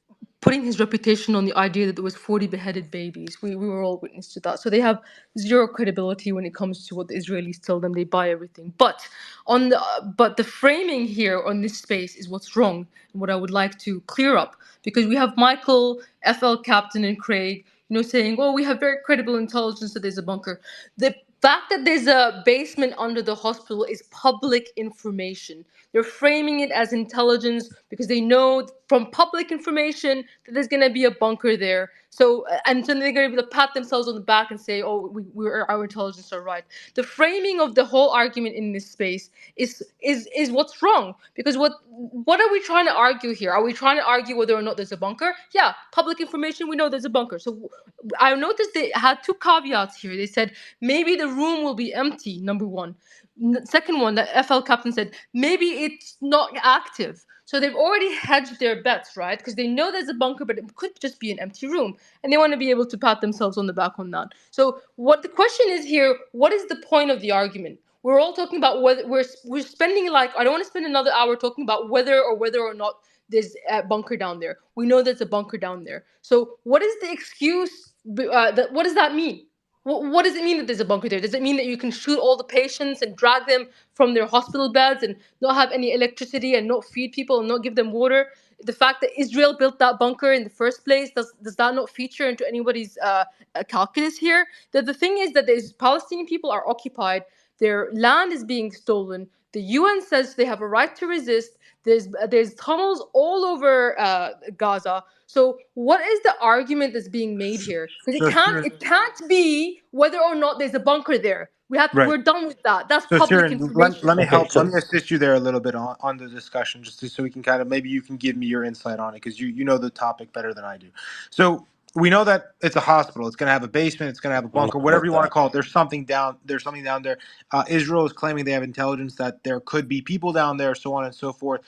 putting his reputation on the idea that there was 40 beheaded babies. We were all witness to that. So they have zero credibility when it comes to what the Israelis tell them. They buy everything. But the framing here on this space is what's wrong, and what I would like to clear up, because we have Michael, FL Captain, and Craig, saying, "Oh, we have very credible intelligence that there's a bunker." The fact that there's a basement under the hospital is public information. They're framing it as intelligence because they know from public information that there's going to be a bunker there. So, and so they're going to be able to pat themselves on the back and say, "Oh, our intelligence are right." The framing of the whole argument in this space is what's wrong. Because what are we trying to argue here? Are we trying to argue whether or not there's a bunker? Yeah, public information, we know there's a bunker. So I noticed they had two caveats here. They said maybe the room will be empty, number one. Second one, the FL captain said maybe it's not active. So they've already hedged their bets, right? Because they know there's a bunker, but it could just be an empty room, and they want to be able to pat themselves on the back on that. So what the question is here, what is the point of the argument? We're all talking about whether we're spending, like, I don't want to spend another hour talking about whether or not there's a bunker down there. We know there's a bunker down there. So what is the excuse? What does that mean? What does it mean that there's a bunker there? Does it mean that you can shoot all the patients and drag them from their hospital beds and not have any electricity and not feed people and not give them water? The fact that Israel built that bunker in the first place, does that not feature into anybody's calculus here? The thing is that these Palestinian people are occupied. Their land is being stolen. The UN says they have a right to resist. There's tunnels all over Gaza. So what is the argument that's being made here? Because So, it can't be whether or not there's a bunker there. right. We're done with that. That's So, public Syrian, let information. me Okay, help. Let so me assist you there a little bit on the discussion, just so we can kind of, maybe you can give me your insight on it, because you know the topic better than I do. So we know that it's a hospital. It's going to have a basement. It's going to have a I don't bunker, know whatever about you want to that. call it. There's something down there. Israel is claiming they have intelligence that there could be people down there, so on and so forth.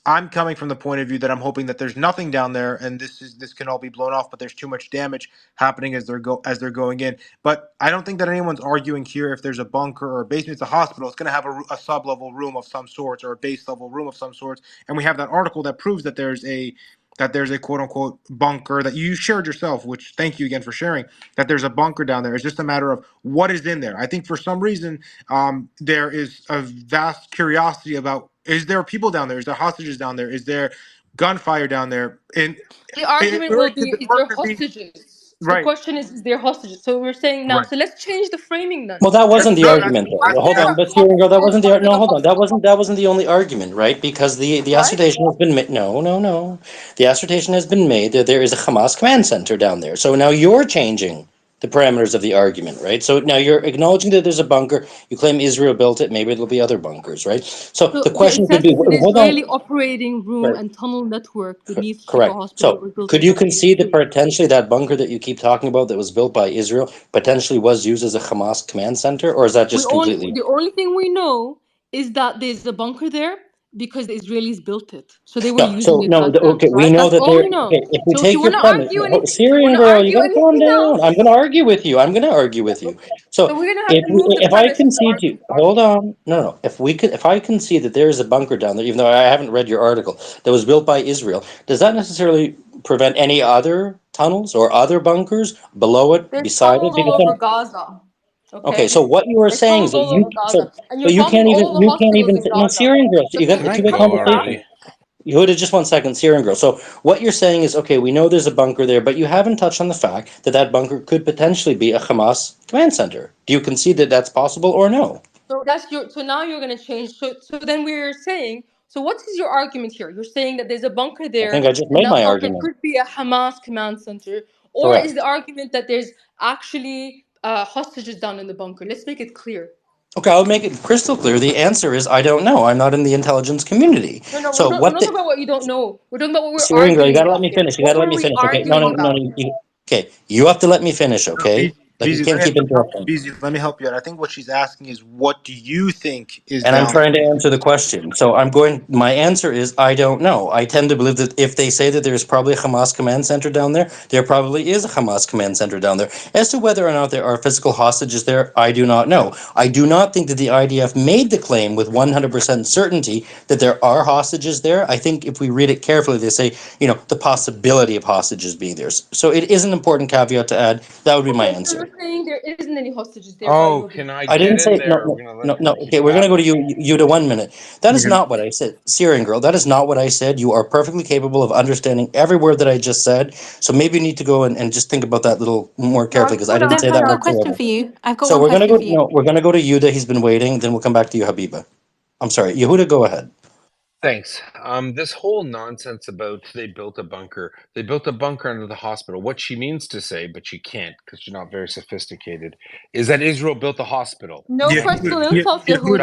I'm coming from the point of view that I'm hoping that there's nothing down there, and this can all be blown off, but there's too much damage happening as they're going in. But I don't think that anyone's arguing here if there's a bunker or a basement. It's a hospital. It's going to have a sub-level room of some sorts, or a base level room of some sorts. And we have that article that proves that there's that there's a quote unquote bunker that you shared yourself, which thank you again for sharing, that there's a bunker down there. It's just a matter of what is in there. I think for some reason, there is a vast curiosity about, is there people down there? Is there hostages down there? Is there gunfire down there? And The argument will be, is or there could be hostages? The right, question is there hostages? So we're saying now, right. so let's change the framing then. Well, that wasn't Let's the No, say, argument, though. I is Well, think hold there on, that's but Syrian girl, that hostages wasn't the under no. the Hold on, hospital? that wasn't the only argument, right? Because the Right? assertion has been made. No. The assertion has been made that there is a Hamas command center down there. So now you're changing the parameters of the argument, right? So now you're acknowledging that there's a bunker. You claim Israel built it. Maybe it'll be other bunkers, right? So So the it question could says be, it's an hold Israeli on, operating room right? and tunnel network beneath Shifa Correct. Hospital So was built could in you concede that 1982. potentially that bunker that you keep talking about that was built by Israel potentially was used as a Hamas command center, or is that just completely? The only thing we know is that there's a bunker there because the Israelis built it. So they were No, using so it no, back then, okay, we right? know That's that all there. we know. Okay, if we So if you take want your to premise, argue anything, if you Syrian want to girl, you argue gotta calm anything down. I'm else, gonna argue with you. I'm gonna argue with you. okay. So So we're gonna have to move the if I premise of the concede to you, argument. hold on, no. If I concede that there is a bunker down there, even though I haven't read your article, that was built by Israel, does that necessarily prevent any other tunnels or other bunkers below it, There's beside it? tunnels all Because over Gaza. okay, so Okay, what you are there's saying is tunnels that all over Gaza, and so you're you bombing can't all of the you can't hospitals even in no Gaza. Syrian girl. So So you got can the we Can I two-way come go to an conversation. already? argument? Yehuda, just one second, Syrian girl. So what you're saying is, okay, we know there's a bunker there, but you haven't touched on the fact that that bunker could potentially be a Hamas command center. Do you concede that that's possible or no? So that's your. So now you're gonna change. So then we're saying. So what is your argument here? You're saying that there's a bunker I there, think I just and made that my bunker argument. could be a Hamas command center, or is the Correct. argument that there's actually hostages down in the bunker? Let's make it clear. Okay, I'll make it crystal clear. The answer is I don't know. I'm not in the intelligence community. No, no, So we're what not the talking about what you don't know. We're talking about what we're Syrian girl, you arguing gotta let about me here. finish. You What gotta let were me we finish. Okay, arguing no. about here? Okay, you have to let me finish. No, Okay, like you Beezy, can't keep interrupting. Let me help you out. I think what she's asking is, what do you think is And I'm down trying to there? answer the question. So my answer is I don't know. I tend to believe that if they say that there's probably a Hamas command center down there probably is a Hamas command center down there. As to whether or not there are physical hostages there, I do not know. I do not think that the IDF made the claim with 100% certainty that there are hostages there. I think if we read it carefully, they say, the possibility of hostages being there. So it is an important caveat to add. That would be my Okay, so answer. you're saying there isn't any hostages there by Oh, your can belief. I I get didn't in say no, there? We're no, gonna no, let no. him keep Okay, we're gonna go to babbling. you to 1 minute. That is Okay. not what I said, Syrian girl. That is not what I said. You are perfectly capable of understanding every word that I just said. So maybe you need to go and just think about that a little more No, I carefully just because I want to didn't Zeph, say I've that got a understand. question whatsoever. for you. I've got So one we're gonna question go. for you. No, we're gonna go to Yuda. He's been waiting. Then we'll come back to you, Habiba. I'm sorry, Yehuda. Go ahead. Thanks. This whole nonsense about they built a bunker. They built a bunker under the hospital. What she means to say, but she can't because she's not very sophisticated, is that Israel built a hospital. No Thank you. personal insults, Stop Yehuda.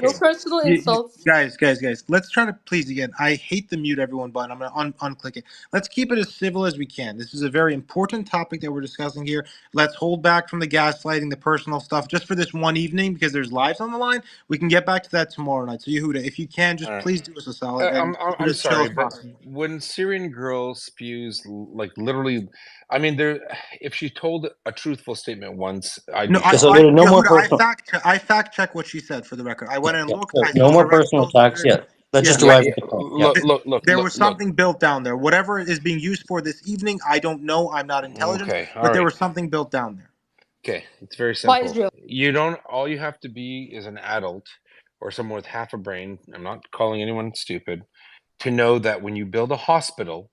No talking. personal insults. Guys, let's try to please again. I hate the mute everyone button. I'm gonna unclick it. Let's keep it as civil as we can. This is a very important topic that we're discussing here. Let's hold back from the gaslighting, the personal stuff, just for this one evening because there's lives on the line. We can get back to that tomorrow night. So Yehuda, if you can, All just right. please do us a solid and keep it I'm as chill sorry, as but possible. when Syrian girl spews like literally, I mean, there. If she told a truthful statement once, I'd No, be Okay, so fine. no more Yehuda, personal. I fact check what she said for the record. I Yeah, went and yeah. looked. So I no saw more direct personal posts of attacks it. yet. Let's Yeah, just Yeah, arrive yeah. at the point. Yeah. there was something built down there. Whatever is being used for this evening, I don't know. I'm not intelligent, Okay, all but there right. was something built down there. Okay, it's very By simple. Israel. You don't. All you have to be is an adult or someone with half a brain. I'm not calling anyone stupid to know that when you build a hospital,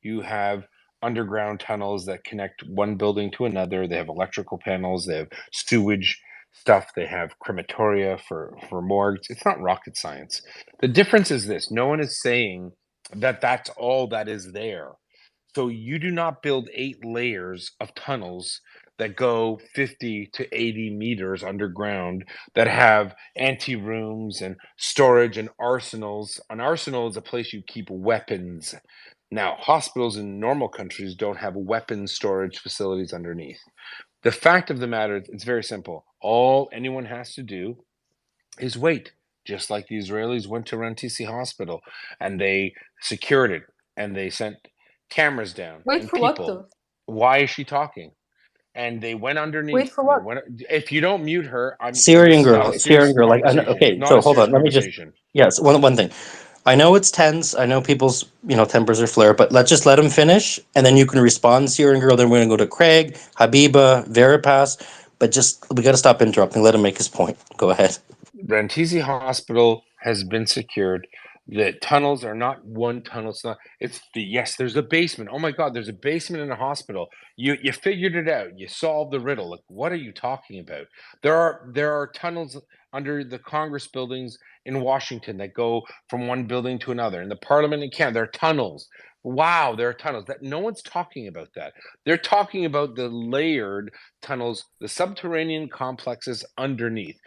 you have underground tunnels that connect one building to another. They have electrical panels. They have sewage stuff. They have crematoria for morgues. It's not rocket science. The difference is this: no one is saying that that's all that is there. So you do not build 8 layers of tunnels that go 50 to 80 meters underground that have ante rooms and storage and arsenals. An arsenal is a place you keep weapons. Now, hospitals in normal countries don't have weapon storage facilities underneath. The fact of the matter, it's very simple. All anyone has to do is wait, just like the Israelis went to Rantisi Hospital and they secured it and they sent cameras down Wait and for what people. though? Why is she talking? And they went Wait underneath. for They what? went. If you don't mute her, this Syrian is not a girl, Syrian serious girl. conversation. Okay, Not so a hold serious on. Let me just. conversation. Yes, one thing. I know it's tense. I know people's, tempers are flare, but let's just let him finish, and then you can respond, Syrian girl. Then we're gonna go to Craig, Habiba, Veripass. But just we got to stop interrupting. Let him make his point. Go ahead. Rantisi Hospital has been secured. The tunnels are not one tunnel. It's not. It's yes. There's a basement. Oh my God. There's a basement in a hospital. You figured it out. You solved the riddle. Like, what are you talking about? There are tunnels under the Congress buildings in Washington that go from one building to another. In the Parliament in Canada, there are tunnels. Wow, there are tunnels. That no one's talking about that. They're talking about the layered tunnels, the subterranean complexes underneath.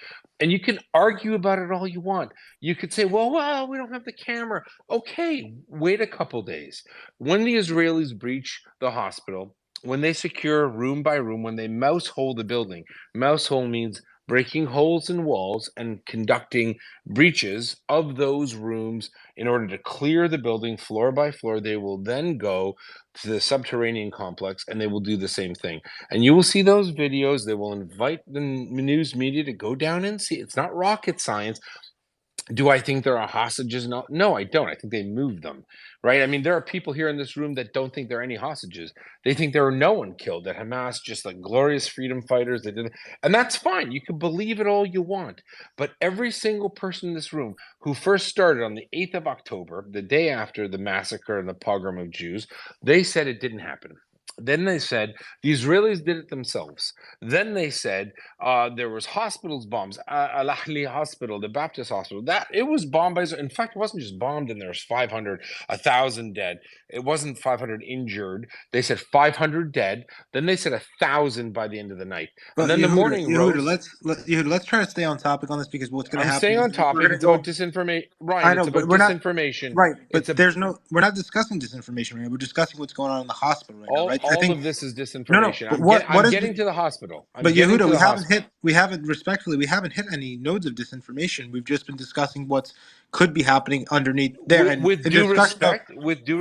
And you can argue about it all you want. You could say, well, we don't have the camera. Okay, wait a couple days. When the Israelis breach the hospital, when they secure room by room, when they mouse hole the building, mouse hole means breaking holes in walls and conducting breaches of those rooms in order to clear the building floor by floor. They will then go to the subterranean complex and they will do the same thing. And you will see those videos. They will invite the news media to go down and see. It's not rocket science. Do I think there are hostages? No, I don't. I think they moved them, right? I mean, there are people here in this room that don't think there are any hostages. They think there are no one killed, that Hamas just like glorious freedom fighters. They did, and that's fine. You can believe it all you want. But every single person in this room who first started on the 8th of October, the day after the massacre and the pogrom of Jews, they said it didn't happen. Then they said the Israelis did it themselves. Then they said there was hospitals bombs, Al-Ahli Hospital, the Baptist hospital. That it was bombed by. In fact, it wasn't just bombed, and there's 500, 1,000 dead. It wasn't 500 injured. They said 500 dead. Then they said 1,000 by the end of the night. But And then the morning Yehuda, rose. let's try to stay on topic on this because what's going to I'm happen staying is on we're topic. going to It's about go. disinformation, I Ryan. know, It's but about we're not disinformation. right. It's But a we're not discussing disinformation right now. We're discussing what's going on in the hospital right now, right? I all think of this is no. disinformation. But I'm what is getting to the hospital. I'm but getting Yehuda, to the hospital. we haven't respectfully, we haven't hit any nodes of disinformation. We've just been discussing what's could be happening underneath there, and With in the due discussion of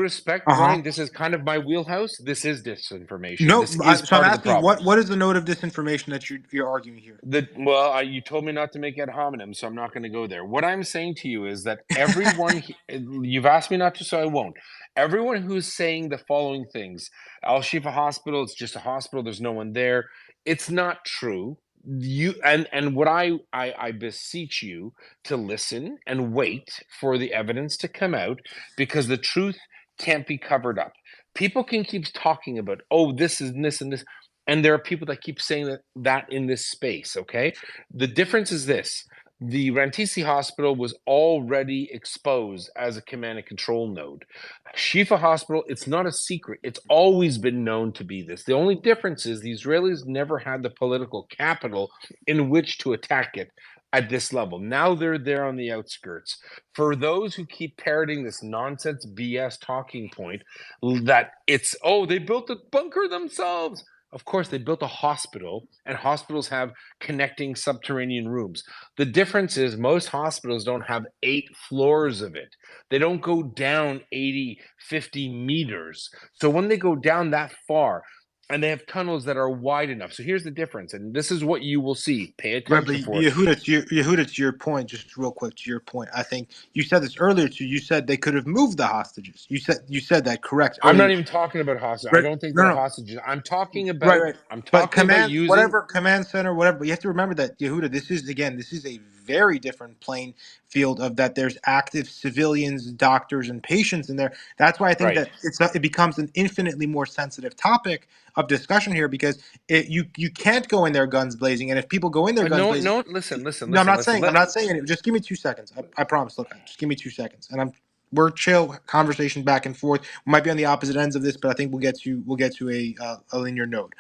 respect, uh huh. Ryan, this is kind of my wheelhouse. This is disinformation. No, This is so I'm part of the asking problem. what is the node of disinformation that you're arguing here? You told me not to make ad hominem, so I'm not going to go there. What I'm saying to you is that you've asked me not to, so I won't. Everyone who's saying the following things: Al-Shifa Hospital, it's just a hospital. There's no one there. It's not true. And what I beseech you to listen and wait for the evidence to come out, because the truth can't be covered up. People can keep talking about, oh, this is this and this, and there are people that keep saying that in this space. Okay, the difference is this: the Rantisi Hospital was already exposed as a command and control node. Shifa Hospital, it's not a secret. It's always been known to be this. The only difference is the Israelis never had the political capital in which to attack it at this level. Now they're there on the outskirts. For those who keep parroting this nonsense BS talking point that it's, oh, they built a bunker themselves. Of course, they built a hospital, and hospitals have connecting subterranean rooms. The difference is most hospitals don't have 8 floors of it. They don't go down 80, 50 meters. So when they go down that far, and they have tunnels that are wide enough. So here's the difference, and this is what you will see. Pay Right, but attention for it. Yehuda, to your point, just real quick to your point. I think you said this earlier too. You said they could have moved the hostages. You said that correct I'm earlier. not even talking about hostages. I Right? don't think No, they're no. hostages. Right, right. I'm But talking about command, using. whatever command center, whatever. But you have to remember that Yehuda, this is a very different playing field of that. There's active civilians, doctors, and patients in there. That's why I think Right. that it becomes an infinitely more sensitive topic of discussion here because you can't go in there guns blazing, and if people go in there guns No, blazing, no. Listen, no, listen. I'm not saying it. Just give me 2 seconds. I promise. Look, just give me 2 seconds, and we're chill conversation back and forth. We might be on the opposite ends of this, but I think we'll get to a linear node.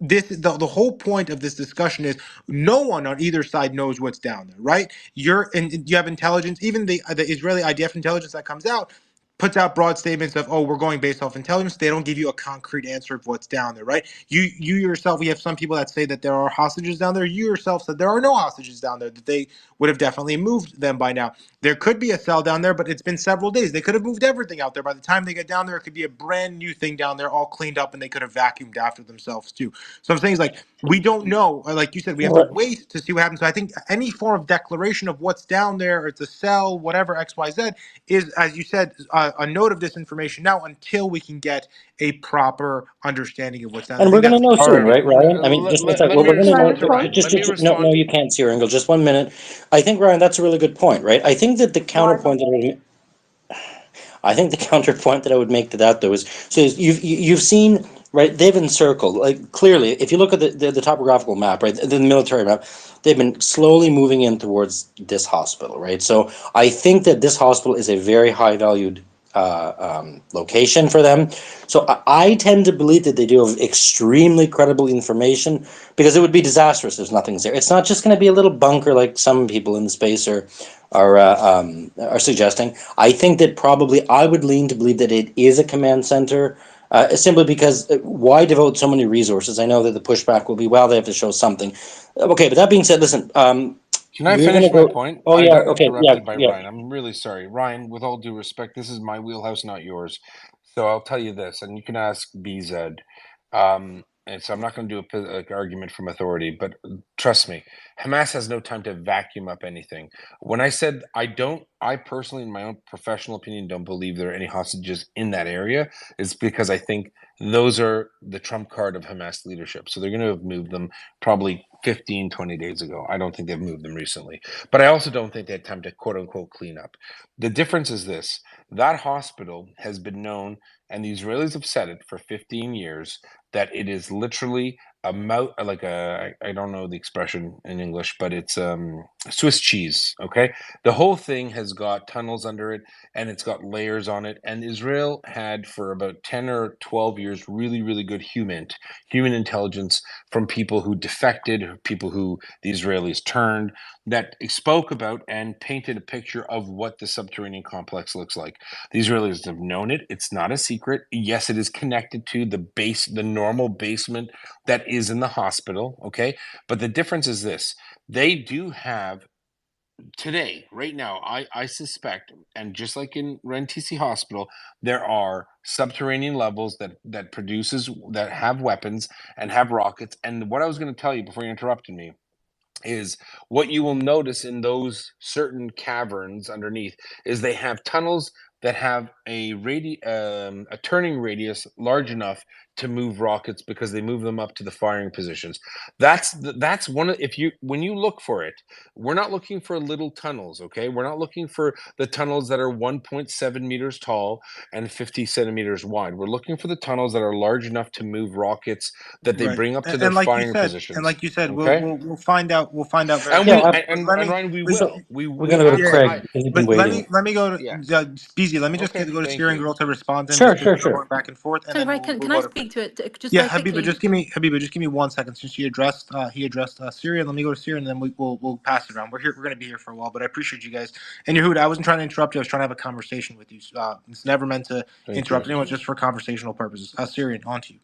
The whole point of this discussion is no one on either side knows what's down there, right? You have intelligence, even the Israeli IDF intelligence that comes out. puts out broad statements of, oh, we're going based off intelligence. They don't give you a concrete answer of what's down there, right? You yourself, we have some people that say that there are hostages down there. You yourself said there are no hostages down there, that they would have definitely moved them by now. There could be a cell down there, but it's been several days. They could have moved everything out there. By the time they get down there, it could be a brand new thing down there, all cleaned up, and they could have vacuumed after themselves too. So I'm saying is like, we don't know. Like you said, we have to wait to see what happens. So I think any form of declaration of what's down there, or it's a cell, whatever, X, Y, Z, is, as you said, a note of disinformation now until we can get a proper understanding of what's down there. I And we're think going that's to know the soon, part. right, Ryan? I mean, just one second. let Well, me we're going to Can I know. respond to respond? Ryan. Let me No, respond. no, you can't, Sierra Engel. Just 1 minute. I think, Ryan, that's a really good point, right? I think that the Why? counterpoint that I think the counterpoint that I would make to that, though, is so you've seen, right? They've encircled, like, clearly. If you look at the topographical map, right, the military map, they've been slowly moving in towards this hospital, right? So I think that this hospital is a very high valued location for them. So I tend to believe that they do have extremely credible information, because it would be disastrous if nothing's there. It's not just going to be a little bunker like some people in the space are suggesting. I think that probably I would lean to believe that it is a command center, simply because why devote so many resources? I know that the pushback will be, well, they have to show something. Okay, but that being said, listen, Can I we're going to finish my go. point? Oh I yeah, got okay, yeah, interrupted by yeah. Ryan. I'm really sorry. Ryan, with all due respect, this is my wheelhouse, not yours. So I'll tell you this, and you can ask BZ. And so I'm not going to do an argument from authority, but trust me, Hamas has no time to vacuum up anything. When I said I personally, in my own professional opinion, don't believe there are any hostages in that area, is because I think those are the trump card of Hamas leadership. So they're going to have moved them probably 15, 20 days ago. I don't think they've moved them recently. But I also don't think they had time to quote unquote clean up. The difference is this: that hospital has been known, and the Israelis have said it for 15 years, that it is literally a mouth, like I don't know the expression in English, but it's Swiss cheese. Okay, the whole thing has got tunnels under it, and it's got layers on it. And Israel had for about 10 or 12 years really, really good human intelligence from people who defected, people who the Israelis turned, that spoke about and painted a picture of what the subterranean complex looks like. The Israelis have known it. It's not a secret. Yes, it is connected to the normal basement that is in the hospital. Okay. But the difference is this: they do have today, right now, I suspect, and just like in RNTC Hospital, there are subterranean levels that have weapons and have rockets. And what I was going to tell you before you interrupted me is, what you will notice in those certain caverns underneath is they have tunnels that have a turning radius large enough to move rockets, because they move them up to the firing positions. That's one of, if you when you look for it, we're not looking for little tunnels. Okay, we're not looking for the tunnels that are 1.7 meters tall and 50 centimeters wide. We're looking for the tunnels that are large enough to move rockets that they Right, bring up to their and like you firing said, positions. we'll Okay, we'll find out. We'll find out very and Yeah, soon. we But and, let and me. Ryan, we We, will. we're We going to go to yeah, Craig absolutely. because he's been but waiting. let me go to Yeah. Beezy. Let me just Okay. go to Thank Syrian you. Girl to respond to him, Sure, just because sure, we're sure. going back and forth, and So, then right, we'll can go I to Craig. speak to it just Yeah, very Habiba, quickly? just give me 1 second, since he addressed Syria. Let me go to Syria, and then we'll pass it around. We're going to be here for a while, but I appreciate you guys. And Yehuda, I wasn't trying to interrupt you. I was trying to have a conversation with you. It's never meant to Thank interrupt you. anyone, just for conversational purposes. Syrian, on to you.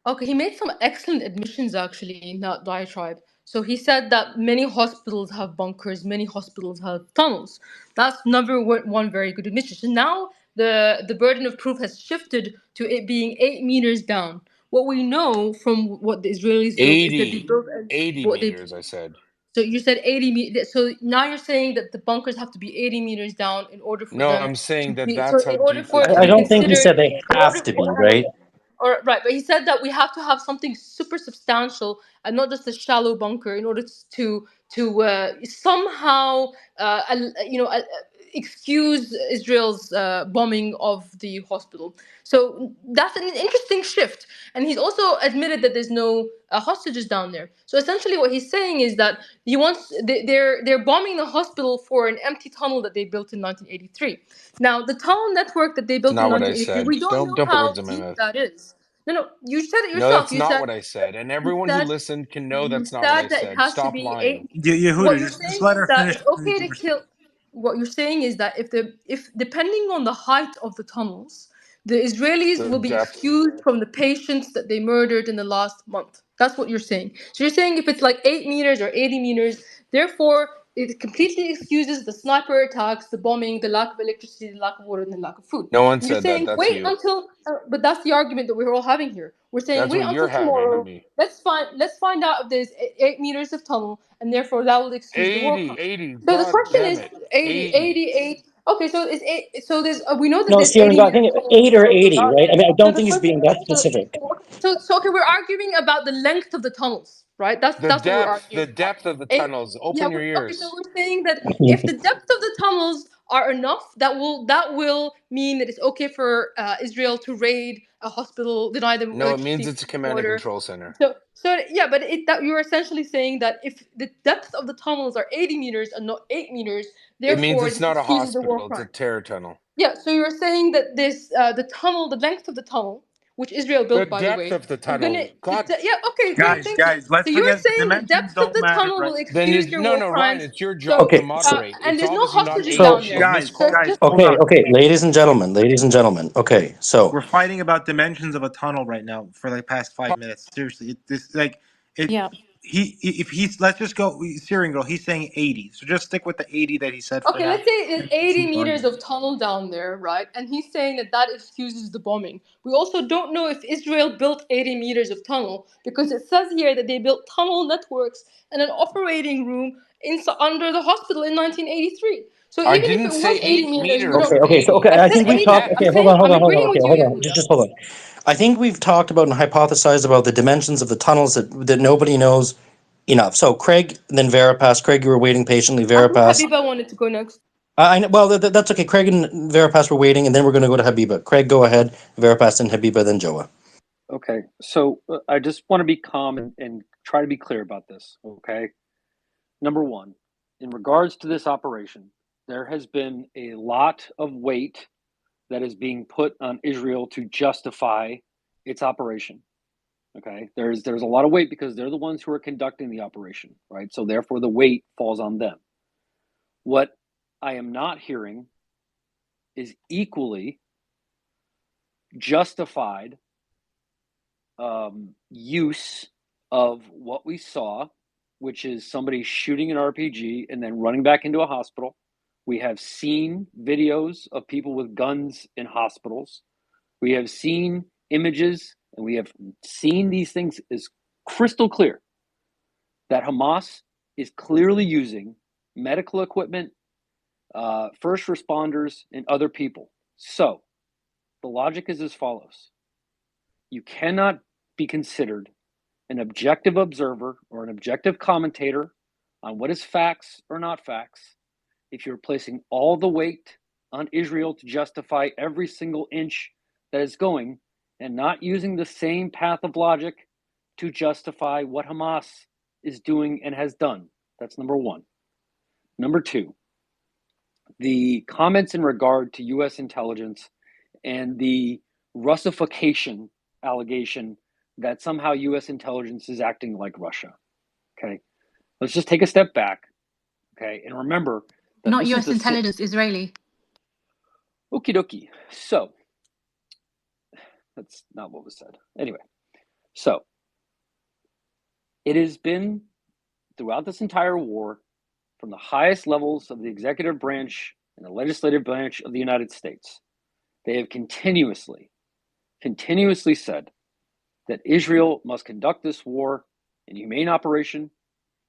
Okay, he made some excellent admissions actually in that diatribe. So he said that many hospitals have bunkers, many hospitals have tunnels. That's number one very good admission. So now the burden of proof has shifted to it being 8 meters down. What we know from what the Israelis built is that they 80, built 80 what they. meters. I said. So you said 80 meters. So now you're saying that the bunkers have to be 80 meters down in order for No, them I'm to saying that be. So that's how in order deep for the it to I be don't think he tunnels. considered, said they in order have to be, for right? or right, but he said that we have to have something super substantial and not just a shallow bunker in order to somehow excuse Israel's bombing of the hospital. So that's an interesting shift, and he's also admitted that there's no hostages down there. So essentially, what he's saying is that he wants they're bombing the hospital for an empty tunnel that they built in 1983. Now, the tunnel network that they It's built in not what I 1983, said. we don't know Don't put how words in my deep mouth. that is. No, no, you said it No, yourself. that's not what I said. And You everyone who said listened can know you that's not what said I that it said. has to Stop be lying. eight. What Yehuda, you're just saying let is her that finish it's the okay to conversation. kill. what you're saying is that if depending on the height of the tunnels, the Israelis The will be depth. excused from the patients that they murdered in the last month. That's what you're saying. So you're saying if it's like 8 meters or 80 meters, therefore it completely excuses the sniper attacks, the bombing, the lack of electricity, the lack of water, and the lack of food. No one And you're said that. saying That's wait you. until, but that's the argument that we're all having here. We're saying That's wait what you're until having, not tomorrow. me. Let's find out if there's 8 meters of tunnel, and therefore that will excuse the war 80, crime. 80. So the God question damn is it. 80, 80. 88. Okay, so it's eight. So there's we know that No, there's Steven, 80 I meters think tunnel 8 or in 80, Gaza. right? I mean, I So don't the think he's question, being that specific. so okay, we're arguing about the length of the tunnels, right? The That's what we're depth, arguing the about. depth of the Eight, tunnels. yeah. Open your Okay, so ears. we're saying that if the depth of the tunnels are enough, that will mean that it's okay for Israel to raid a hospital, deny them No, it means electricity, it's a command and water. control center. So yeah, but that you're essentially saying that if the depth of the tunnels are 80 meters and not 8 meters, It means therefore it's this not a excuses the war hospital, it's a crime. terror tunnel. Yeah, so you're saying that this the length of the tunnel, which Israel The built, by the depth way, of the is gonna. tunnel. God. Yeah, okay, great, Guys, thank you. let's So you're forget saying the dimensions depth of don't the matter, tunnel right? will Then excuse your war no, Ryan, crimes. it's your job So to Okay, so moderate. and It's there's no obviously not hostages you. down so You have there. So Guys, misquoted. hold on. okay, ladies and gentlemen. Okay, so We're fighting about dimensions of a tunnel right now for the past 5 minutes. Seriously, this like it. Yeah. If he's let's just go Syrian girl. He's saying 80, so just stick with the 80 that he said for okay, now. let's say there's 80 Keep meters arguing. of tunnel down there, right? And he's saying that that excuses the bombing. We also don't know if Israel built 80 meters of tunnel because it says here that they built tunnel networks and an operating room under the hospital in 1983. So I even if it didn't was say 80 8 meters, we meters, don't. okay. 80. I I said think we've The 80. talked. I'm Okay, depth. hold on, saying hold I'm on, hold on. agreeing with Okay, you, hold on. Yehuda. Just hold on. I think we've talked about and hypothesized about the dimensions of the tunnels that nobody knows enough. So Craig, then Veripass. Craig, you were waiting patiently. I thought Veripass. Habiba wanted to go next. I know, well, that's okay. Craig and Veripass were waiting, and then we're going to go to Habiba. Craig, go ahead. Veripass, then Habiba, then Joa. Okay, so I just want to be calm and try to be clear about this. Okay, number one, in regards to this operation, there has been a lot of weight that is being put on Israel to justify its operation. Okay, there's a lot of weight because they're the ones who are conducting the operation, right? So therefore, the weight falls on them. What I am not hearing is equally justified use of what we saw, which is somebody shooting an RPG and then running back into a hospital. We have seen videos of people with guns in hospitals. We have seen images, and we have seen these things as crystal clear that Hamas is clearly using medical equipment, first responders, and other people. So the logic is as follows: you cannot be considered an objective observer or an objective commentator on what is facts or not facts if you're placing all the weight on Israel to justify every single inch that is going and not using the same path of logic to justify what Hamas is doing and has done. That's number one. Number two, the comments in regard to US intelligence and the Russification allegation that somehow US intelligence is acting like Russia. Okay. Let's just take a step back. Okay. And remember that Not this is US the intelligence, Israeli. okie dokie. So that's not what was said. Anyway, so it has been throughout this entire war, from the highest levels of the executive branch and the legislative branch of the United States, they have continuously said that Israel must conduct this war in humane operation.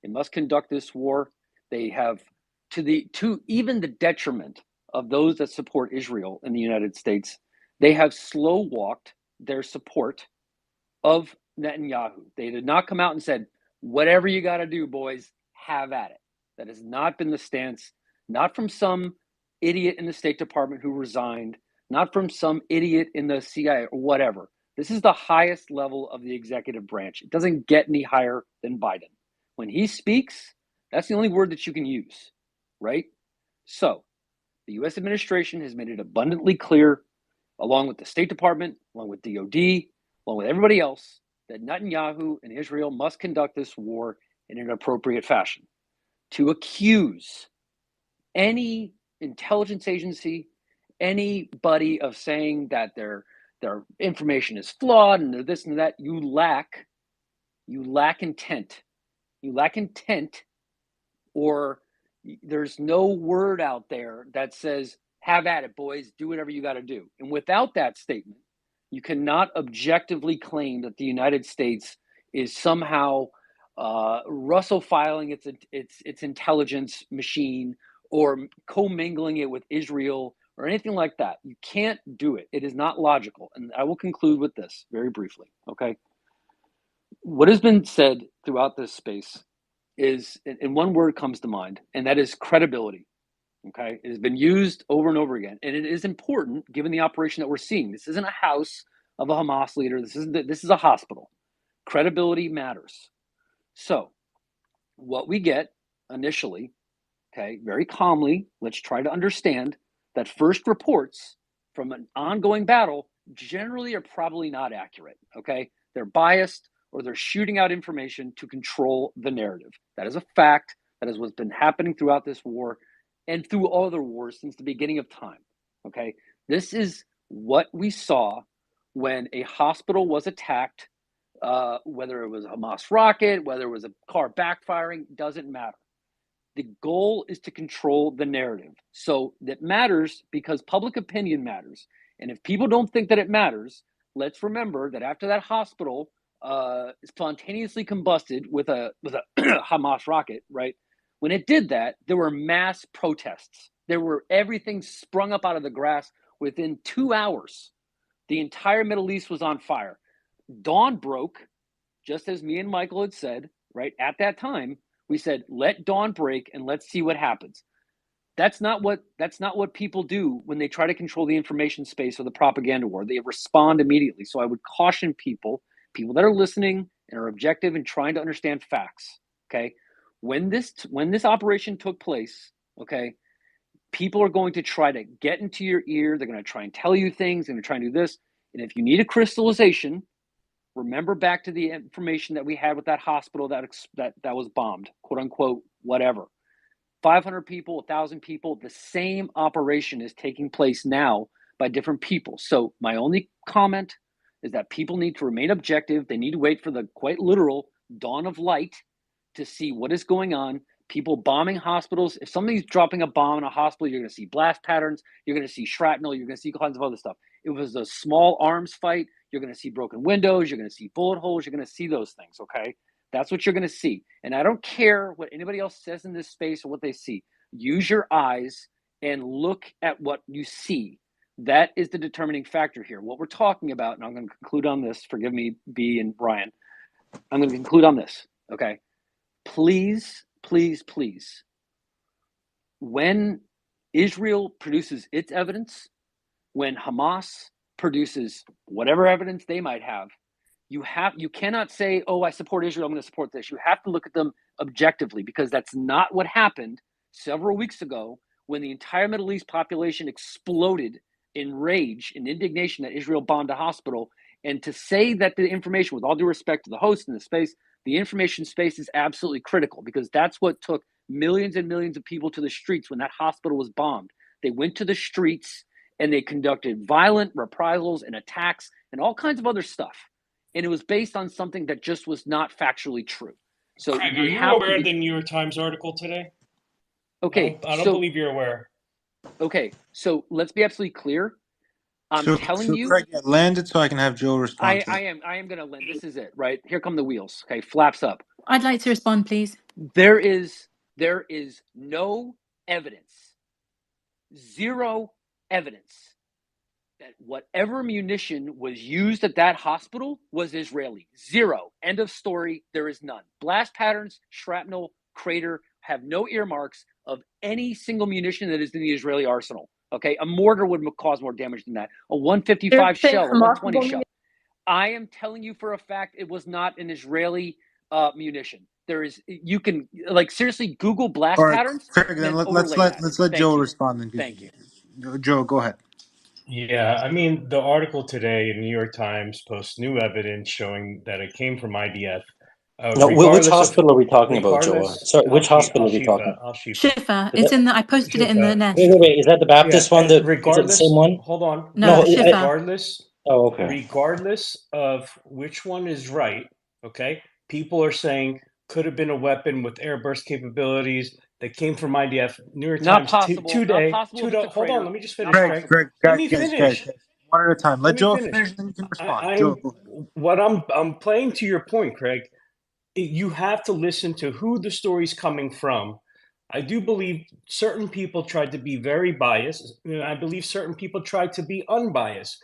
It must conduct this war. They have, to even the detriment of those that support Israel in the United States, they have slow walked their support of Netanyahu. They did not come out and said, whatever you got to do, boys, have at it. That has not been the stance, not from some idiot in the State Department who resigned, not from some idiot in the CIA or whatever. This is the highest level of the executive branch. It doesn't get any higher than Biden. When he speaks, that's the only word that you can use, right? So the US administration has made it abundantly clear, along with the State Department, along with DOD, along with everybody else, that Netanyahu and Israel must conduct this war in an appropriate fashion. To accuse any intelligence agency, anybody of saying that their information is flawed and this and that, you lack intent. You lack intent, or there's no word out there that says, have at it, boys, do whatever you got to do. And without that statement, you cannot objectively claim that the United States is somehow Russofiling its intelligence machine or commingling it with Israel or anything like that. You can't do it. It is not logical. And I will conclude with this very briefly, okay? What has been said throughout this space is, and one word comes to mind, and that is credibility. Okay, it has been used over and over again, and it is important given the operation that we're seeing. This isn't a house of a Hamas leader. This is a hospital. Credibility matters. So, what we get initially, okay, very calmly, let's try to understand that first reports from an ongoing battle generally are probably not accurate. Okay, they're biased or they're shooting out information to control the narrative. That is a fact. That is what's been happening throughout this war and through all other wars since the beginning of time. Okay, this is what we saw when a hospital was attacked, whether it was a Hamas rocket, whether it was a car backfiring, doesn't matter. The goal is to control the narrative. So that matters because public opinion matters. And if people don't think that it matters, let's remember that after that hospital spontaneously combusted with a Hamas rocket, right? When it did that, there were mass protests. Everything sprung up out of the grass within 2 hours. The entire Middle East was on fire. Dawn broke, just as me and Michael had said, right? At that time, we said, let dawn break and let's see what happens. That's not what people do when they try to control the information space or the propaganda war. They respond immediately. So I would caution people that are listening and are objective and trying to understand facts. Okay. When this operation took place, okay, people are going to try to get into your ear. They're going to try and tell you things. They're going to try and do this. And if you need a crystallization, remember back to the information that we had with that hospital that was bombed, quote unquote, whatever. 500 people, 1,000 people, the same operation is taking place now by different people. So my only comment is that people need to remain objective. They need to wait for the quite literal dawn of light to see what is going on. People bombing hospitals. If somebody's dropping a bomb in a hospital, you're going to see blast patterns. You're going to see shrapnel. You're going to see all kinds of other stuff. It was a small arms fight. You're going to see broken windows. You're going to see bullet holes. You're going to see those things, okay? That's what you're going to see. And I don't care what anybody else says in this space or what they see. Use your eyes and look at what you see. That is the determining factor here. What we're talking about, and I'm going to conclude on this. Forgive me, B and Brian. I'm going to conclude on this, okay? Please, please, please. When Israel produces its evidence, when Hamas produces whatever evidence they might have, you cannot say, oh, I support Israel, I'm going to support this. You have to look at them objectively because that's not what happened several weeks ago when the entire Middle East population exploded in rage and indignation that Israel bombed a hospital. And to say that the information, with all due respect to the host in the space, the information space is absolutely critical because that's what took millions and millions of people to the streets when that hospital was bombed. They went to the streets and they conducted violent reprisals and attacks and all kinds of other stuff. And it was based on something that just was not factually true. So Craig, are you aware of the New York Times article today? Okay, I don't believe you're aware. Okay, so let's be absolutely clear. I'm telling you. Craig, land it so I can have Joe respond. I am going to land. This is it, right? Here come the wheels. Okay, flaps up. I'd like to respond, please. There is no evidence, zero evidence that whatever munition was used at that hospital was Israeli. Zero. End of story. There is none. Blast patterns, shrapnel, crater have no earmarks of any single munition that is in the Israeli arsenal. Okay, a mortar would cause more damage than that. A 155 shell, a 120 shell. I am telling you for a fact it was not an Israeli munition. There is, you can seriously Google blast patterns. Craig, then let's let Joe respond. Then. Thank you. Joe, go ahead. Yeah, I mean, the article today in New York Times posts new evidence showing that it came from IDF No, which regardless of hospital are we talking about, Joa? regardless Sorry, which hospital are we talking? Al-Shifa. Shifa. Is It's that, in the. I posted it in the Shifa. nest. wait. Is that the Yeah, Baptist one? and That is it the same regardless, one? hold on. No, No, it's Shifa. oh, okay. Regardless of which one is right, okay? People are saying could have been a weapon with airburst capabilities that came from IDF. New York Not Times possible. Not possible if it's a hold on, crater. let me just Not finish, Craig, Craig. possible. Craig, Let guys, me guys, guys, finish. guys. One at a time. Let Let me Joe finish. finish, then you can respond. Joe, I'm go ahead. what I'm playing to your point, Craig. You have to listen to who the story's coming from. I do believe certain people tried to be very biased. I believe certain people tried to be unbiased.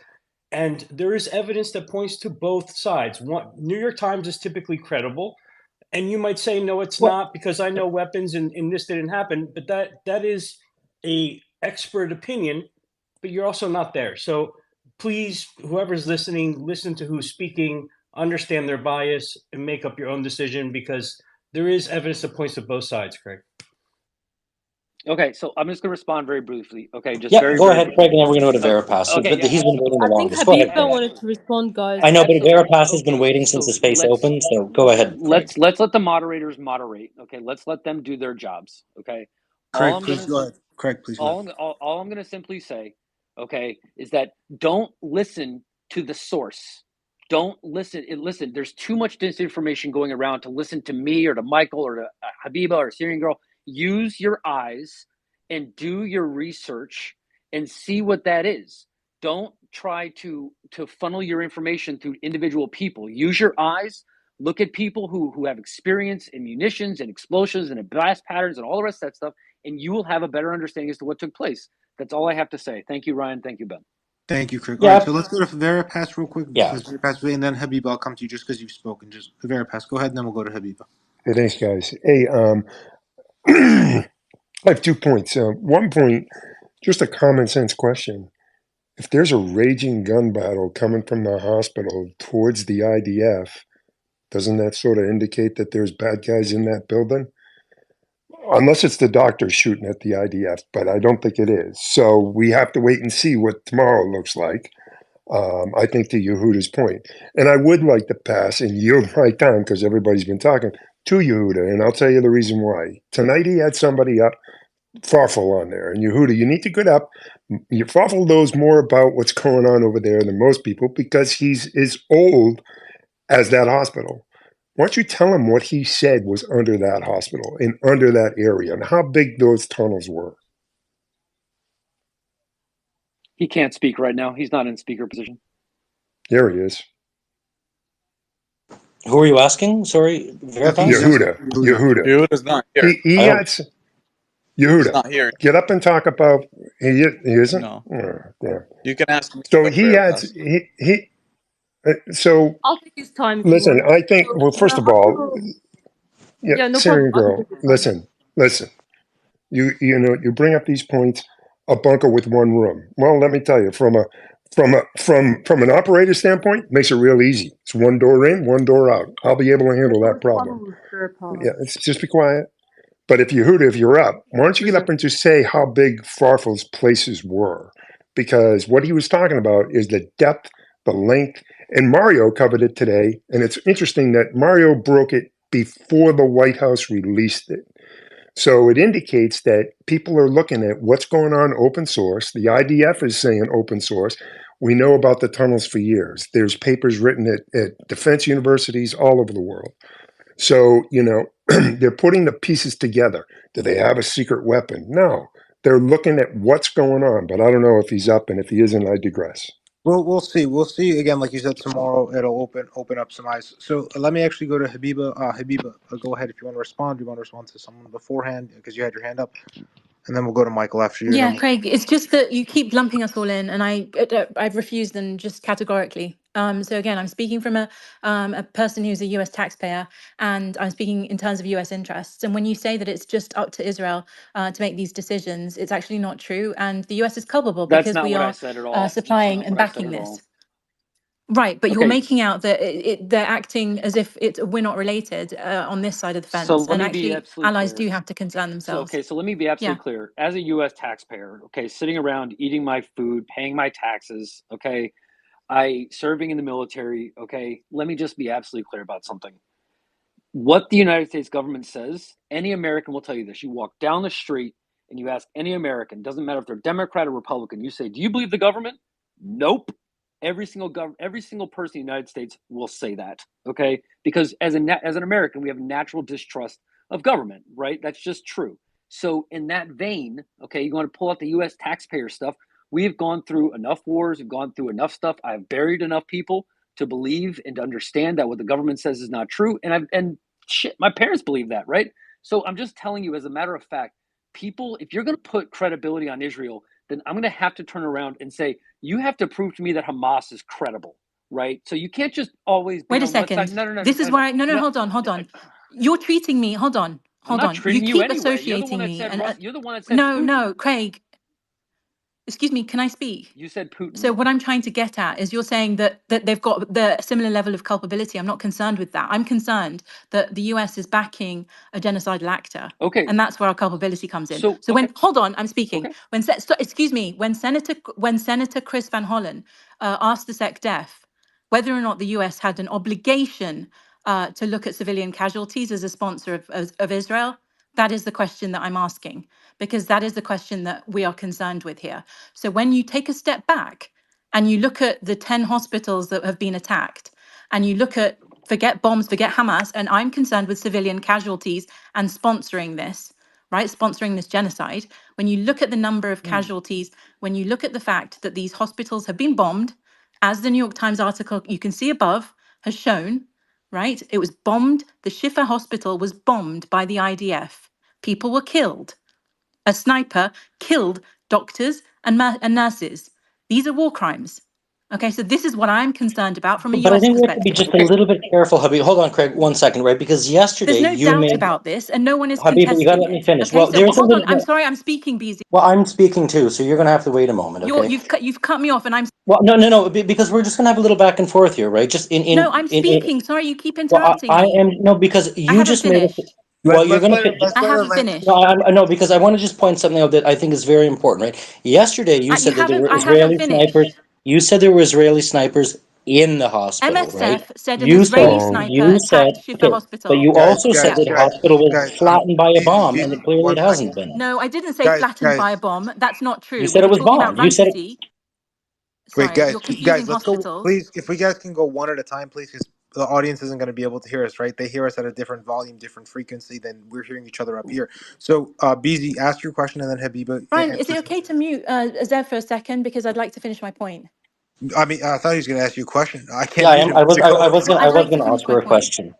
And there is evidence that points to both sides. One, New York Times is typically credible, and you might say, no, it's What? not because I know weapons and this didn't happen. But that is a expert opinion, but you're also not there. So please, whoever's listening, listen to who's speaking, understand their bias, and make up your own decision because there is evidence that points to both sides, Craig. Okay, so I'm just going to respond very briefly. Okay, just Yeah, very, go very ahead, Craig, briefly. and then we're going to go to Veripass. Okay, yeah, He's been waiting the I think longest. Go ahead, Habiba Craig. wanted to respond, I guys. know, but absolutely. Veripass has been Okay, waiting since so the space opened, so go ahead, Craig. let's let the moderators moderate. Okay, let's let them do their jobs. Okay, all Craig, I'm please gonna go ahead. Craig, please go ahead. all I'm gonna simply say, okay, is that don't listen to the source. Don't listen. Listen, there's too much disinformation going around to listen to me or to Michael or to Habiba or Syrian girl. Use your eyes and do your research and see what that is. Don't try to funnel your information through individual people. Use your eyes. Look at people who have experience in munitions and explosions and blast patterns and all the rest of that stuff, and you will have a better understanding as to what took place. That's all I have to say. Thank you, Ryan. Thank you, Ben. Thank you, Craig. All right, Yeah, so let's go to Veripass real quick. yeah. Because Veripass, and then Habiba, I'll come to you just because you've spoken. Just Veripass, go ahead, and then we'll go to Habiba. Hey, thanks, guys. Hey, I have 2 points. One point, just a common sense question. If there's a raging gun battle coming from the hospital towards the IDF, doesn't that sort of indicate that there's bad guys in that building? Unless it's the doctor shooting at the IDF, but I don't think it is. So we have to wait and see what tomorrow looks like. I think to Yehuda's point. And I would like to pass and yield my time because everybody's been talking to Yehuda, and I'll tell you the reason why. Tonight he had somebody up, Farfel, on there. And Yehuda, you need to get up. Farfel knows more about what's going on over there than most people because he's as old as that hospital. Why don't you tell him what he said was under that hospital and under that area and how big those tunnels were? He can't speak right now. He's not in speaker position. There he is. Who are you asking? Sorry, I think he's Veripass? asking Yehuda. Yehuda. Yehuda. Yehuda's not here. He Oh, had He's Yehuda. not here. Get up and talk about he isn't. No. Oh, damn. You can ask me So about he had Veritas. he. So I'll take his time if you listen. want. I think. So Well, the first of all, hospital. yeah, Yeah, no problem. Syrian I can take girl. your time. Listen. You bring up these points. A bunker with one room. Well, let me tell you, from an operator standpoint, makes it real easy. It's one door in, one door out. I'll be able to handle The that problem. response was fair Yeah, pass. it's just be quiet. But if you're up, why don't you get up Listen, and just say how big Farfel's places were? Because what he was talking about is the depth, the length, and Mario covered it today. And it's interesting that Mario broke it before the White House released it. So it indicates that people are looking at what's going on open source. The IDF is saying open source. We know about the tunnels for years. There's papers written at defense universities all over the world. So, they're putting the pieces together. Do they have a secret weapon? No. They're looking at what's going on, but I don't know if he's up, and if he isn't, I digress. We'll see. We'll see again, like you said. Tomorrow it'll open up some eyes. So let me actually go to Habiba. Habiba, go ahead if you want to respond. You want to respond to someone beforehand because you had your hand up, and then we'll go to Michael after you. And Yeah, then Craig, it's just that you keep lumping us all in, and I've refused them just categorically. So again, I'm speaking from a person who's a U.S. taxpayer, and I'm speaking in terms of U.S. interests. And when you say that it's just up to Israel to make these decisions, it's actually not true. And the U.S. is culpable That's because not we what I are said at all. That's supplying not and what I said backing at this. all. Right, but you're Okay, making out that they're acting as if we're not related on this side of the so fence, let and me be actually absolutely allies clear. do have to concern themselves. So let me be Yeah. absolutely clear. As a U.S. taxpayer, okay, sitting around eating my food, paying my taxes, okay, I serving in the military, okay, let me just be absolutely clear about something. what the United States government says, any American will tell you this. You walk down the street and you ask any American, doesn't matter if they're Democrat or Republican, you say, do you believe the government? Nope. Every single person in the United States will say that, okay? Because as an American, we have natural distrust of government, right? That's just true. So in that vein, okay, you're going to pull out the U.S. taxpayer stuff. We have gone through enough wars, we've gone through enough stuff. I've buried enough people to believe and to understand that what the government says is not true. And shit, my parents believe that, right? So I'm just telling you, as a matter of fact, people, if you're going to put credibility on Israel, then I'm going to have to turn around and say, you have to prove to me that Hamas is credible, right? So you can't just always be Wait a on one side. second. No, no, no, This no, is no, where I, no, no, no. hold on. You're treating me, hold on. I'm not You treating you keep anyway. You're the one associating that me. said And you're the one that said no, Putin. no, Craig, excuse me, can I speak? You said Putin. So what I'm trying to get at is you're saying that they've got the similar level of culpability. I'm not concerned with that. I'm concerned that the US is backing a genocidal actor. Okay. And that's where our culpability comes in. So So okay. when hold on, I'm speaking. Okay. Excuse me, when Senator Chris Van Hollen asked the SecDef whether or not the US had an obligation to look at civilian casualties as a sponsor of Israel, that is the question that I'm asking, because that is the question that we are concerned with here. So when you take a step back and you look at the 10 hospitals that have been attacked, and you look at, forget bombs, forget Hamas, and I'm concerned with civilian casualties and sponsoring this, right? Sponsoring this genocide. When you look at the number of casualties, when you look at the fact that these hospitals have been bombed, as the New York Times article you can see above has shown, right? It was bombed. The Shifa hospital was bombed by the IDF. People were killed. A sniper killed doctors and nurses. These are war crimes. Okay, so this is what I'm concerned about from a But I US think we have to be perspective. just a little bit careful, Habib. Hold on, Craig, 1 second, right? Because There's yesterday no you doubt made about this, and no one is Habib, but you got to contesting let me it. finish. Okay, Well, so there's a hold on. little. I'm sorry, I'm speaking, BZ. Well, I'm speaking too, so you're going to have to wait a moment, okay? You've cut me off, and I'm Well, no, because we're just going to have a little back and forth here, right? Just no, I'm speaking. Sorry, you keep well, interrupting I me. am no, because I you haven't just made it. finished. Well, you're going to. I haven't No, finished. no, because I want to just point something out that I think is very important, right? Yesterday, you You said that there haven't. were I haven't Israeli snipers. finished. You said there were Israeli snipers in the hospital, right? MSF said an You said, Israeli Um, sniper you said, attacked Shifa okay, but Hospital. you also said Yeah. that the hospital was flattened by a bomb, and clearly it hasn't been. No, I didn't say flattened by a bomb. That's not You true. We said it were was talking about bombed. You said it. Ramsey. Wait, Sorry, guys, you're confusing guys, let's go. hospitals. Please, if we guys can go one at a time, please, because the audience isn't going to be able to hear us, right? They hear us at a different volume, different frequency than we're hearing each other up here. So, BZ, ask your question, and then Habiba Ryan, is it answers. okay to mute Zev for a second because I'd like to finish my point? I mean, I thought he was going to ask you a question. I Yeah, can't mute him. Well, I I'd was like to gonna finish ask my her a point. question.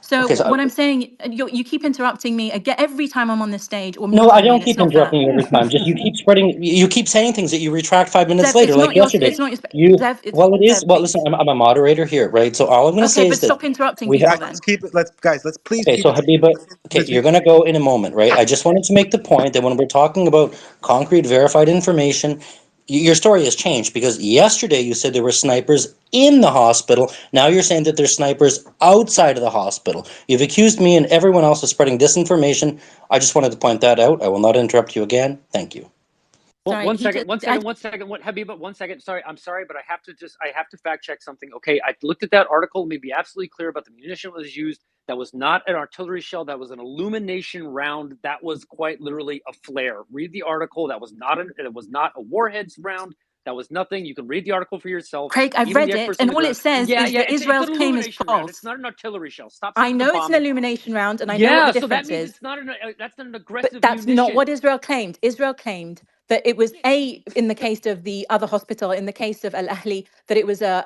So Okay, so what I'm saying, you keep interrupting me again every time I'm on this stage or no, I muting me, don't and it's keep not fair. interrupting you every time. Just you keep spreading. You keep saying things that you retract 5 minutes Zev, later, like yesterday. it's not your, You Zev, it's well, it is. Zev, Well, listen, please. I'm a moderator here, right? So all I'm gonna Okay, say is but this: stop interrupting we have. people Guys, let's then. keep it. Guys, let's please Okay, keep so it. Habiba, okay, Let's you're keep. gonna go in a moment, right? I just wanted to make the point that when we're talking about concrete, verified information, your story has changed because yesterday you said there were snipers in the hospital. Now you're saying that there's snipers outside of the hospital. You've accused me and everyone else of spreading disinformation. I just wanted to point that out. I will not interrupt you again. Thank you. Well, Sorry, one he second, just, one second, one second. What, Habiba? 1 second. Sorry, I'm sorry, but I have to fact check something. Okay, I looked at that article. Let me be absolutely clear about the munition that was used. That was not an artillery shell. That was an illumination round. That was quite literally a flare. Read the article. That was not it was not a warheads round. That was nothing. You can read the article for yourself. Craig, I've Even the read it, experts on and the all it ground. says Yeah, is yeah. that It's Israel's an claim is illumination round. It's false. not an artillery shell. Stop I saying it's a know it's an bombing. illumination round, and I know what the Yeah, so that difference means is. it's not an. That's not an But aggressive that's not munition. what Israel claimed. Israel claimed that it was in the case of the other hospital, in the case of Al Ahli, that it was a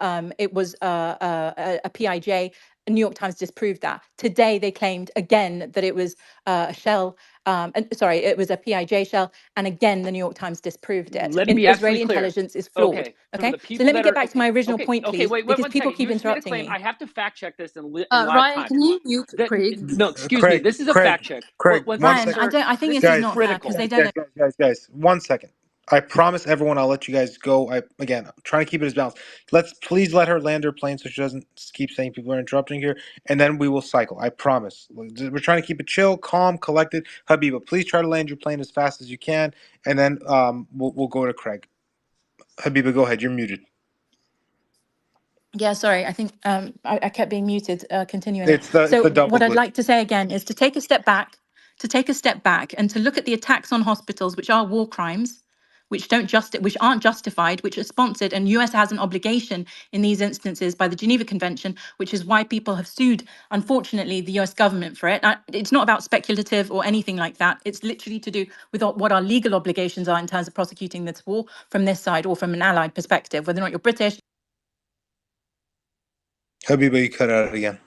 PIJ. New York Times disproved that. Today they claimed again that it was a shell. Sorry, it was a PIJ shell, and again the New York Times disproved it. Let me And be absolutely Israeli clear. intelligence is flawed. Okay, from Okay, the so people let me that get are back to okay, my original okay, point, okay. please, Wait because one people second. You keep just made a interrupting claim. me. I have to fact check this in live Ryan, time. can you mute That Craig? no, excuse me. Craig, This is a Craig, fact check. Craig. One One second, Ryan, second, sir. I think This this is is guys, not fair because critical. they don't know. guys. 1 second. I promise everyone I'll let you guys go. I'm trying to keep it as balanced. Let's please let her land her plane so she doesn't keep saying people are interrupting here, and then we will cycle. I promise. We're trying to keep it chill, calm, collected. Habiba, please try to land your plane as fast as you can, and then we'll go to Craig. Habiba, go ahead. You're muted. Yeah, sorry. I think I kept being muted. Continue in it. It's the So double what I'd glitch. like to say again is to take a step back, and to look at the attacks on hospitals, which are war crimes, which aren't justified, which are sponsored, and US has an obligation in these instances by the Geneva Convention, which is why people have sued, unfortunately, the US government for it. It's not about speculative or anything like that. It's literally to do with what our legal obligations are in terms of prosecuting this war from this side or from an allied perspective, whether or not you're British. Habiba, you cut out again.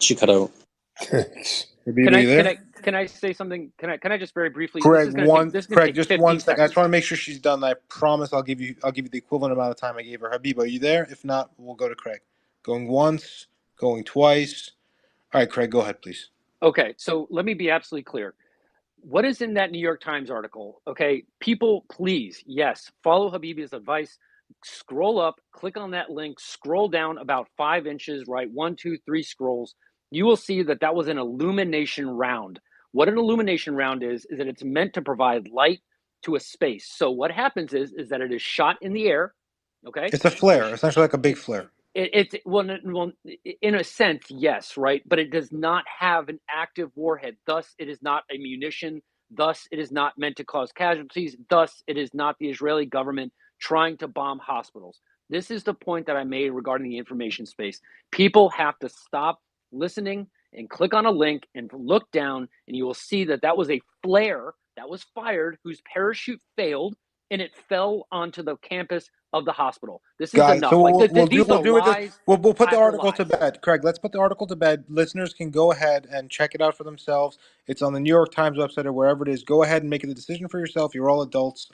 She cut out. Thanks. Habiba, you there? Can I say something? Can I just very briefly? Craig, This is gonna take just 15 1 second. I just seconds. want to make sure she's done. I promise I'll give you the equivalent amount of time I gave her. Habiba, are you there? If not, we'll go to Craig. Going once, going twice. All right, Craig, go ahead, please. Okay, so let me be absolutely clear. What is in that New York Times article? Okay, people, please, yes, follow Habibi's advice. Scroll up, click on that link, scroll down about 5 inches, right? 1, 2, 3 scrolls. You will see that that was an illumination round. What an illumination round is that it's meant to provide light to a space. So what happens is that it is shot in the air. Okay, It's a flare, essentially like a big flare. it's well, in a sense, yes, right, but it does not have an active warhead. Thus, it is not a munition. Thus, it is not meant to cause casualties. Thus, it is not the Israeli government trying to bomb hospitals. This is the point that I made regarding the information space. People have to stop listening and click on a link and look down, and you will see that that was a flare that was fired whose parachute failed and it fell onto the campus of the hospital. This is Guys, so enough. Like these we'll are do it this. lies We'll put the after article to lies. bed. Craig, let's put the article to bed. Listeners can go ahead and check it out for themselves. It's on the New York Times website or wherever it is. Go ahead and make the decision for yourself. You're all adults.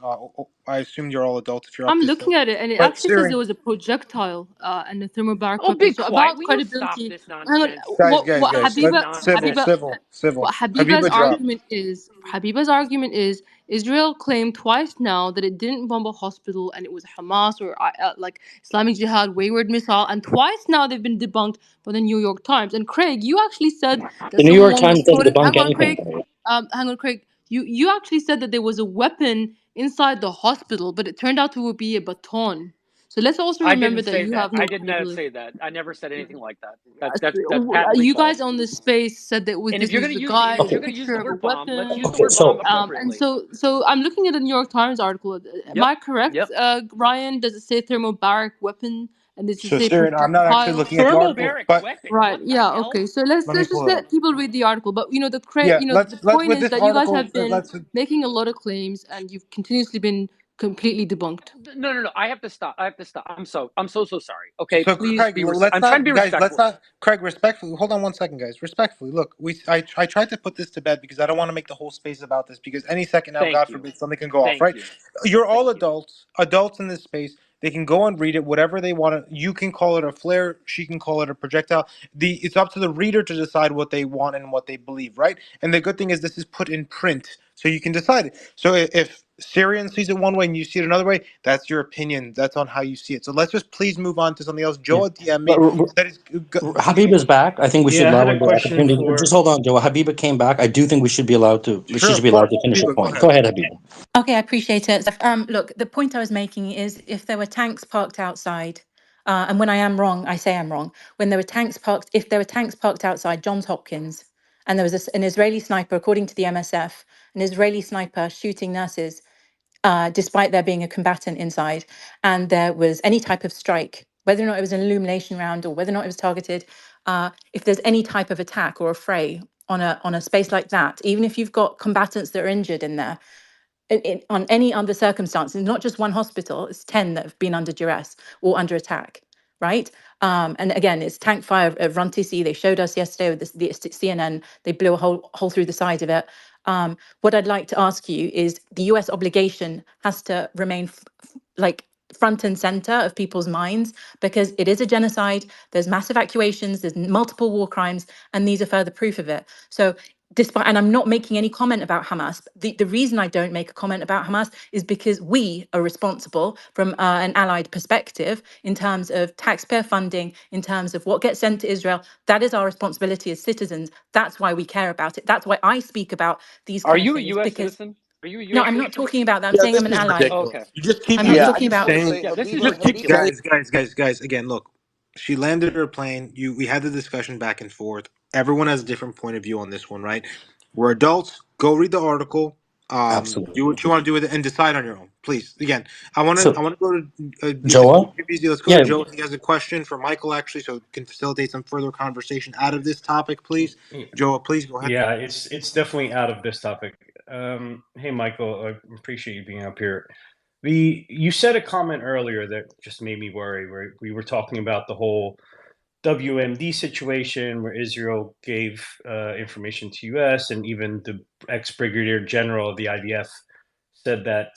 I assume you're all adults if you're up I'm this looking late. at it, and it But actually says Siri, there was a projectile and a thermobaric Oh, weapon. be So quiet. about Will you stop credibility, this hang on. nonsense? What guys, This is Habiba, let nonsense. civil. what Habiba's Habiba, drop. argument is, Israel claimed twice now that it didn't bomb a hospital and it was Hamas or like Islamic Jihad wayward missile, and twice now they've been debunked by the New York Times. And Craig, you actually said that The New York someone was Times doesn't quoted. debunk Hang on, anything, Craig. by the way. Hang on, Craig. You actually said that there was a weapon inside the hospital, but it turned out to be a baton. So let's also I remember didn't that say you that. have I no did not credibility. say that. I never said anything like that. That's patently You guys false. on the space said that And if this you're was gonna the use guy, if there's a you're gonna use picture the of a word bomb, let's use weapon. the Okay, word bomb And appropriately. so I'm looking at a New York Times article. Am Yep. I correct, Yep. Ryan? Does it say thermobaric weapon? And does it So say Siri, I'm not actually projectile? looking at the article, Thermobaric but weapon. Right. What the Yeah. hell? Okay. So let's let me let's pull just it up. let people read the article. But Yeah, the let's point with is this that you guys article. have been Let's making a lot of claims and you've continuously been completely debunked. No. I have to stop. I have to stop. I'm so sorry. Okay, So please Craig, be. let's I'm trying to not, be guys. Let's respectful. not, Craig. Respectfully, hold on 1 second, guys. Respectfully, look, I tried to put this to bed because I don't want to make the whole space about this because any second now, Thank God you. forbid, something can go off. Thank Right? you. You're all Thank you. adults in this space. They can go and read it, whatever they want to. You can call it a flare. She can call it a projectile. It's up to the reader to decide what they want and what they believe, right? And the good thing is this is put in print, so you can decide it. So if Syrian sees it one way and you see it another way, that's your opinion. That's on how you see it. So let's just please move on to something else. Yeah. Joe DM But me. That is, Habib is back. I think we should Yeah, I allow had him a the question opportunity. Just for. hold on, Joe. Habiba came back. I do think we should be allowed to. She sure, should of be allowed course. to finish her Habiba, go point. ahead. Go ahead, Habiba. Okay, I appreciate it. Look, the point I was making is if there were tanks parked outside, and when I am wrong, I say I'm wrong. When there were tanks parked, if there were tanks parked outside Johns Hopkins, and there was an Israeli sniper, according to the MSF, an Israeli sniper shooting nurses, despite there being a combatant inside, and there was any type of strike, whether or not it was an illumination round or whether or not it was targeted, if there's any type of attack or a fray on a space like that, even if you've got combatants that are injured in there, on any other circumstances, not just one hospital, it's 10 that have been under duress or under attack, right? And again, it's tank fire at Runtisi. They showed us yesterday with the CNN, they blew a hole through the side of it. What I'd like to ask you is the US obligation has to remain like front and center of people's minds because it is a genocide. There's mass evacuations, there's multiple war crimes, and these are further proof of it. So despite, and I'm not making any comment about Hamas. The reason I don't make a comment about Hamas is because we are responsible from an allied perspective in terms of taxpayer funding, in terms of what gets sent to Israel. That is our responsibility as citizens. That's why we care about it. That's why I speak about these Are kind of you a things, U.S. because citizen? Are you a no, U.S. I'm not citizen? talking about that. I'm Yeah, saying I'm this an is ally. Okay. ridiculous. You just keep I'm not you Yeah, I keep talking just about. want to saying say, Yeah, this is Habiba, just keep ridiculous. Habiba, guys. Again, look. She landed her plane. We had the discussion back and forth. Everyone has a different point of view on this one, right? We're adults. Go read the article. Do Absolutely. what you want to do with it and decide on your own, please. Again, I want So, to go to Joa, let's go to yeah, Joe. He has a question for Michael actually, so it can facilitate some further conversation out of this topic, please. Joe, please go ahead. Yeah, it's definitely out of this topic. Hey, Michael, I appreciate you being up here. You said a comment earlier that just made me worry. Where we were talking about the whole WMD situation, where Israel gave information to U.S. and even the ex-brigadier general of the IDF said that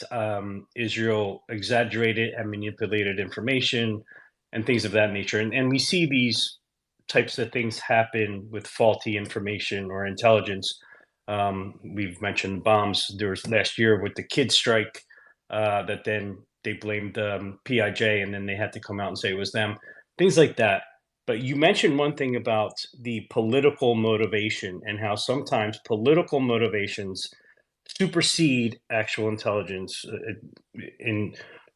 Israel exaggerated and manipulated information and things of that nature. And we see these types of things happen with faulty information or intelligence. We've mentioned bombs. There was last year with the kids strike that then they blamed PIJ and then they had to come out and say it was them. Things like that. But you mentioned one thing about the political motivation and how sometimes political motivations supersede actual intelligence. In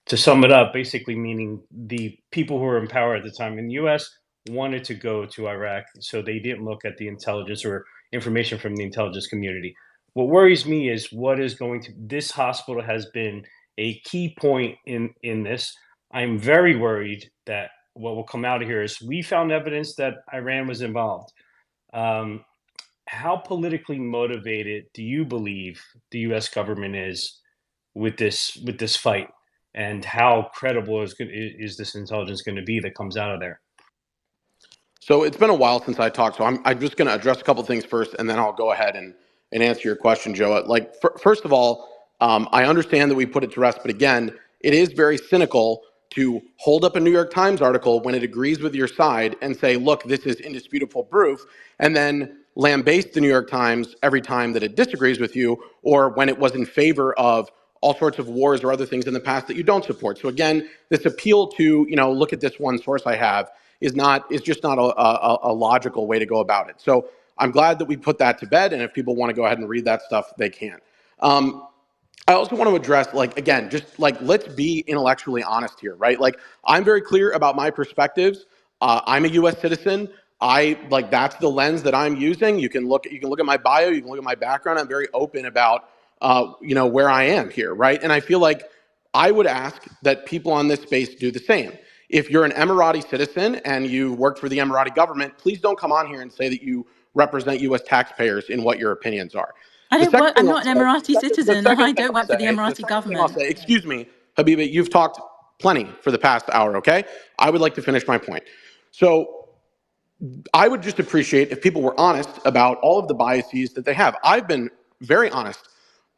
To sum it up, basically meaning the people who were in power at the time in the U.S. wanted to go to Iraq, so they didn't look at the intelligence or information from the intelligence community. What worries me is what is going to. This hospital has been a key point in this. I'm very worried that what will come out of here is we found evidence that Iran was involved. Um, how politically motivated do you believe the U.S. government is with this fight, and how credible is this intelligence going to be that comes out of there? So it's been a while since I talked, so I'm just going to address a couple things first, and then I'll go ahead and answer your question, Joe. Like, first of all, I understand that we put it to rest, but again, it is very cynical to hold up a New York Times article when it agrees with your side and say, look, this is indisputable proof, and then lambaste the New York Times every time that it disagrees with you, or when it was in favor of all sorts of wars or other things in the past that you don't support. So again, this appeal to, look at this one source I have is just not a logical way to go about it. So I'm glad that we put that to bed, and if people want to go ahead and read that stuff, they can. I also want to address, like, again, just like, let's be intellectually honest here, right? Like, I'm very clear about my perspectives. I'm a U.S. citizen. That's the lens that I'm using. You can look at my bio, you can look at my background. I'm very open about where I am here, right? And I feel like I would ask that people on this space do the same. If you're an Emirati citizen and you worked for the Emirati government, please don't come on here and say that you represent U.S. taxpayers in what your opinions are. I The don't second work. thing I'm I'll not an say, Emirati the citizen. second I thing don't I'll work for the say, the Emirati second thing I'll government. say, excuse me, Habiba, you've talked plenty for the past hour, okay? I would like to finish my point. So I would just appreciate if people were honest about all of the biases that they have. I've been very honest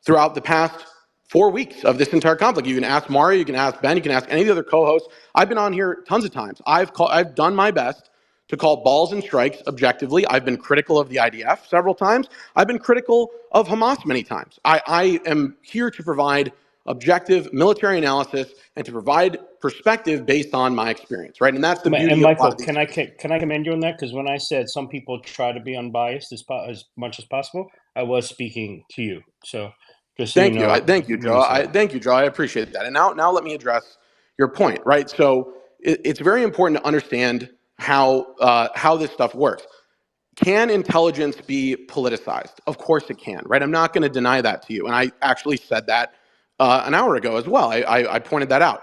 throughout the past 4 weeks of this entire conflict. You can ask Mario, you can ask Ben, you can ask any of the other co-hosts. I've been on here tons of times. I've done my best to call balls and strikes objectively. I've been critical of the IDF several times. I've been critical of Hamas many times. I am here to provide objective military analysis and to provide perspective based on my experience, right? And that's the And beauty of a lot Michael, of these can I spaces. commend you on that? Because when I said some people try to be unbiased as much as possible, I was speaking to you. So just so you Thank you. know, Thank you, let Joe. me say that. Thank you, Joe. I appreciate that. And now let me address your point, right? So it's very important to understand how this stuff works. Can intelligence be politicized? Of course it can, right? I'm not going to deny that to you. And I actually said that an hour ago as well. I pointed that out.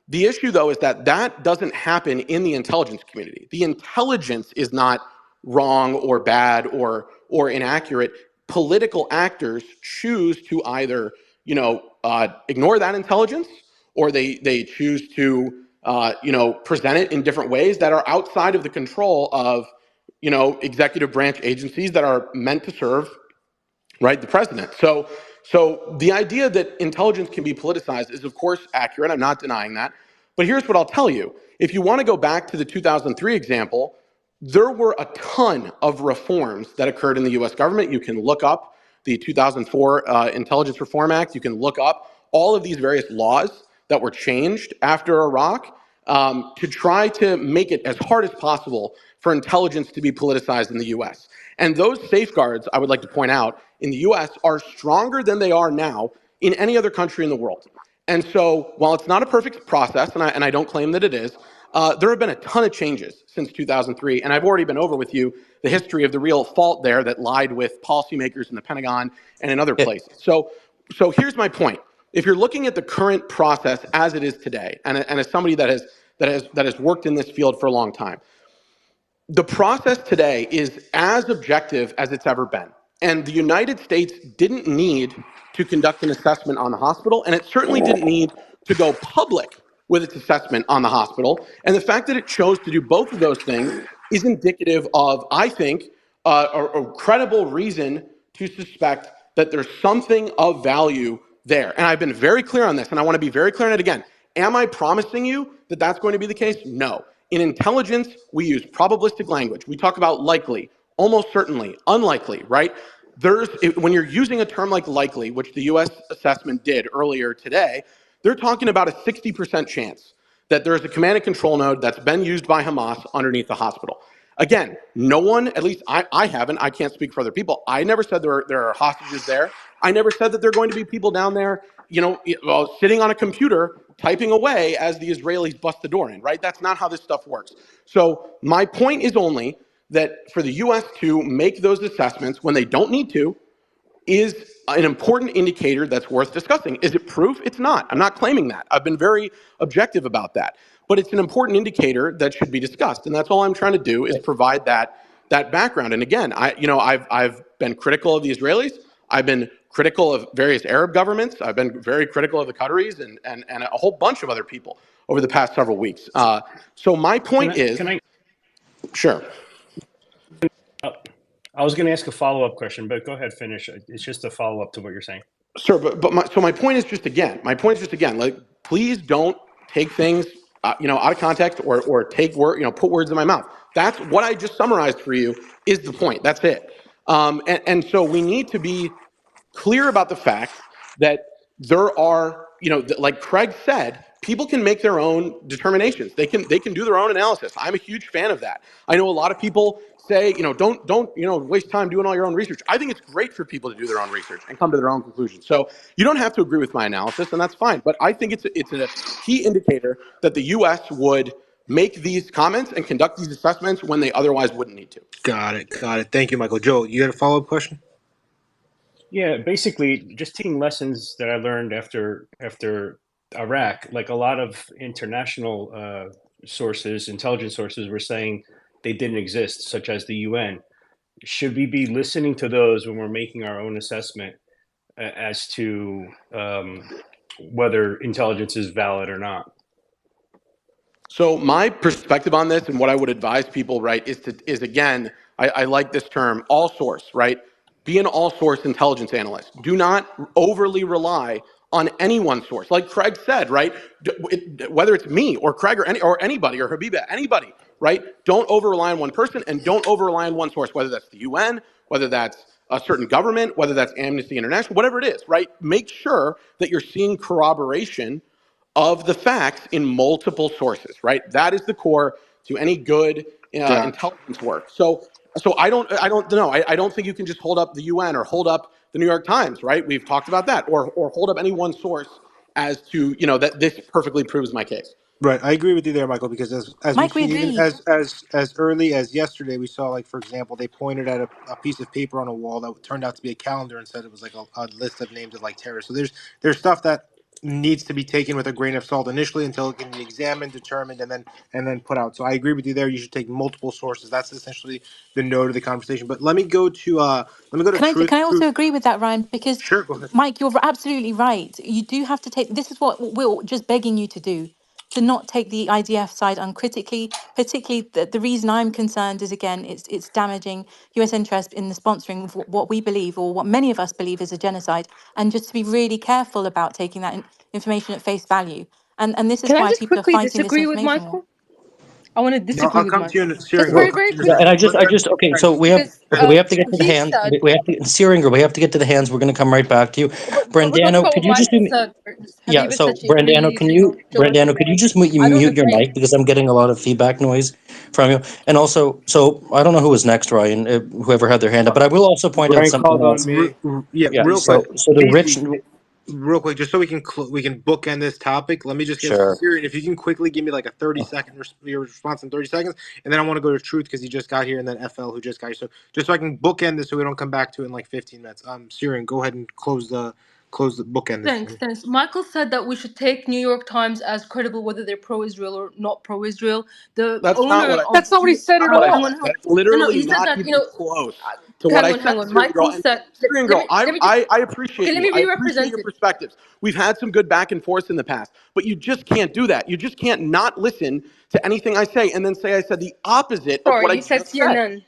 The issue, though, is that that doesn't happen in the intelligence community. The intelligence is not wrong or bad or inaccurate. Political actors choose to either, ignore that intelligence, or they choose to, present it in different ways that are outside of the control of, executive branch agencies that are meant to serve, right, the president. So the idea that intelligence can be politicized is, of course, accurate. I'm not denying that. But here's what I'll tell you. If you want to go back to the 2003 example, there were a ton of reforms that occurred in the US government. You can look up the 2004 Intelligence Reform Act. You can look up all of these various laws that were changed after Iraq to try to make it as hard as possible for intelligence to be politicized in the US. And those safeguards, I would like to point out, in the US are stronger than they are now in any other country in the world. And so while it's not a perfect process, and I don't claim that it is, there have been a ton of changes since 2003, and I've already been over with you the history of the real fault there that lied with policymakers in the Pentagon and in other places. So here's my point. If you're looking at the current process as it is today, and as somebody that has worked in this field for a long time, the process today is as objective as it's ever been. And the United States didn't need to conduct an assessment on the hospital, and it certainly didn't need to go public with its assessment on the hospital. And the fact that it chose to do both of those things is indicative of, I think, a credible reason to suspect that there's something of value there. And I've been very clear on this, and I want to be very clear on it again. Am I promising you that that's going to be the case? No. In intelligence, we use probabilistic language. We talk about likely, almost certainly, unlikely, right? When you're using a term like likely, which the US assessment did earlier today, they're talking about a 60% chance that there's a command and control node that's been used by Hamas underneath the hospital. Again, no one, at least I haven't, I can't speak for other people. I never said there are hostages there. I never said that there are going to be people down there, sitting on a computer typing away as the Israelis bust the door in, right? That's not how this stuff works. So my point is only that for the US to make those assessments when they don't need to is an important indicator that's worth discussing. Is it proof? It's not. I'm not claiming that. I've been very objective about that. But it's an important indicator that should be discussed. And that's all I'm trying to do is provide that background. And again, I've been critical of the Israelis. I've been critical of various Arab governments. I've been very critical of the Qataris and a whole bunch of other people over the past several weeks. So my point is... Sure. I was going to ask a follow-up question, but go ahead, finish. It's just a follow-up to what you're saying. Sure, but my point is just again, like, please don't take things, out of context or take put words in my mouth. That's what I just summarized for you is the point. That's it. And so we need to be clear about the fact that there are, like Craig said, people can make their own determinations. They can do their own analysis. I'm a huge fan of that. I know a lot of people say, don't waste time doing all your own research. I think it's great for people to do their own research and come to their own conclusions. So you don't have to agree with my analysis, and that's fine. But I think it's a key indicator that the U.S. would make these comments and conduct these assessments when they otherwise wouldn't need to. Got it. Thank you, Michael. Joe, you had a follow-up question? Yeah, basically just taking lessons that I learned after Iraq, like a lot of international sources, intelligence sources were saying they didn't exist, such as the UN. Should we be listening to those when we're making our own assessment as to whether intelligence is valid or not? So my perspective on this and what I would advise people, right, is again, I like this term, all source, right? Be an all source intelligence analyst. Do not overly rely on any one source. Like Craig said, right? Whether it's me or Craig or anybody or Habiba, anybody, right? Don't over rely on one person and don't over rely on one source, whether that's the UN, whether that's a certain government, whether that's Amnesty International, whatever it is, right? Make sure that you're seeing corroboration of the facts in multiple sources, right? That is the core to any good intelligence work. So I don't know. I don't think you can just hold up the UN or hold up the New York Times, right? We've talked about that, or hold up any one source as to that this perfectly proves my case. Right, I agree with you there, Michael. Because as Mike, we we've seen, agree. even as early as yesterday, we saw, like, for example, they pointed at a piece of paper on a wall that turned out to be a calendar and said it was like a list of names of like terrorists. So there's stuff that needs to be taken with a grain of salt initially until it can be examined, determined, and then put out. So I agree with you there. You should take multiple sources. That's essentially the note of the conversation. But let me go to truth. Can I also agree with that, Ryan? Because Sure, go ahead. Mike, you're absolutely right. You do have to take. This is what we're just begging you to do. To not take the IDF side uncritically. Particularly, the reason I'm concerned is, again, it's damaging US interest in the sponsoring of what we believe, or what many of us believe, is a genocide, and just to be really careful about taking that information at face value. And this is Can I why just people are quickly fighting this disagree with information war. Michael? I want to No, disagree I'll with come to you Michael. in Syrian. Just I'll very, come to very you in a Yeah, quickly. and second. okay. So Because we have to get to the he hands. said, We have to Searinger. We have to get to the hands. We're going to come right back to you, but we're talking Brandano. about Could what you just do Michael me? said. Yeah. Habiba So said she Brandano, agrees, Joe wants to Could you just I don't mute your agree. mic, because I'm getting a lot of feedback noise from you. And also, so I don't know who was next, Ryan. Whoever had their hand up, but I will also point out Brian something called on else. me. Yeah, Yeah. real quick. So the rich. BC, real quick, just so we can bookend this topic. Let me just get Sure. Syrian. If you can quickly give me like a 30-second your response in 30 seconds, and then I want to go to Truth because he just got here, and then FL who just got here. So just so I can bookend this, so we don't come back to it in like 15 minutes. Syrian, go ahead and close the bookend this for Thanks, me. thanks. Michael said that we should take New York Times as credible whether they're pro-Israel or not pro-Israel. The That's not owner what I. of That's not what he said at What I hang said. on, all. hang on. That's No, literally he said not that even close to what hang I on, hang said, on. Syrian girl. Michael And said, Syrian girl, let me just I appreciate okay. Let you. me I be appreciate your represented. perspectives. We've had some good back and forth in the past, but you just can't do that. You just can't not listen to anything I say and then say I said the opposite of what Sorry, I you said just said. CNN.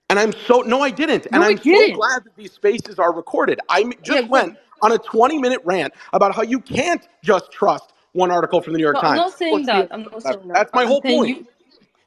And I'm so, no, I didn't. And No, I'm it so didn't. glad that these spaces are recorded. Yeah, just good. went on a 20-minute rant about how you can't just trust one article from the New York No, I'm Times not or saying CNN that. I'm or not whatever. saying that. That's my I'm whole saying point. you.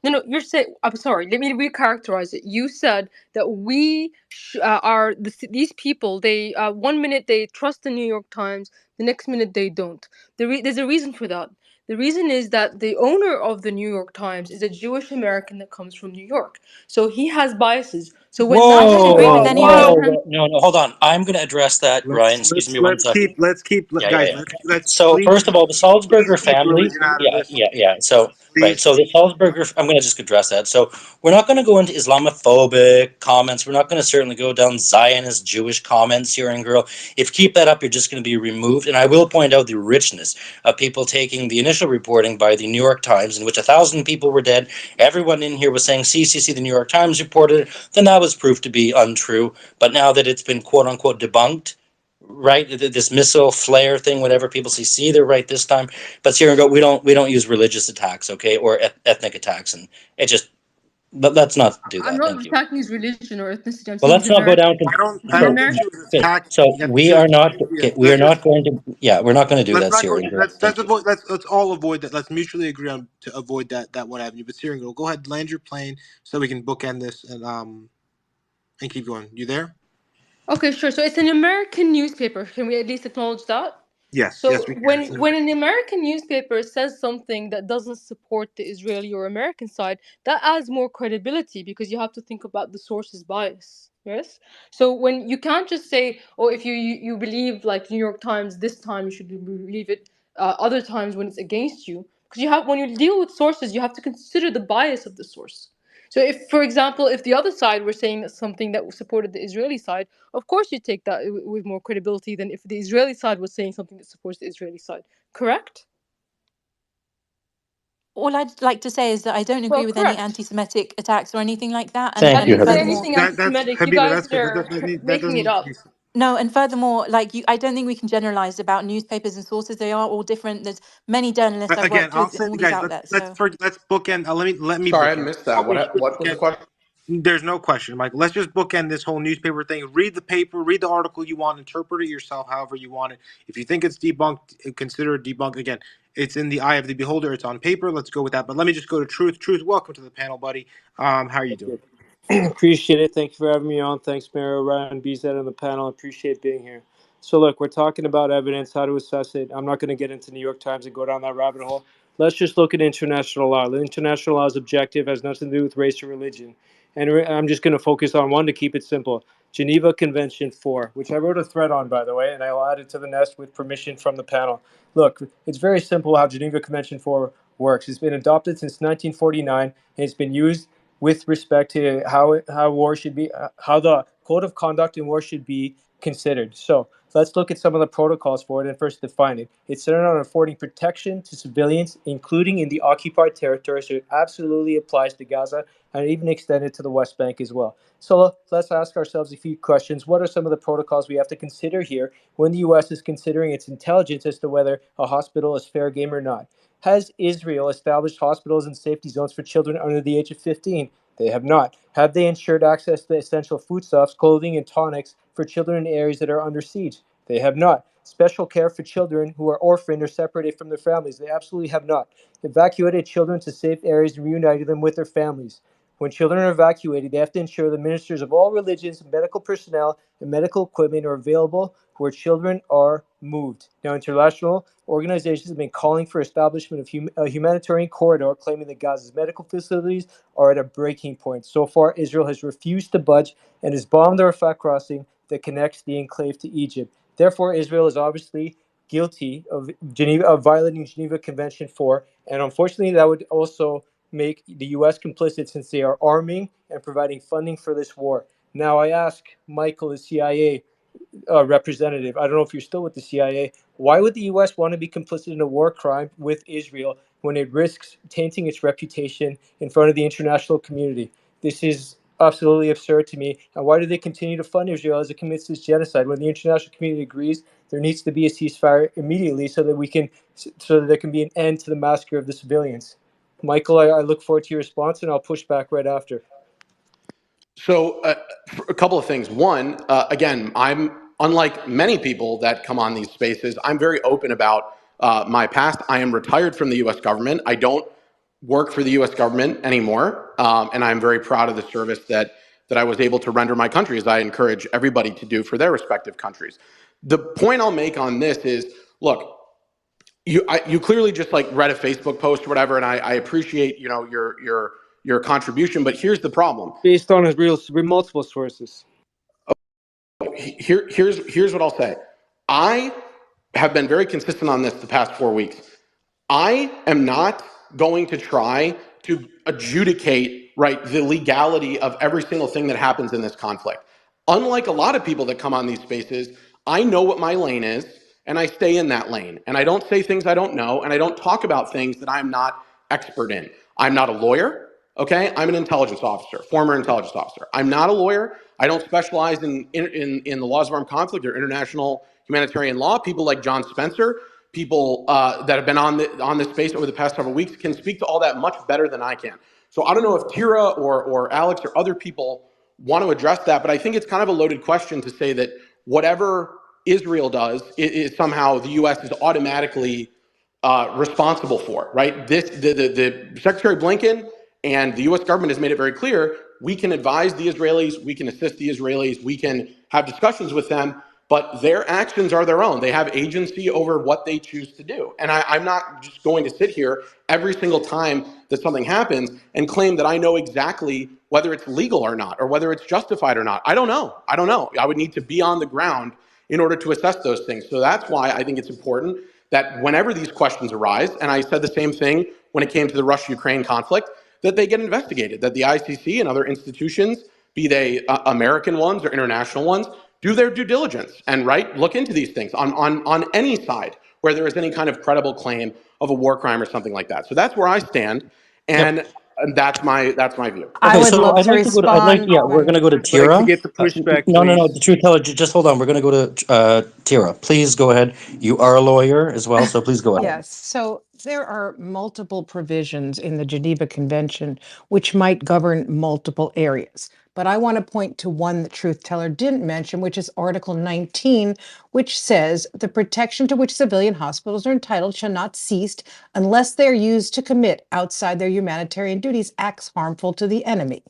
No, no, you're saying. I'm sorry. Let me recharacterize it. You said that we are these people. They 1 minute they trust the New York Times, the next minute they don't. There's a reason for that. The reason is that the owner of the New York Times is a Jewish American that comes from New York, so he has biases. So when I NASA don't Whoa, agree with raises whoa, any of foreign that. whoa, hand, whoa. No, no, hold on. I'm going to address that, Ryan. Excuse me one second. Let's keep Yeah, yeah, guys. yeah. Let's So please first of all, the Salzburger keep family. religion out of Yeah, this, yeah, yeah. So right. please. So the Salzburger. I'm going to just address that. So we're not going to go into Islamophobic comments. We're not going to certainly go down Zionist Jewish comments here, and girl. If you keep that up, you're just going to be removed. And I will point out the richness of people taking the initial reporting by the New York Times, in which 1,000 people were dead. Everyone in here was saying, "See, the New York Times reported it." Then that was proved to be untrue. But now that it's been quote unquote debunked, right? This missile flare thing, whatever people see, they're right this time. But here we go. We don't use religious attacks, okay, or ethnic attacks, and it just let's not do I'm that. not Thank you. attacking his religion or ethnicity. I'm Well, saying he's let's not go American. down to I He's so don't think she American. was okay. attacking. So Yeah, we are just not yeah. okay. We are not going to. Yeah, we're not going to do Let's that, not go. Syrian girl. Thank Let's you. avoid. Let's all avoid that. Let's mutually agree on to avoid that one avenue. But Syrian girl, go ahead, land your plane so we can bookend this and keep going. You there? Okay, sure. So it's an American newspaper. Can we at least acknowledge that? Yes, So yes, we can. It's an when American. an American newspaper says something that doesn't support the Israeli or American side, that adds more credibility because you have to think about the source's bias. Yes. So when you can't just say, "Oh, if you believe like New York Times this time, you should believe it." Other times when it's against you, because you have when you deal with sources, you have to consider the bias of the source. So if, for example, if the other side were saying that something that supported the Israeli side, of course you take that with more credibility than if the Israeli side was saying something that supports the Israeli side. Correct? All I'd like to say is that I don't Well, agree with any correct. anti-Semitic attacks or anything like that. I Thank you, didn't say Habibi. Furthermore, anything That's anti-Semitic. You Habiba. guys That's good. are That making doesn't it need to up. be. no, and furthermore, like I don't think we can generalize about newspapers and sources. They are all different. There's many journalists I've Again, worked I'll with in say, all these guys. outlets. Let's So let's bookend. Let me Sorry, I bookend. missed that. What was the question? There's no question, Michael. Let's just bookend this whole newspaper thing. Read the paper, read the article you want, interpret it yourself however you want it. If you think it's debunked, consider it debunked. Again, it's in the eye of the beholder. It's on paper. Let's go with that. But let me just go to Truth. Truth, welcome to the panel, buddy. How are you doing? Appreciate it. Thank you for having me on. Thanks, Mario, Ryan, BZ on the panel. Appreciate being here. So, look, we're talking about evidence, how to assess it. I'm not going to get into New York Times and go down that rabbit hole. Let's just look at international law. The international law is objective, has nothing to do with race or religion. And I'm just going to focus on one to keep it simple. Geneva Convention 4, which I wrote a thread on, by the way, and I will add it to the nest with permission from the panel. Look, it's very simple how Geneva Convention 4 works. It's been adopted since 1949, and it's been used with respect to how war should be, how the code of conduct in war should be considered. So let's look at some of the protocols for it and first define it. It's centered on affording protection to civilians, including in the occupied territory. So it absolutely applies to Gaza and even extended to the West Bank as well. So let's ask ourselves a few questions. What are some of the protocols we have to consider here when the U.S. is considering its intelligence as to whether a hospital is fair game or not? Has Israel established hospitals and safety zones for children under the age of 15? They have not. Have they ensured access to essential foodstuffs, clothing, and tonics for children in areas that are under siege? They have not. Special care for children who are orphaned or separated from their families? They absolutely have not. Evacuated children to safe areas and reunited them with their families. When children are evacuated, they have to ensure the ministers of all religions, medical personnel, and medical equipment are available where children are moved. Now, international organizations have been calling for establishment of a humanitarian corridor, claiming that Gaza's medical facilities are at a breaking point. So far, Israel has refused to budge and has bombed the Rafah crossing that connects the enclave to Egypt. Therefore, Israel is obviously guilty of violating Geneva Convention 4, and unfortunately, that would also make the U.S. complicit since they are arming and providing funding for this war. Now, I ask Michael, the CIA representative, I don't know if you're still with the CIA, why would the U.S. want to be complicit in a war crime with Israel when it risks tainting its reputation in front of the international community? This is absolutely absurd to me. And why do they continue to fund Israel as it commits this genocide when the international community agrees there needs to be a ceasefire immediately so that there can be an end to the massacre of the civilians? Michael, I look forward to your response, and I'll push back right after. So, a couple of things. One, again, I'm unlike many people that come on these spaces. I'm very open about my past. I am retired from the U.S. government. I don't work for the U.S. government anymore, and I'm very proud of the service that I was able to render my country, as I encourage everybody to do for their respective countries. The point I'll make on this is, look, you clearly just like read a Facebook post or whatever, and I appreciate your contribution, but here's the problem. Based on multiple sources. Here's what I'll say. I have been very consistent on this the past 4 weeks. I am not going to try to adjudicate, right, the legality of every single thing that happens in this conflict. Unlike a lot of people that come on these spaces, I know what my lane is, and I stay in that lane. And I don't say things I don't know, and I don't talk about things that I'm not expert in. I'm not a lawyer, okay? I'm an intelligence officer, former intelligence officer. I'm not a lawyer. I don't specialize in the laws of armed conflict or international humanitarian law. People like John Spencer, people that have been on this space over the past several weeks can speak to all that much better than I can. So I don't know if Tira or Alex or other people want to address that, but I think it's kind of a loaded question to say that whatever Israel does is somehow the U.S. is automatically responsible for, right? The Secretary Blinken and the U.S. government has made it very clear, we can advise the Israelis, we can assist the Israelis, we can have discussions with them, but their actions are their own. They have agency over what they choose to do. And I'm not just going to sit here every single time that something happens and claim that I know exactly whether it's legal or not, or whether it's justified or not. I don't know. I would need to be on the ground in order to assess those things. So that's why I think it's important that whenever these questions arise, and I said the same thing when it came to the Russia-Ukraine conflict, that they get investigated, that the ICC and other institutions, be they American ones or international ones, do their due diligence and look into these things on any side where there is any kind of credible claim of a war crime or something like that. So that's where I stand, and Yep. that's my view. I Okay, would so love I'd to like to go to, respond we're when going to go to I'd like to Tira. get the pushback, No, please. the truth teller, just hold on. We're going to go to Tira. Please go ahead. You are a lawyer as well, so please go ahead. yes. So there are multiple provisions in the Geneva Convention which might govern multiple areas. But I want to point to one the truth teller didn't mention, which is Article 19, which says the protection to which civilian hospitals are entitled shall not cease unless they are used to commit outside their humanitarian duties acts harmful to the enemy.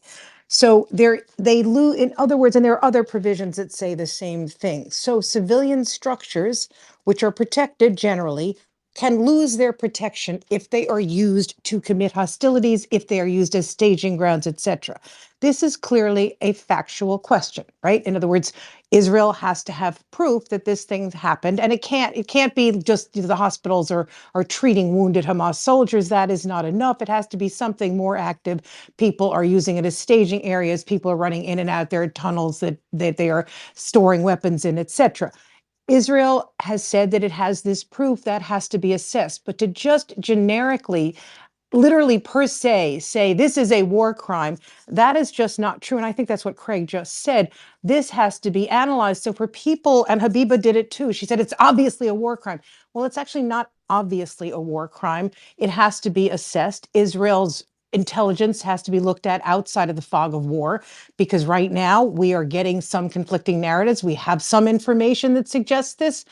So they lose, in other words, and there are other provisions that say the same thing. So civilian structures, which are protected generally, can lose their protection if they are used to commit hostilities, if they are used as staging grounds, etc. This is clearly a factual question, right? In other words, Israel has to have proof that this thing happened, and it can't be just the hospitals are treating wounded Hamas soldiers. That is not enough. It has to be something more active. People are using it as staging areas. People are running in and out their tunnels that they are storing weapons in, etc. Israel has said that it has this proof that has to be assessed, but to just generically, literally per se, say this is a war crime, that is just not true. And I think that's what Craig just said. This has to be analyzed. So for people, and Habiba did it too, she said it's obviously a war crime. Well, it's actually not obviously a war crime. It has to be assessed. Israel's intelligence has to be looked at outside of the fog of war, because right now we are getting some conflicting narratives. We have some information that suggests this.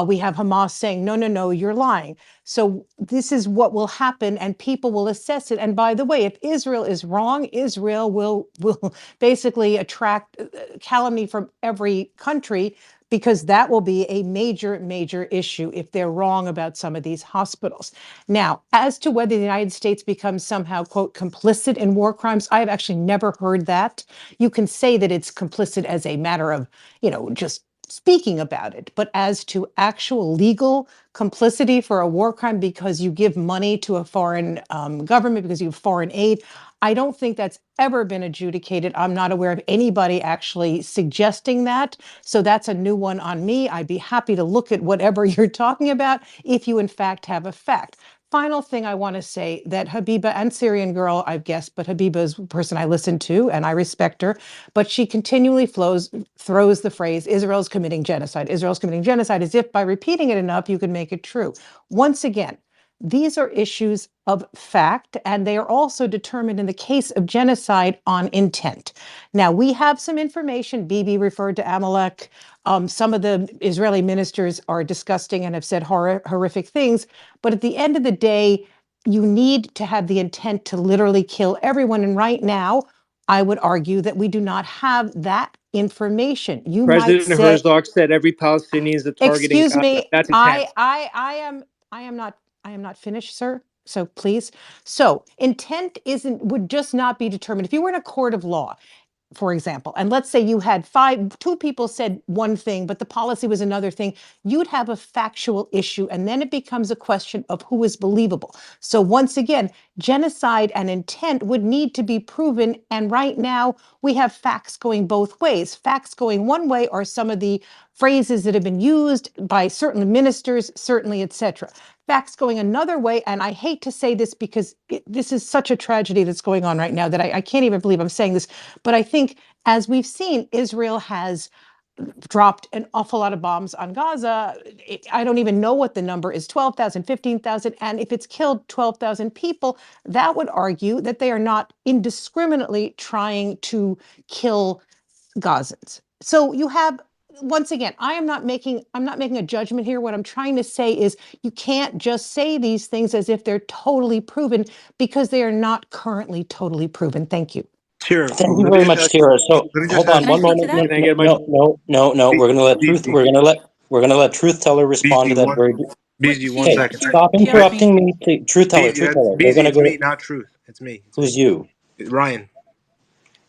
We have Hamas saying, no, you're lying. So this is what will happen, and people will assess it. And by the way, if Israel is wrong, Israel will basically attract calumny from every country, because that will be a major issue if they're wrong about some of these hospitals. Now, as to whether the United States becomes somehow, quote, complicit in war crimes, I have actually never heard that. You can say that it's complicit as a matter of, just speaking about it. But as to actual legal complicity for a war crime because you give money to a foreign government, because you have foreign aid, I don't think that's ever been adjudicated. I'm not aware of anybody actually suggesting that. So that's a new one on me. I'd be happy to look at whatever you're talking about if you in fact have a fact. Final thing I want to say that Habiba and Syrian girl, I've guessed, but Habiba is a person I listen to and I respect her, but she continually throws the phrase, Israel's committing genocide. Israel's committing genocide, as if by repeating it enough, you can make it true. Once again, these are issues of fact, and they are also determined in the case of genocide on intent. Now, we have some information. Bibi referred to Amalek. Some of the Israeli ministers are disgusting and have said horrific things. But at the end of the day, you need to have the intent to literally kill everyone. And right now, I would argue that we do not have that information. You might President say, Herzog said every Palestinian is a target in excuse Gaza. me, That's intent. I am not finished, sir. So please. So intent would just not be determined. If you were in a court of law, for example, and let's say you had two people said one thing, but the policy was another thing, you'd have a factual issue, and then it becomes a question of who is believable. So once again, genocide and intent would need to be proven, and right now we have facts going both ways. Facts going one way are some of the phrases that have been used by certain ministers, certainly, etc. Facts going another way, and I hate to say this because this is such a tragedy that's going on right now that I can't even believe I'm saying this, but I think, as we've seen, Israel has dropped an awful lot of bombs on Gaza. I don't even know what the number is, 12,000, 15,000. And if it's killed 12,000 people, that would argue that they are not indiscriminately trying to kill Gazans. So you have, once again, I'm not making a judgment here. What I'm trying to say is you can't just say these things as if they're totally proven, because they are not currently totally proven. Thank you. Tira, Thank you let me very just much, ask, Tira. So let me just hold ask on Can I one you speak to moment. something. No, that? Can I no, get my no. BZ, We're gonna let truth teller respond to BZ, that one, very. Wait, BZ, one Hey, second. stop She asked me. interrupting me, please. BZ, Truth teller. We're BZ, gonna it's me, go. not truth. It's me. It's Who's me. you? Ryan.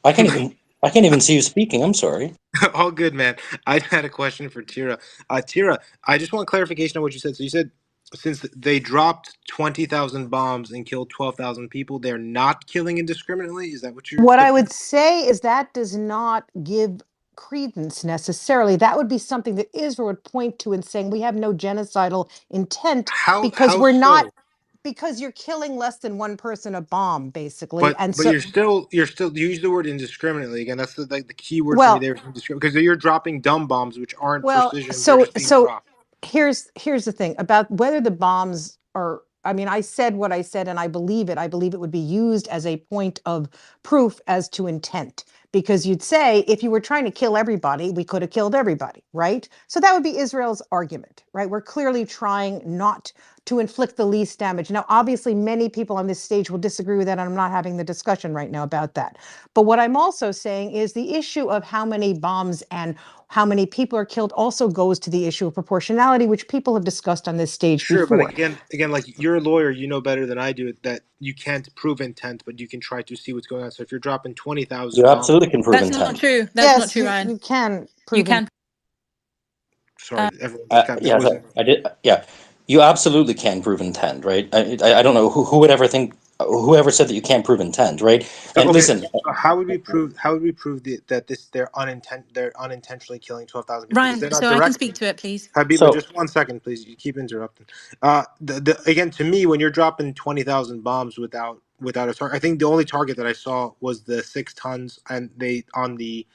I can't even. I can't even see you speaking. I'm sorry. All good, man. I had a question for Tira. Tira, I just want clarification on what you said. So you said since they dropped 20,000 bombs and killed 12,000 people, they're not killing indiscriminately? Is that what you're What I saying? would say is that does not give credence necessarily. That would be something that Israel would point to and saying we have no genocidal intent because How we're not, so? because you're killing less than one person a bomb, basically. But And but so, you're still you use the word indiscriminately again. That's the key word for me well, there is indiscriminate because you're dropping dumb bombs which aren't Well, precision. They're so just being so dropped. here's the thing about whether the bombs are, I mean, I said what I said and I believe it. I believe it would be used as a point of proof as to intent. Because you'd say if you were trying to kill everybody, we could have killed everybody, right? So that would be Israel's argument, right? We're clearly trying not to inflict the least damage. Now, obviously, many people on this stage will disagree with that, and I'm not having the discussion right now about that. But what I'm also saying is the issue of how many bombs and how many people are killed also goes to the issue of proportionality, which people have discussed on this stage Sure, but before. again, like you're a lawyer, you know better than I do that you can't prove intent, but you can try to see what's going on. So if you're dropping You 20,000 bombs, absolutely can prove That's not intent. true. That's not Yes, true, Ryan. you can You prove can. sorry, everyone just got that Yes, wasn't. I did. Yeah, you absolutely can prove intent, right? I don't know who would ever think, whoever said that you can't prove intent, right? So, And okay, listen, so how would we prove? How would we prove that they're unintentionally killing 12,000 people because Ryan, they're not so I can directly. speak to it, please. Habiba, so just one second, please. You keep interrupting. Again, to me, when you're dropping 20,000 bombs without a target, I think the only target that I saw was the 6 tons, and they on the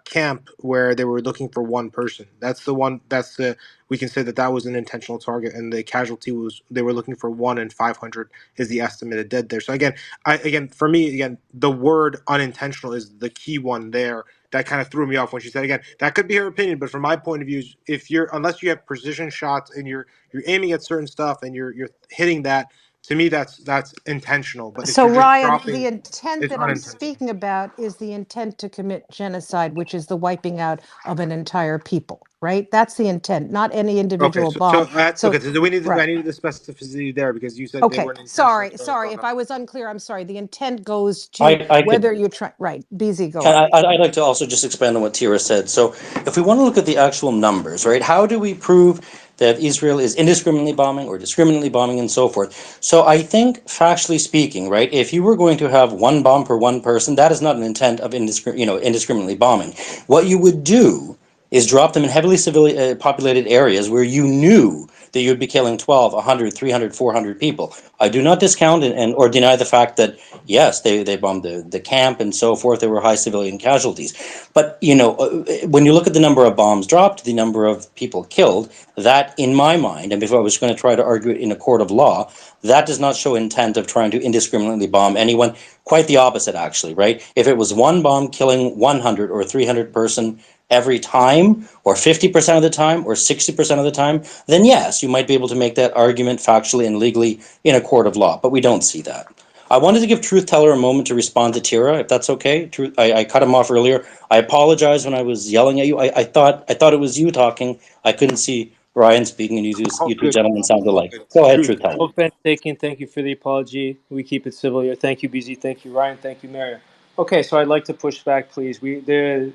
camp where they were looking for one person. That's the one. That's the we can say that was an intentional target, and the casualty was they were looking for 1 in 500 is the estimated dead there. So again, for me, again, the word unintentional is the key one there. That kind of threw me off when she said again. That could be her opinion, but from my point of view, if you're unless you have precision shots and you're aiming at certain stuff and you're hitting that To me, that's intentional. But if So you're just Ryan, dropping, the intent it's that I'm unintentional. speaking about is the intent to commit genocide, which is the wiping out of an entire people, right? That's the intent, not any Okay, individual so bomb. So, okay. So do we need? I right. needed the specificity there because you said they Okay, weren't intentional sorry, killing sorry. from If them. I was unclear, I'm sorry. The intent goes to I could. whether you're trying, right, BZ, go And on. I'd like to also just expand on what Tira said. So, if we want to look at the actual numbers, right, how do we prove that Israel is indiscriminately bombing or discriminately bombing and so forth? So, I think, factually speaking, right, if you were going to have one bomb per one person, that is not an intent of indiscriminately bombing. What you would do is drop them in heavily civilian populated areas where you knew that you'd be killing 12, 100, 300, 400 people. I do not discount and or deny the fact that yes, they bombed the camp and so forth. There were high civilian casualties. But, when you look at the number of bombs dropped, the number of people killed, that, in my mind, and if I was going to try to argue it in a court of law, that does not show intent of trying to indiscriminately bomb anyone. Quite the opposite, actually, right? If it was one bomb killing 100 or 300 person every time, or 50% of the time, or 60% of the time, then yes, you might be able to make that argument factually and legally in a court of law. But we don't see that. I wanted to give Truth Teller a moment to respond to Tira, if that's okay. I cut him off earlier. I apologize when I was yelling at you. I thought it was you talking. I couldn't see Ryan speaking, and All you two good. gentlemen sound All alike. good. Go ahead, Truth. Truth Teller. No offense taken. Thank you for the apology. We keep it civil here. Thank you, BZ. Thank you, Ryan. Thank you, Mario. Okay, so I'd like to push back, please. The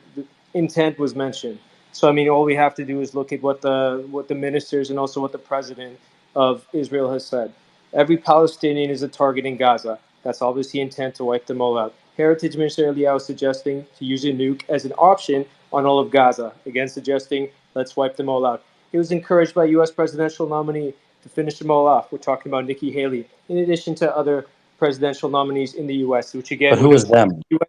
intent was mentioned. So I mean, all we have to do is look at what the ministers and also what the president of Israel has said. Every Palestinian is a target in Gaza. That's obviously intent to wipe them all out. Heritage Minister Eliyahu is suggesting to use a nuke as an option on all of Gaza, again suggesting let's wipe them all out. He was encouraged by U.S. presidential nominee to finish them all off. We're talking about Nikki Haley, in addition to other presidential nominees in the U.S., which But again would who is imply them? U.S.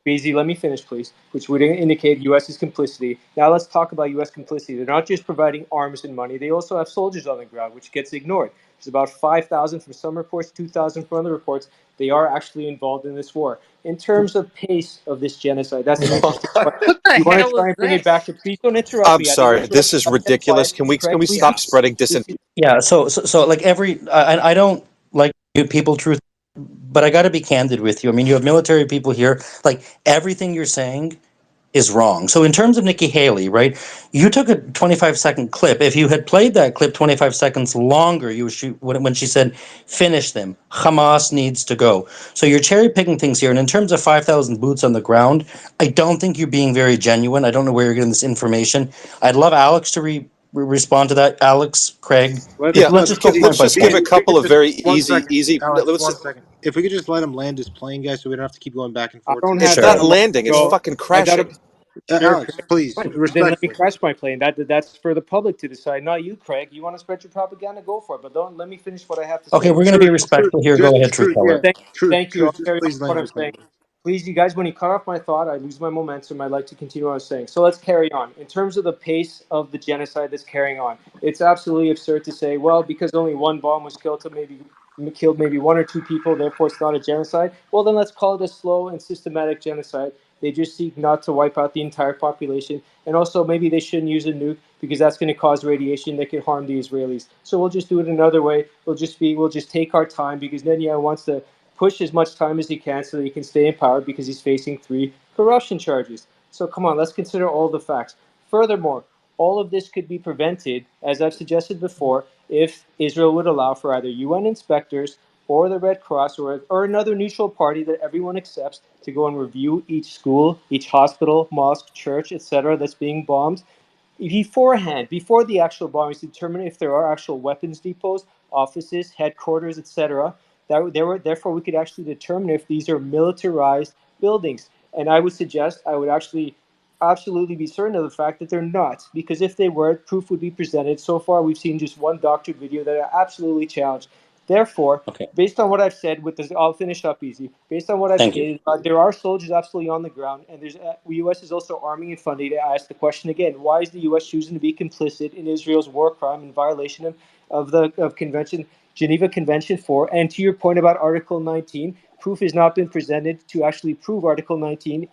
BZ, let me finish, please, which would indicate U.S.'s complicity. Now let's talk about U.S. complicity. They're not just providing arms and money, they also have soldiers on the ground, which gets ignored. There's about 5,000 from some reports, 2,000 from other reports. They are actually involved in this war. In terms of pace of this genocide, that's an interesting question. What the You want to hell try is and bring it back this? to, please don't interrupt I'm me. I didn't sorry. interrupt This you. is I'm getting ridiculous. quiet. Can Craig, we please. stop spreading This disinformation? is Yeah. So like I don't like people, Truth, but I got to be candid with you. I mean, you have military people here. Like everything you're saying is wrong. So in terms of Nikki Haley, right? You took a 25-second clip. If you had played that clip 25 seconds longer, when she said, "Finish them. Hamas needs to go." So you're cherry picking things here. And in terms of 5,000 boots on the ground, I don't think you're being very genuine. I don't know where you're getting this information. I'd love Alex to respond to that. Alex, Craig. Let Yeah, Let's let's just go just point let's by just give point. a if we couple could of just very one easy, second, easy. Alex, Let's. 1 second. If we could just let him land his plane, guys, so we don't have to keep going back and I forth. don't Because have It's that not Sure. much landing. to It's go. fucking I got to. crashing. Sure, Alex, Craig. please, Fine. Then let me respectfully. crash my plane. That's for the public to decide, not you, Craig. You want to spread your propaganda, go for it. But don't let me finish what I have to Okay, say. we're going to be respectful here. Go ahead, Truth Teller. Thank, Truth, thank you. I'll truth. Just carry on please what land I'm your saying. plane. Please, you guys, when you cut off my thought, I lose my momentum. I'd like to continue what I was saying. So let's carry on. In terms of the pace of the genocide that's carrying on, it's absolutely absurd to say, well, because only one bomb was killed maybe one or two people, therefore it's not a genocide. Well, then let's call it a slow and systematic genocide. They just seek not to wipe out the entire population. And also, maybe they shouldn't use a nuke because that's going to cause radiation that could harm the Israelis. So we'll just do it another way. We'll just take our time because Netanyahu wants to push as much time as he can so that he can stay in power because he's facing 3 corruption charges. So come on, let's consider all the facts. Furthermore, all of this could be prevented, as I've suggested before, if Israel would allow for either UN inspectors or the Red Cross or another neutral party that everyone accepts to go and review each school, each hospital, mosque, church, etc. that's being bombed beforehand, before the actual bombings, to determine if there are actual weapons depots, offices, headquarters, etc. Therefore, we could actually determine if these are militarized buildings. And I would suggest, I would actually absolutely be certain of the fact that they're not, because if they were, proof would be presented. So far, we've seen just one doctored video that I absolutely challenged. Therefore, Okay. based on what I've said, with this, I'll finish up easy. Based on what I've Thank you. stated, there are soldiers absolutely on the ground, and the U.S. is also arming and funding. To ask the question again: why is the U.S. choosing to be complicit in Israel's war crime in violation of Convention Geneva Convention 4. And to your point about Article 19, proof has not been presented to actually prove Article 19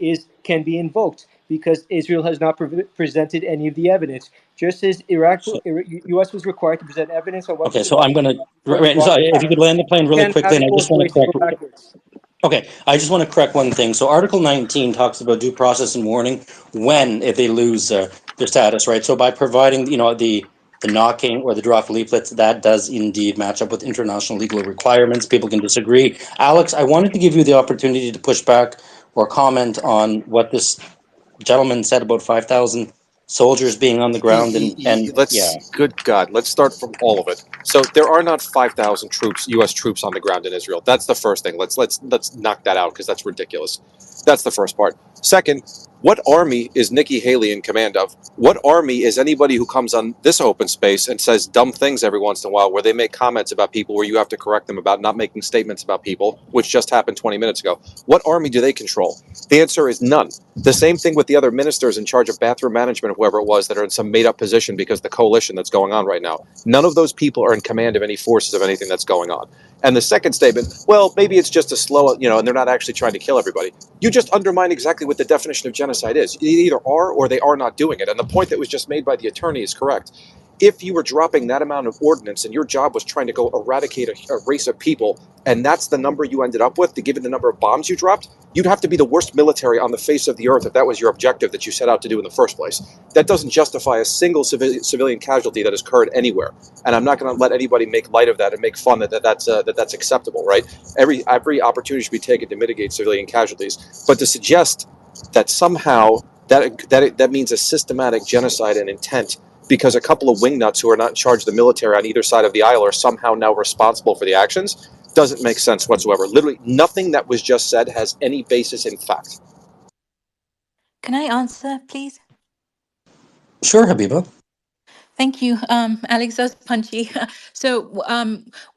can be invoked because Israel has not presented any of the evidence. Just as U.S. was required to present evidence on Okay, weapons of so mass I'm gonna, destruction right, of so rocket if you could land the plane really can't quickly, have and it I just both want to ways to go correct. backwards. Okay, I just want to correct one thing. So Article 19 talks about due process and warning when if they lose their status, right? So by providing, the knocking or the draw of leaflets, that does indeed match up with international legal requirements. People can disagree. Alex, I wanted to give you the opportunity to push back or comment on what this gentleman said about 5,000 soldiers being on the ground and yeah. Good God, let's start from all of it. So there are not 5,000 troops, U.S. troops on the ground in Israel. That's the first thing. Let's knock that out because that's ridiculous. That's the first part. Second, what army is Nikki Haley in command of? What army is anybody who comes on this open space and says dumb things every once in a while, where they make comments about people where you have to correct them about not making statements about people, which just happened 20 minutes ago? What army do they control? The answer is none. The same thing with the other ministers in charge of bathroom management, whoever it was, that are in some made up position because of the coalition that's going on right now. None of those people are in command of any forces of anything that's going on. And the second statement, well, maybe it's just a slow, and they're not actually trying to kill everybody. You just undermine exactly what the definition of genocide is. They either are or they are not doing it. And the point that was just made by the attorney is correct. If you were dropping that amount of ordnance and your job was trying to go eradicate a race of people, and that's the number you ended up with, given the number of bombs you dropped, you'd have to be the worst military on the face of the earth if that was your objective that you set out to do in the first place. That doesn't justify a single civilian casualty that has occurred anywhere. And I'm not going to let anybody make light of that and make fun that's acceptable, right? Every opportunity should be taken to mitigate civilian casualties. But to suggest that somehow that means a systematic genocide and intent because a couple of wingnuts who are not in charge of the military on either side of the aisle are somehow now responsible for the actions doesn't make sense whatsoever. Literally, nothing that was just said has any basis in fact. Can I answer, please? Sure, Habiba. Thank you, Alex. That was punchy. So,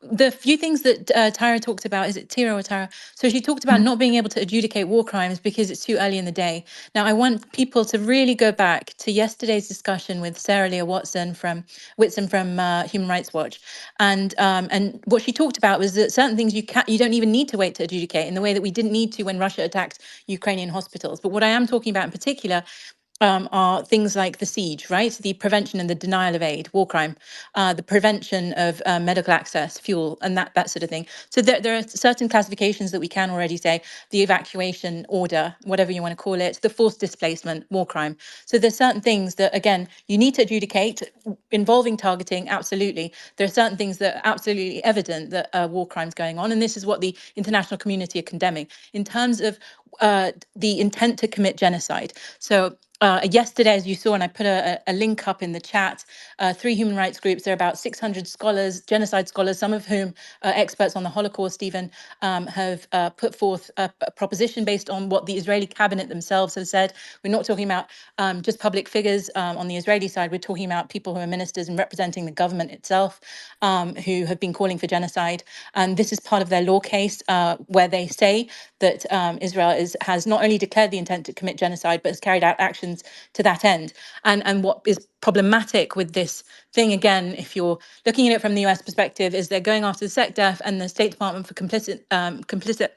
the few things that Tyra talked about, is it Tira or Tyra? So she talked about not being able to adjudicate war crimes because it's too early in the day. Now, I want people to really go back to yesterday's discussion with Sarah Leah Whitson from Human Rights Watch, and what she talked about was that certain things you don't even need to wait to adjudicate in the way that we didn't need to when Russia attacked Ukrainian hospitals. But what I am talking about in particular are things like the siege, right? The prevention and the denial of aid, war crime, the prevention of medical access, fuel, and that sort of thing. So there are certain classifications that we can already say: the evacuation order, whatever you want to call it, the forced displacement, war crime. So there's certain things that, again, you need to adjudicate involving targeting, absolutely. There are certain things that are absolutely evident that war crimes going on, and this is what the international community are condemning. In terms of the intent to commit genocide. So yesterday, as you saw, and I put a link up in the chat, 3 human rights groups, there are about 600 scholars, genocide scholars, some of whom are experts on the Holocaust even, have put forth a proposition based on what the Israeli cabinet themselves have said. We're not talking about just public figures on the Israeli side, we're talking about people who are ministers and representing the government itself, who have been calling for genocide. And this is part of their law case, where they say that Israel has not only declared the intent to commit genocide, but has carried out actions to that end. And what is problematic with this thing, again, if you're looking at it from the US perspective, is they're going after the SecDef and the State Department for complicit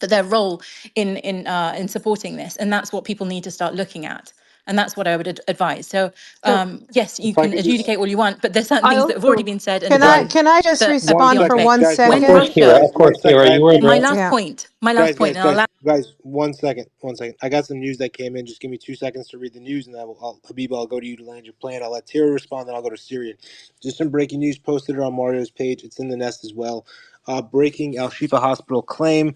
for their role in supporting this. And that's what people need to start looking at. And that's what I would advise. So So yes, you If I can could just, adjudicate all you want, but there's certain I things that have already also been said and Can done guys, I just that one respond beyond for second, debate. one guys, Of When course, second? Kira. Russia, Of one course, second. Kira. I have You were my addressing. last Yeah. point, and I'll guys, guys, 1 second, 1 second. I got some news that came in. Just give me 2 seconds to read the news, and Habiba, I'll go to you to land your plane. I'll let Tira respond, then I'll go to Syria. Just some breaking news posted on Mario's page. It's in the nest as well. Breaking Al-Shifa hospital claim,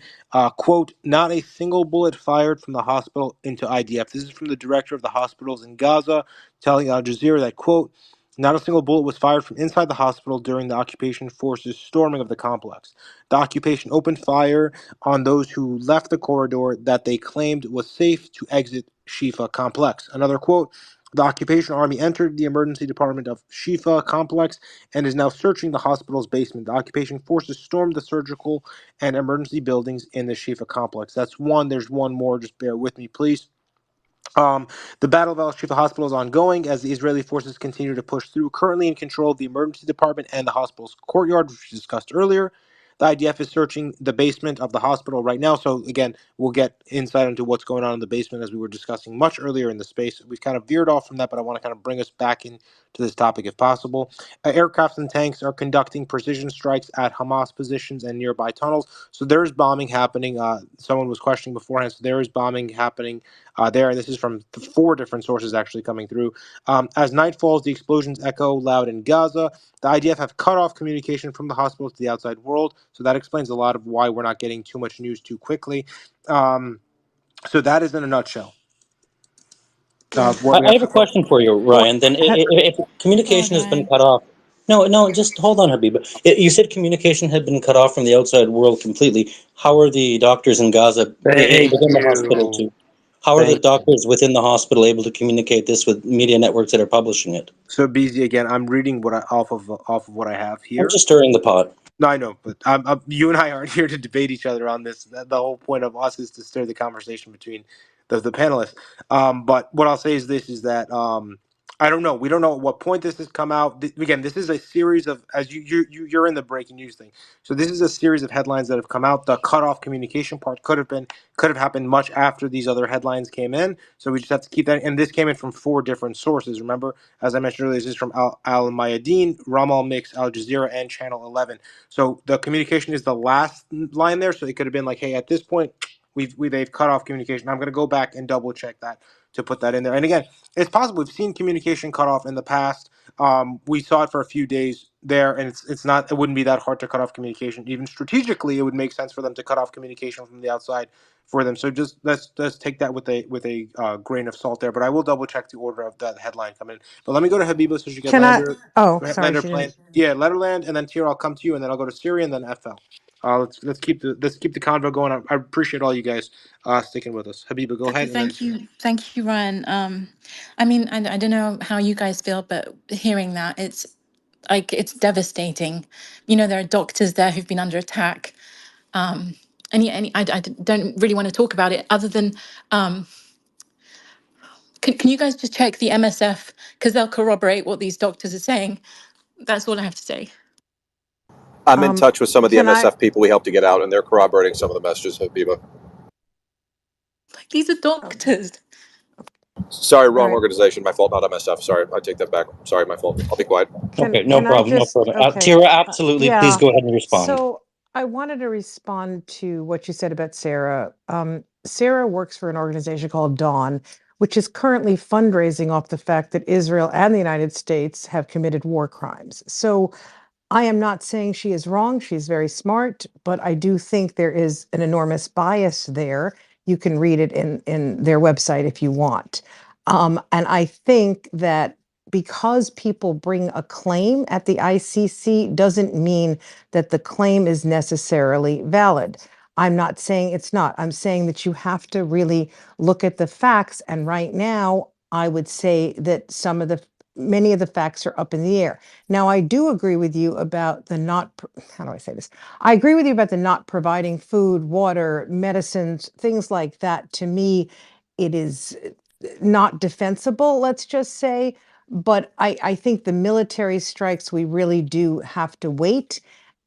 quote, not a single bullet fired from the hospital into IDF. This is from the director of the hospitals in Gaza, telling Al Jazeera that, quote, not a single bullet was fired from inside the hospital during the occupation forces storming of the complex. The occupation opened fire on those who left the corridor that they claimed was safe to exit Shifa complex. Another quote, the occupation army entered the emergency department of Shifa complex and is now searching the hospital's basement. The occupation forces stormed the surgical and emergency buildings in the Shifa complex. That's one. There's one more. Just bear with me, please. The Battle of Al-Shifa Hospital is ongoing as the Israeli forces continue to push through, currently in control of the emergency department and the hospital's courtyard, which we discussed earlier. The IDF is searching the basement of the hospital right now. So, again, we'll get insight into what's going on in the basement as we were discussing much earlier in the space. We've kind of veered off from that, but I want to kind of bring us back into this topic if possible. Aircrafts and tanks are conducting precision strikes at Hamas positions and nearby tunnels. So, there is bombing happening. Someone was questioning beforehand. So, there is bombing happening there. And this is from 4 different sources actually coming through. As night falls, the explosions echo loud in Gaza. The IDF have cut off communication from the hospital to the outside world. So that explains a lot of why we're not getting too much news too quickly. So that is in a nutshell. What we I have have a to. question for you, Well, Ryan. Then, ha- if God, communication has been Ryan. cut off, no, just hold on, Habib. You said communication had been cut off from the outside world completely. How are the doctors in Gaza Thank within the hospital you. to? How are the Thank you. doctors within the hospital able to communicate this with media networks that are publishing it? So busy again. I'm reading off of what I have I'm here. just stirring the pot. No, I know, but you and I aren't here to debate each other on this. The whole point of us is to stir the conversation between the panelists. But what I'll say is this: is that I don't know. We don't know at what point this has come out. Again, this is a series of, as you're in the breaking news thing. So this is a series of headlines that have come out. The cutoff communication part could have happened much after these other headlines came in. So we just have to keep that. And this came in from 4 different sources. Remember, as I mentioned earlier, this is from Al Mayadeen, Ramal Mix, Al Jazeera, and Channel 11. So the communication is the last line there. So it could have been like, hey, at this point, they've cut off communication. I'm going to go back and double check that to put that in there. And again, it's possible we've seen communication cut off in the past. We saw it for a few days there, and it wouldn't be that hard to cut off communication. Even strategically, it would make sense for them to cut off communication from the outside for them. So just let's take that with a grain of salt there. But I will double check the order of that headline coming in. But let me go to Habiba so she get Can I? Lander. Oh, Go ahead, sorry, Lander she plan. didn't. Yeah, Letterland, and then Tier. I'll come to you, and then I'll go to Syria, and then FL. Let's keep the convo going. I appreciate all you guys sticking with us. Habiba, go ahead, and then Tier. Thank you, Ryan. I mean, I don't know how you guys feel, but hearing that, it's devastating. You know, there are doctors there who've been under attack. I don't really want to talk about it other than, can you guys just check the MSF because they'll corroborate what these doctors are saying. That's all I have to say. I'm in Um, touch with some of the can I? MSF people we helped to get out, and they're corroborating some of the messages, Habiba. Like, these are Okay. doctors. Sorry, All wrong right. organization. My fault, not MSF. Sorry, I take that back. Sorry, my fault. I'll be quiet. Okay, no Can I problem, no just? problem. Okay. Tira, absolutely. Please Yeah. go ahead and respond. So I wanted to respond to what you said about Sarah. Sarah works for an organization called Dawn, which is currently fundraising off the fact that Israel and the United States have committed war crimes. So I am not saying she is wrong. She's very smart, but I do think there is an enormous bias there. You can read it in their website if you want. And I think that because people bring a claim at the ICC doesn't mean that the claim is necessarily valid. I'm not saying it's not. I'm saying that you have to really look at the facts. And right now, I would say that many of the facts are up in the air. Now, I do agree with you about how do I say this? I agree with you about the not providing food, water, medicines, things like that. To me, it is not defensible, let's just say. But I think the military strikes, we really do have to wait.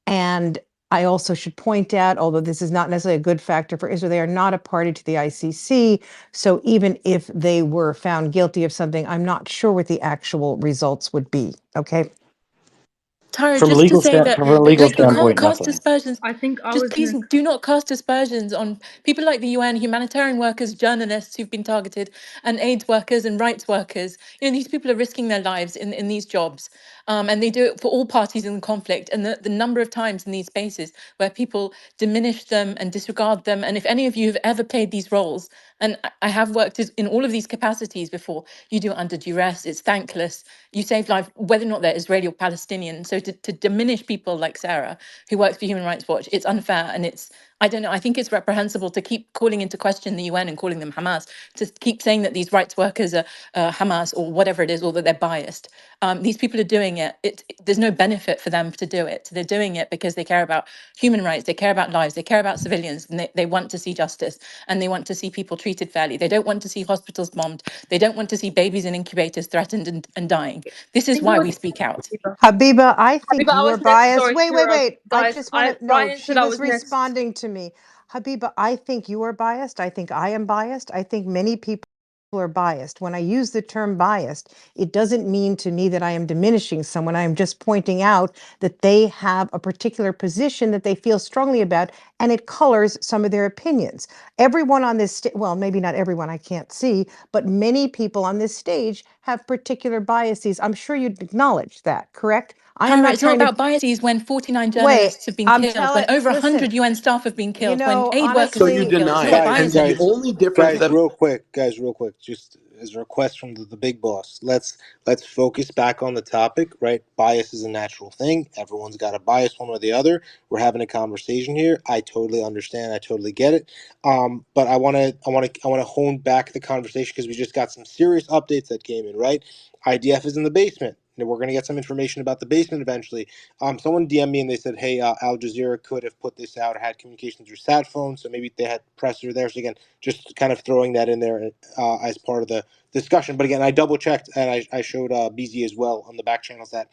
And I also should point out, although this is not necessarily a good factor for Israel, they are not a party to the ICC. So even if they were found guilty of something, I'm not sure what the actual results would be. Okay. Tara, From a just to say that, from a legal like, you can't standpoint, cast nothing. aspersions. I think I Just was please gonna. do not cast aspersions on people like the UN, humanitarian workers, journalists who've been targeted, and AIDS workers and rights workers. You know, these people are risking their lives in these jobs, and they do it for all parties in the conflict. And the number of times in these spaces where people diminish them and disregard them. And if any of you have ever played these roles, and I have worked in all of these capacities before, you do it under duress. It's thankless. You save life, whether or not they're Israeli or Palestinian. So to diminish people like Sarah, who works for Human Rights Watch, it's unfair. And I don't know, I think it's reprehensible to keep calling into question the UN and calling them Hamas, to keep saying that these rights workers are Hamas or whatever it is, or that they're biased. These people are doing it. There's no benefit for them to do it. They're doing it because they care about human rights, they care about lives, they care about civilians, and they want to see justice, and they want to see people treated fairly. They don't want to see hospitals bombed. They don't want to see babies in incubators threatened and dying. This I is think it why was we speak out. Habiba. Habiba, I think Habiba, I you are was next. biased. Sorry, Wait, wait, Kira. wait. I Guys, just want to, no, Brian she said I was was next. responding to me. Habiba, I think you are biased. I think I am biased. I think many people are biased. When I use the term biased, it doesn't mean to me that I am diminishing someone. I am just pointing out that they have a particular position that they feel strongly about, and it colors some of their opinions. Everyone on this, well, maybe not everyone, I can't see, but many people on this stage have particular biases. I'm sure you'd acknowledge that, correct? I am Hannah, not it's not trying to, about biases when 49 wait, journalists have been I'm killed, when telling, over listen, 100 UN staff have been killed, when aid workers So have you been honestly, killed. It's deny not it. Guys, And biases. the guys, only difference guys, that real quick, just as a request from the big boss. Let's focus back on the topic, right? Bias is a natural thing. Everyone's got a bias one or the other. We're having a conversation here. I totally understand. I totally get it. But I want to hone back the conversation because we just got some serious updates that came in, right? IDF is in the basement. And we're going to get some information about the basement eventually. Someone DM'd me and they said, hey, Al Jazeera could have put this out or had communication through sat phone, so maybe they had presser there. So again, just kind of throwing that in there as part of the discussion. But again, I double checked and I showed BZ as well on the back channels that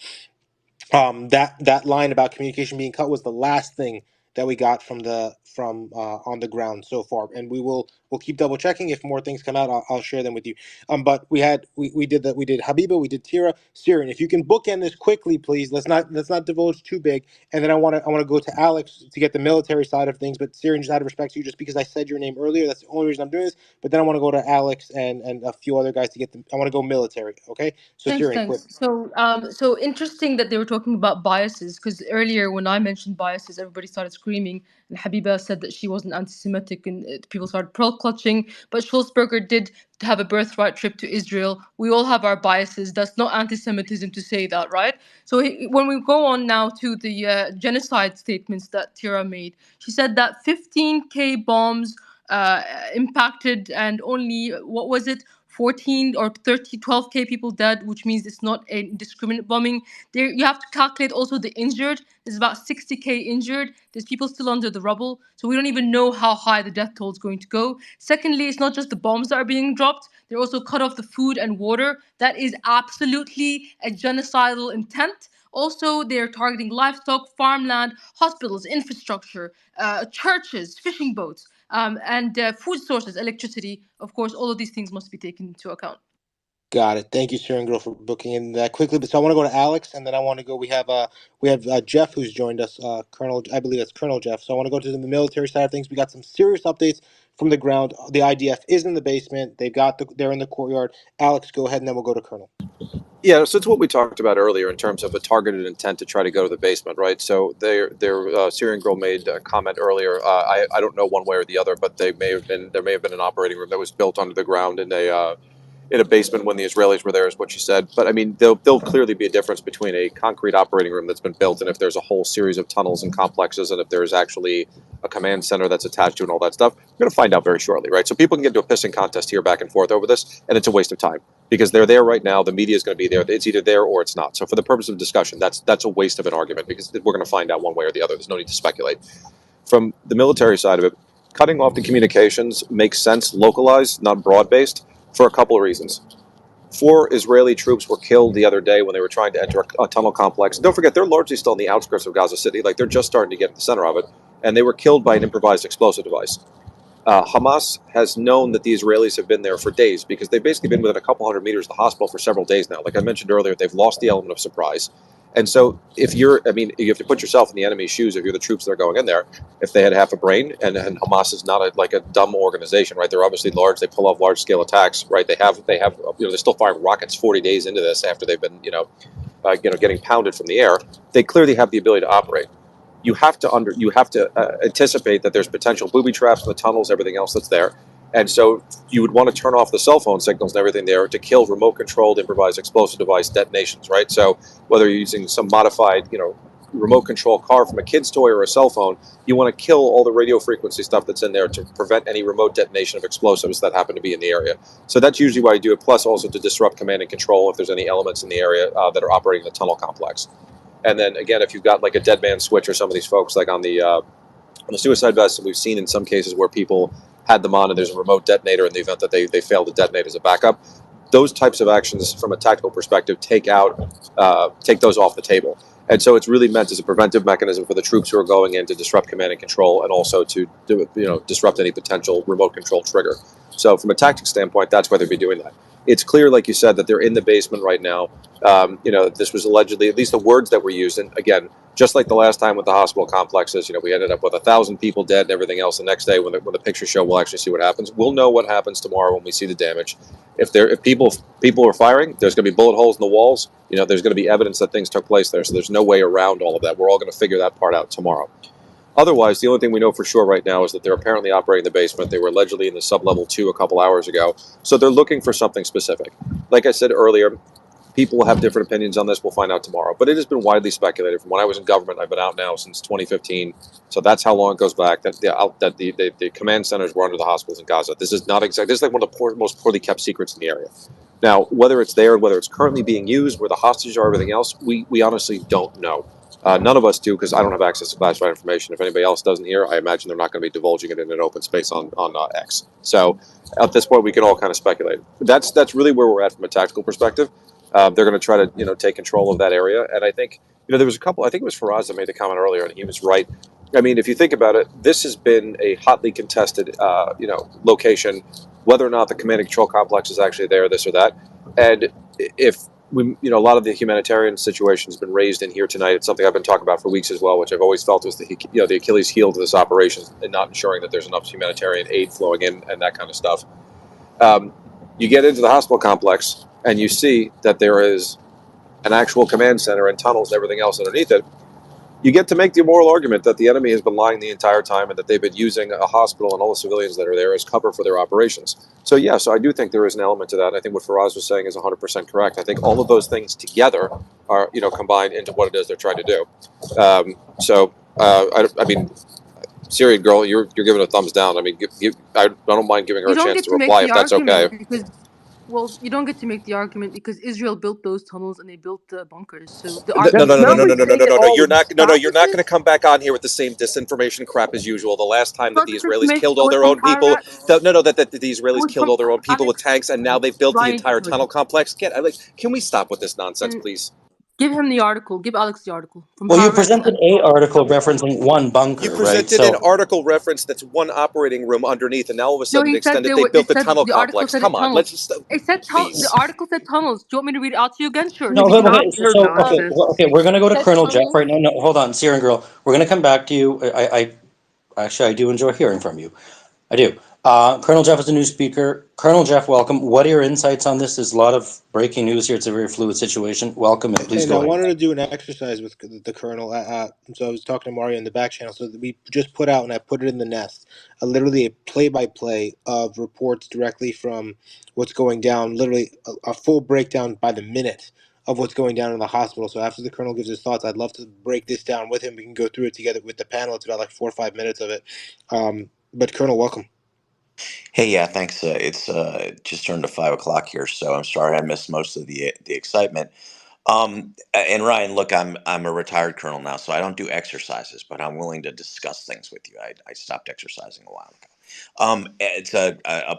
that line about communication being cut was the last thing that we got from on the ground so far, and we'll keep double checking. If more things come out, I'll share them with you. But we did that. We did Habiba, we did Tira, Syrian. If you can bookend this quickly, please. Let's not divulge too big. And then I want to go to Alex to get the military side of things. But Syrian, just out of respect to you, just because I said your name earlier, that's the only reason I'm doing this. But then I want to go to Alex and a few other guys to get them. I want to go military. Okay, so Thanks, Syrian, quick. thanks. So interesting that they were talking about biases because earlier when I mentioned biases, everybody started screaming, and Habiba said that she wasn't anti-Semitic, and people started pearl clutching. But Schulzberger did have a birthright trip to Israel. We all have our biases. That's not anti-Semitism to say that, right? So when we go on now to the genocide statements that Tira made, she said that 15K bombs impacted and only what was it, 14 or 30, 12K people dead, which means it's not a indiscriminate bombing. There, you have to calculate also the injured. There's about 60K injured. There's people still under the rubble, so we don't even know how high the death toll is going to go. Secondly, it's not just the bombs that are being dropped. They're also cut off the food and water. That is absolutely a genocidal intent. Also, they're targeting livestock, farmland, hospitals, infrastructure, churches, fishing boats, and food sources, electricity. Of course, all of these things must be taken into account. Got it. Thank you, Syrian Girl, for booking in that quickly. But so I want to go to Alex, and then I want to go. We have Jeff who's joined us, Colonel. I believe that's Colonel Jeff. So I want to go to the military side of things. We got some serious updates from the ground. The IDF is in the basement. They're in the courtyard. Alex, go ahead, and then we'll go to Colonel. Yeah, so it's what we talked about earlier in terms of a targeted intent to try to go to the basement, right? So their Syrian girl made a comment earlier. I don't know one way or the other, but there may have been an operating room that was built under the ground in a basement when the Israelis were there, is what she said. But I mean, there'll clearly be a difference between a concrete operating room that's been built and if there's a whole series of tunnels and complexes and if there's actually a command center that's attached to it and all that stuff. We're going to find out very shortly, right? So people can get into a pissing contest here back and forth over this, and it's a waste of time because they're there right now. The media is going to be there. It's either there or it's not. So for the purpose of discussion, that's a waste of an argument because we're going to find out one way or the other. There's no need to speculate. From the military side of it, cutting off the communications makes sense localized, not broad-based, for a couple of reasons. 4 Israeli troops were killed the other day when they were trying to enter a tunnel complex. Don't forget, they're largely still in the outskirts of Gaza City. Like, they're just starting to get in the center of it. And they were killed by an improvised explosive device. Hamas has known that the Israelis have been there for days because they've basically been within a couple hundred meters of the hospital for several days now. Like I mentioned earlier, they've lost the element of surprise. And so you have to put yourself in the enemy's shoes if you're the troops that are going in there. If they had half a brain, and Hamas is not like a dumb organization, right? They're obviously large. They pull off large scale attacks, right? They're still firing rockets 40 days into this after they've been, getting pounded from the air. They clearly have the ability to operate. You have to anticipate that there's potential booby traps in the tunnels, everything else that's there, and so you would want to turn off the cell phone signals and everything there to kill remote controlled improvised explosive device detonations, right? So whether you're using some modified, remote control car from a kid's toy or a cell phone, you want to kill all the radio frequency stuff that's in there to prevent any remote detonation of explosives that happen to be in the area. So that's usually why you do it, plus also to disrupt command and control if there's any elements in the area that are operating the tunnel complex. And then again, if you've got like a dead man switch or some of these folks like on the suicide vests, we've seen in some cases where people had them on and there's a remote detonator in the event that they fail to detonate as a backup. Those types of actions from a tactical perspective take those off the table. And so it's really meant as a preventive mechanism for the troops who are going in to disrupt command and control, and also to disrupt any potential remote control trigger. So from a tactics standpoint, that's why they'd be doing that. It's clear, like you said, that they're in the basement right now. This was allegedly, at least the words that were used, and again, just like the last time with the hospital complexes, we ended up with 1,000 people dead and everything else. The next day, when the pictures show, we'll actually see what happens. We'll know what happens tomorrow when we see the damage. If people are firing, there's going to be bullet holes in the walls. There's going to be evidence that things took place there. So there's no way around all of that. We're all going to figure that part out tomorrow. Otherwise, the only thing we know for sure right now is that they're apparently operating the basement. They were allegedly in the sub-level 2 a couple hours ago. So they're looking for something specific. Like I said earlier, people will have different opinions on this. We'll find out tomorrow. But it has been widely speculated. From when I was in government, I've been out now since 2015. So that's how long it goes back, that the command centers were under the hospitals in Gaza. This is not exact. This is like one of the most poorly kept secrets in the area. Now, whether it's there, whether it's currently being used, where the hostages are, everything else, we honestly don't know. None of us do, because I don't have access to classified information. If anybody else doesn't here, I imagine they're not going to be divulging it in an open space on X. So at this point, we can all kind of speculate. That's really where we're at from a tactical perspective. They're going to try to take control of that area, and I think there was a couple. I think it was Faraz that made the comment earlier, and he was right. I mean, if you think about it, this has been a hotly contested location, whether or not the command and control complex is actually there, this or that, and if a lot of the humanitarian situation has been raised in here tonight. It's something I've been talking about for weeks as well, which I've always felt was the Achilles heel to this operation, and not ensuring that there's enough humanitarian aid flowing in and that kind of stuff. You get into the hospital complex and you see that there is an actual command center and tunnels and everything else underneath it. You get to make the moral argument that the enemy has been lying the entire time, and that they've been using a hospital and all the civilians that are there as cover for their operations. So I do think there is an element to that. I think what Faraz was saying is 100% correct. I think all of those things together are combined into what it is they're trying to do. I mean, Syrian girl, you're giving a thumbs down. I mean, I don't mind giving her You a don't chance get to to make reply the if that's okay. argument because, well, you don't get to make the argument because Israel built those tunnels and they built the bunkers. So the No, Now, no, argument no, is no, now no, we're no, moot. no, no, saying no, that no. all You're of not. these No, no. You're not going to practices. come back on here with the same disinformation crap as usual. The last time that Not the Israelis disinformation. killed It all was their from own people, Alex. that the It Israelis was killed from all their own people with Alex tanks, and now they've built the lying entire to it. tunnel complex. Can we stop with this nonsense, And please? give him the article. Give Alex the article from Well, you Haaretz presented and a from article Alex. referencing one You bunker, right? presented an So article reference that's one operating room underneath, and now all of a No, sudden he it said extended. they They were. built It the said tunnel the article complex. said it Come on, let's tunnels. just It said the please. article said tunnels. Do you want me to read it out to you again? Sure. no, Because you but don't okay, have to hear okay, analysis. we're going to go It to said Colonel Jeff tunnels. right now. No, hold on, Syrian girl. We're going to come back to you. I do enjoy hearing from you. I do. Colonel Jeff is a new speaker. Colonel Jeff, welcome. What are your insights on this? There's a lot of breaking news here. It's a very fluid situation. Welcome, and please And I go ahead. wanted to do an exercise with the colonel. So I was talking to Mario in the back channel. So we just put out, and I put it in the nest, literally a play-by-play of reports directly from what's going down, literally a full breakdown by the minute of what's going down in the hospital. So after the colonel gives his thoughts, I'd love to break this down with him. We can go through it together with the panel. It's about like 4 or 5 minutes of it. But Colonel, welcome. Hey, yeah, thanks. It's just turned to 5 o'clock here, so I'm sorry I missed most of the excitement. And Ryan, look, I'm a retired colonel now, so I don't do exercises, but I'm willing to discuss things with you. I stopped exercising a while ago. It's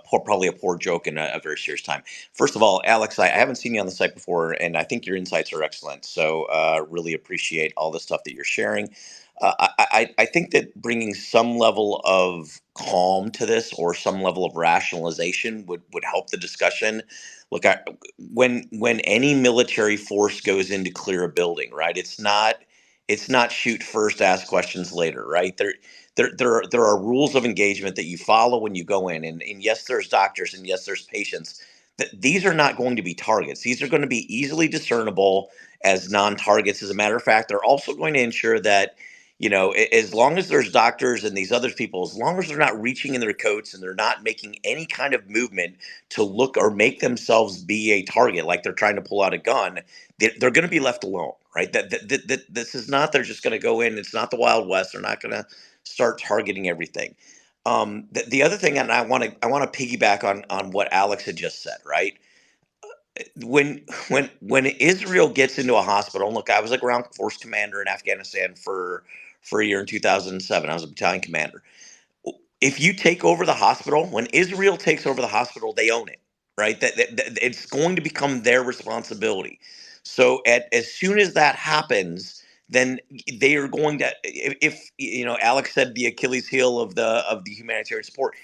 probably a poor joke in a very serious time. First of all, Alex, I haven't seen you on the site before, and I think your insights are excellent. So really appreciate all the stuff that you're sharing. I think that bringing some level of calm to this, or some level of rationalization, would help the discussion. Look, when any military force goes in to clear a building, right? It's not shoot first, ask questions later, right? There are rules of engagement that you follow when you go in, and yes, there's doctors, and yes, there's patients. These are not going to be targets. These are going to be easily discernible as non-targets. As a matter of fact, they're also going to ensure that, as long as there's doctors and these other people, as long as they're not reaching in their coats and they're not making any kind of movement to look or make themselves be a target, like they're trying to pull out a gun, they're going to be left alone, right? That this is not, they're just going to go in. It's not the Wild West. They're not going to start targeting everything. The other thing, and I want to piggyback on what Alex had just said, right? When Israel gets into a hospital, and look, I was a ground force commander in Afghanistan for a year in 2007. I was a battalion commander. If you take over the hospital, when Israel takes over the hospital, they own it, right? That it's going to become their responsibility. So as soon as that happens, then they are going to, if you know, Alex said the Achilles heel of the humanitarian support,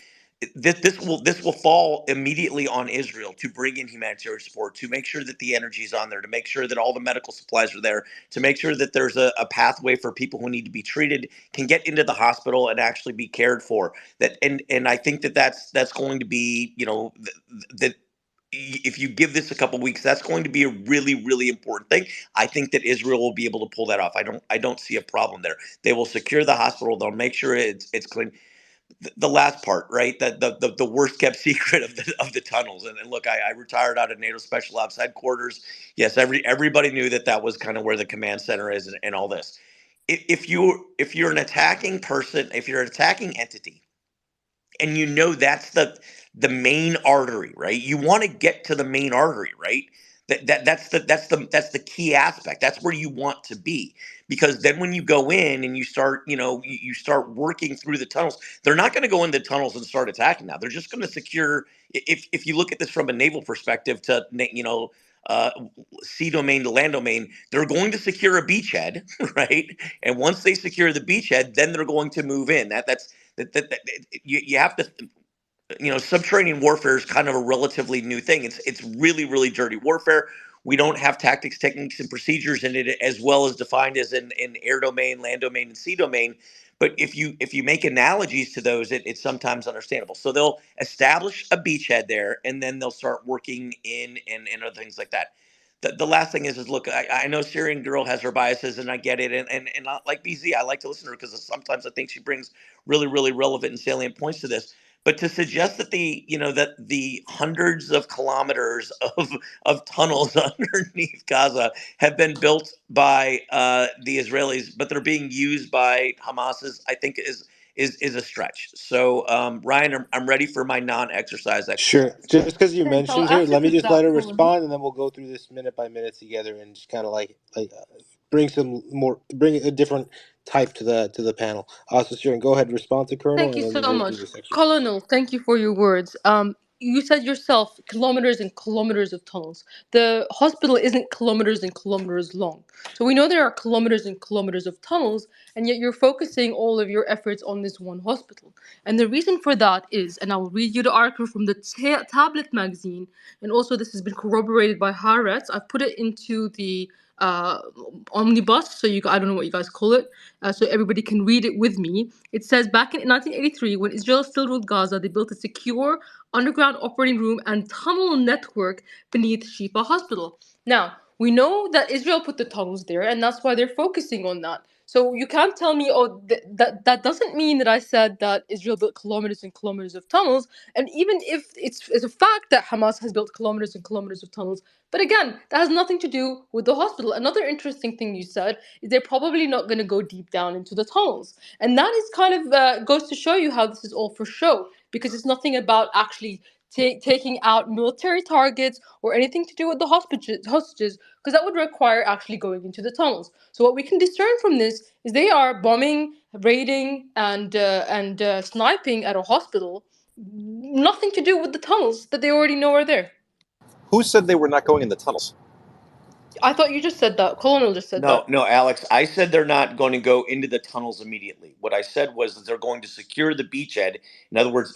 this will fall immediately on Israel to bring in humanitarian support, to make sure that the energy is on there, to make sure that all the medical supplies are there, to make sure that there's a pathway for people who need to be treated can get into the hospital and actually be cared for. That and I think that's going to be, you know, that if you give this a couple weeks, that's going to be a really important thing. I think that Israel will be able to pull that off. I don't see a problem there. They will secure the hospital. They'll make sure it's clean. The last part, right? The worst kept secret of the tunnels. And look, I retired out of NATO Special Ops headquarters. Yes, everybody knew that was kind of where the command center is, and all this. If you're an attacking person, if you're an attacking entity, and you know that's the main artery, right? You want to get to the main artery, right? That's the key aspect. That's where you want to be, because then when you go in and you start, you start working through the tunnels, they're not going to go into tunnels and start attacking. Now they're just going to secure. If you look at this from a naval perspective, uh, sea domain to land domain, they're going to secure a beachhead, right? And once they secure the beachhead, then they're going to move in. You have to, subterranean warfare is kind of a relatively new thing. It's really dirty warfare. We don't have tactics, techniques, and procedures in it as well as defined as in air domain, land domain, and sea domain. But if you make analogies to those, it's sometimes understandable. So they'll establish a beachhead there, and then they'll start working in and other things like that. The last thing is look, I know Syrian Girl has her biases, and I get it, and like BZ, I like to listen to her because sometimes I think she brings really relevant and salient points to this. But to suggest that the hundreds of kilometers of tunnels underneath Gaza have been built by the Israelis, but they're being used by Hamas's, I think is a stretch. So Ryan, I'm ready for my non-exercise Sure. exercise. Just because you Thanks. I'll mentioned her, actually let me put just let that her colon. respond, and then we'll go through this minute by minute together, and just kind of bring a different type to the panel. So Sharon, go ahead, respond to Colonel, Thank and you then so we'll go through much. this exercise. Colonel, thank you for your words. You said yourself kilometers and kilometers of tunnels. The hospital isn't kilometers and kilometers long. So we know there are kilometers and kilometers of tunnels, and yet you're focusing all of your efforts on this one hospital. And the reason for that is, and I will read you the article from the Tablet magazine, and also this has been corroborated by Haaretz. I've put it into the uh, omnibus, so I don't know what you guys call it, so everybody can read it with me. It says back in 1983, when Israel still ruled Gaza, they built a secure underground operating room and tunnel network beneath Shifa Hospital. Now, we know that Israel put the tunnels there, and that's why they're focusing on that. So you can't tell me, oh, that doesn't mean that I said that Israel built kilometers and kilometers of tunnels. And even if it's a fact that Hamas has built kilometers and kilometers of tunnels, but again, that has nothing to do with the hospital. Another interesting thing you said is they're probably not going to go deep down into the tunnels. And that is kind of goes to show you how this is all for show, because it's nothing about actually taking out military targets or anything to do with the hostages, because that would require actually going into the tunnels. So what we can discern from this is they are bombing, raiding, and sniping at a hospital. Nothing to do with the tunnels that they already know are there. Who said they were not going in the tunnels? I thought you just said that. Colonel just said No, that. no, Alex. I said they're not going to go into the tunnels immediately. What I said was that they're going to secure the beachhead. In other words,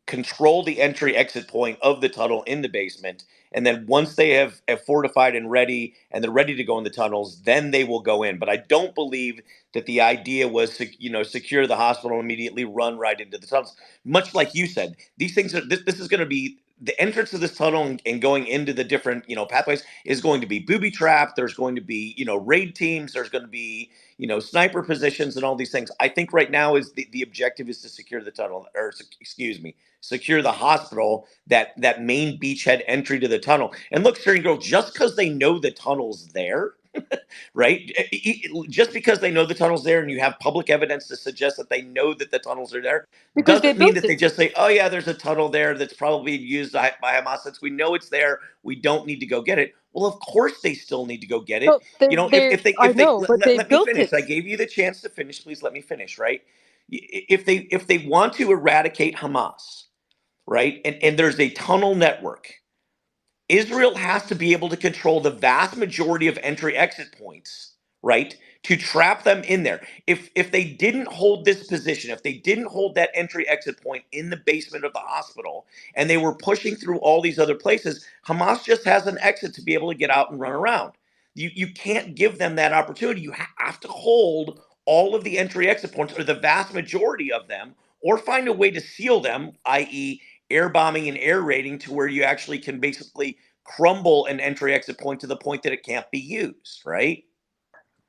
control the entry-exit point of the tunnel in the basement. And then once they have fortified and ready, and they're ready to go in the tunnels, then they will go in. But I don't believe that the idea was to, secure the hospital and immediately run right into the tunnels. Much like you said, these things are. This is going to be the entrance of this tunnel and going into the different, pathways is going to be booby trapped. There's going to be, raid teams. There's going to be, sniper positions and all these things. I think right now is the objective is to secure the tunnel, or excuse me, secure the hospital, that main beachhead entry to the tunnel. And look, Syrian Girl, just because they know the tunnel's there, right? Just because they know the tunnel's there and you have public evidence to suggest that they know that the tunnels are there, Because they doesn't mean built that they it. just say, oh yeah, there's a tunnel there that's probably used by Hamas. Since we know it's there, we don't need to go get it. Well, of course they still need to go get it. No, they You know, they I know, but they let me built finish. it. I gave you the chance to finish. Please let me finish, right? If they want to eradicate Hamas, right, and there's a tunnel network, Israel has to be able to control the vast majority of entry exit points, right? To trap them in there. If they didn't hold this position, if they didn't hold that entry exit point in the basement of the hospital and they were pushing through all these other places, Hamas just has an exit to be able to get out and run around. You can't give them that opportunity. You have to hold all of the entry exit points or the vast majority of them or find a way to seal them, i.e., air bombing and air raiding to where you actually can basically crumble an entry exit point to the point that it can't be used, right?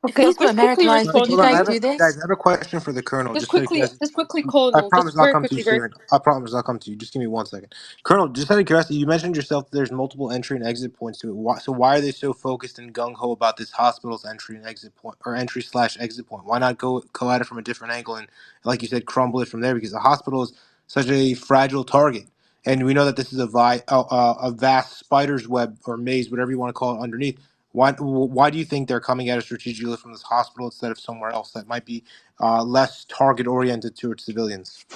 If Okay, these were just quickly Americanized, would respond you Hold on, to guys you. do guys, this? I have a question for the colonel. Just Just so you quickly, guys, just quickly, I Colonel. Just promise I'll very come to you quickly, very. soon. I promise I'll come to you. Just give me 1 second, Colonel. Just out of curiosity, you mentioned yourself that there's multiple entry and exit points to it. Why are they so focused and gung ho about this hospital's entry and exit point or entry slash exit point? Why not go at it from a different angle and, like you said, crumble it from there? Because the hospital is such a fragile target. And we know that this is a vast spider's web or maze, whatever you want to call it, underneath. Why do you think they're coming at it strategically from this hospital instead of somewhere else that might be less target oriented towards civilians?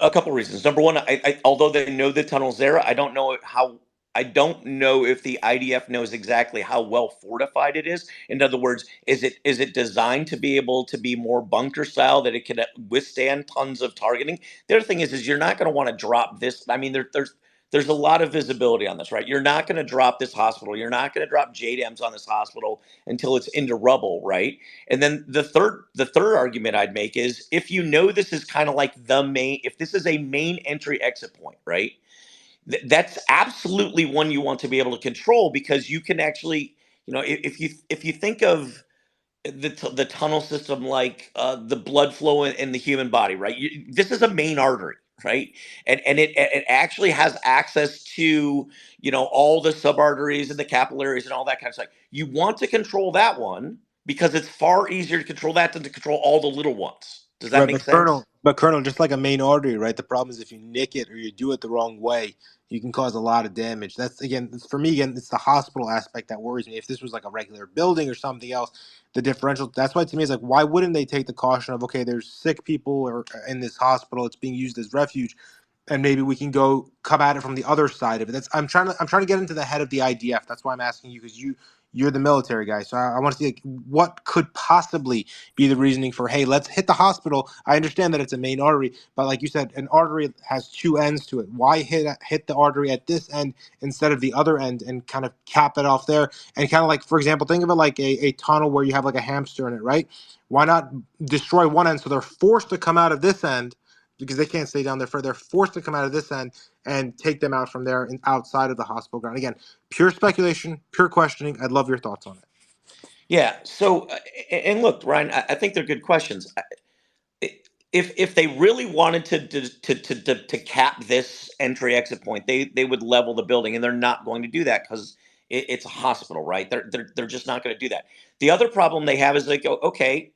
A couple reasons. Number one, although they know the tunnel's there, I don't know if the IDF knows exactly how well fortified it is. In other words, is it designed to be able to be more bunker style that it can withstand tons of targeting? The other thing is you're not going to want to drop this. I mean, there's a lot of visibility on this, right? You're not going to drop this hospital. You're not going to drop JDAMs on this hospital until it's into rubble, right? And then the third argument I'd make is if you know this is kind of like the main, if this is a main entry exit point, right? That's absolutely one you want to be able to control because you can actually, if you think of the tunnel system like the blood flow in the human body, right? This is a main artery, right? And it actually has access to all the subarteries and the capillaries and all that kind of stuff. You want to control that one because it's far easier to control that than to control all the little ones. Does that Right, make sense? but Colonel, just like a main artery, right? The problem is if you nick it or you do it the wrong way, you can cause a lot of damage. That's again, for me, again, it's the hospital aspect that worries me. If this was like a regular building or something else, the differential. That's why to me it's like, why wouldn't they take the caution of okay, there's sick people or in this hospital, it's being used as refuge, and maybe we can go come at it from the other side of it. That's I'm trying to get into the head of the IDF. That's why I'm asking you because you're the military guy. So I want to see like, what could possibly be the reasoning for hey, let's hit the hospital. I understand that it's a main artery, but like you said, an artery has two ends to it. Why hit the artery at this end instead of the other end and kind of cap it off there? And kind of like, for example, think of it like a tunnel where you have like a hamster in it, right? Why not destroy one end so they're forced to come out of this end because they can't stay down there further. They're forced to come out of this end and take them out from there and outside of the hospital ground. Again, pure speculation, pure questioning. I'd love your thoughts on it. Yeah. So, and look, Ryan, I think they're good questions. If they really wanted to cap this entry exit point, they would level the building, and they're not going to do that because it's a hospital, right? They're just not going to do that. The other problem they have is they go, okay,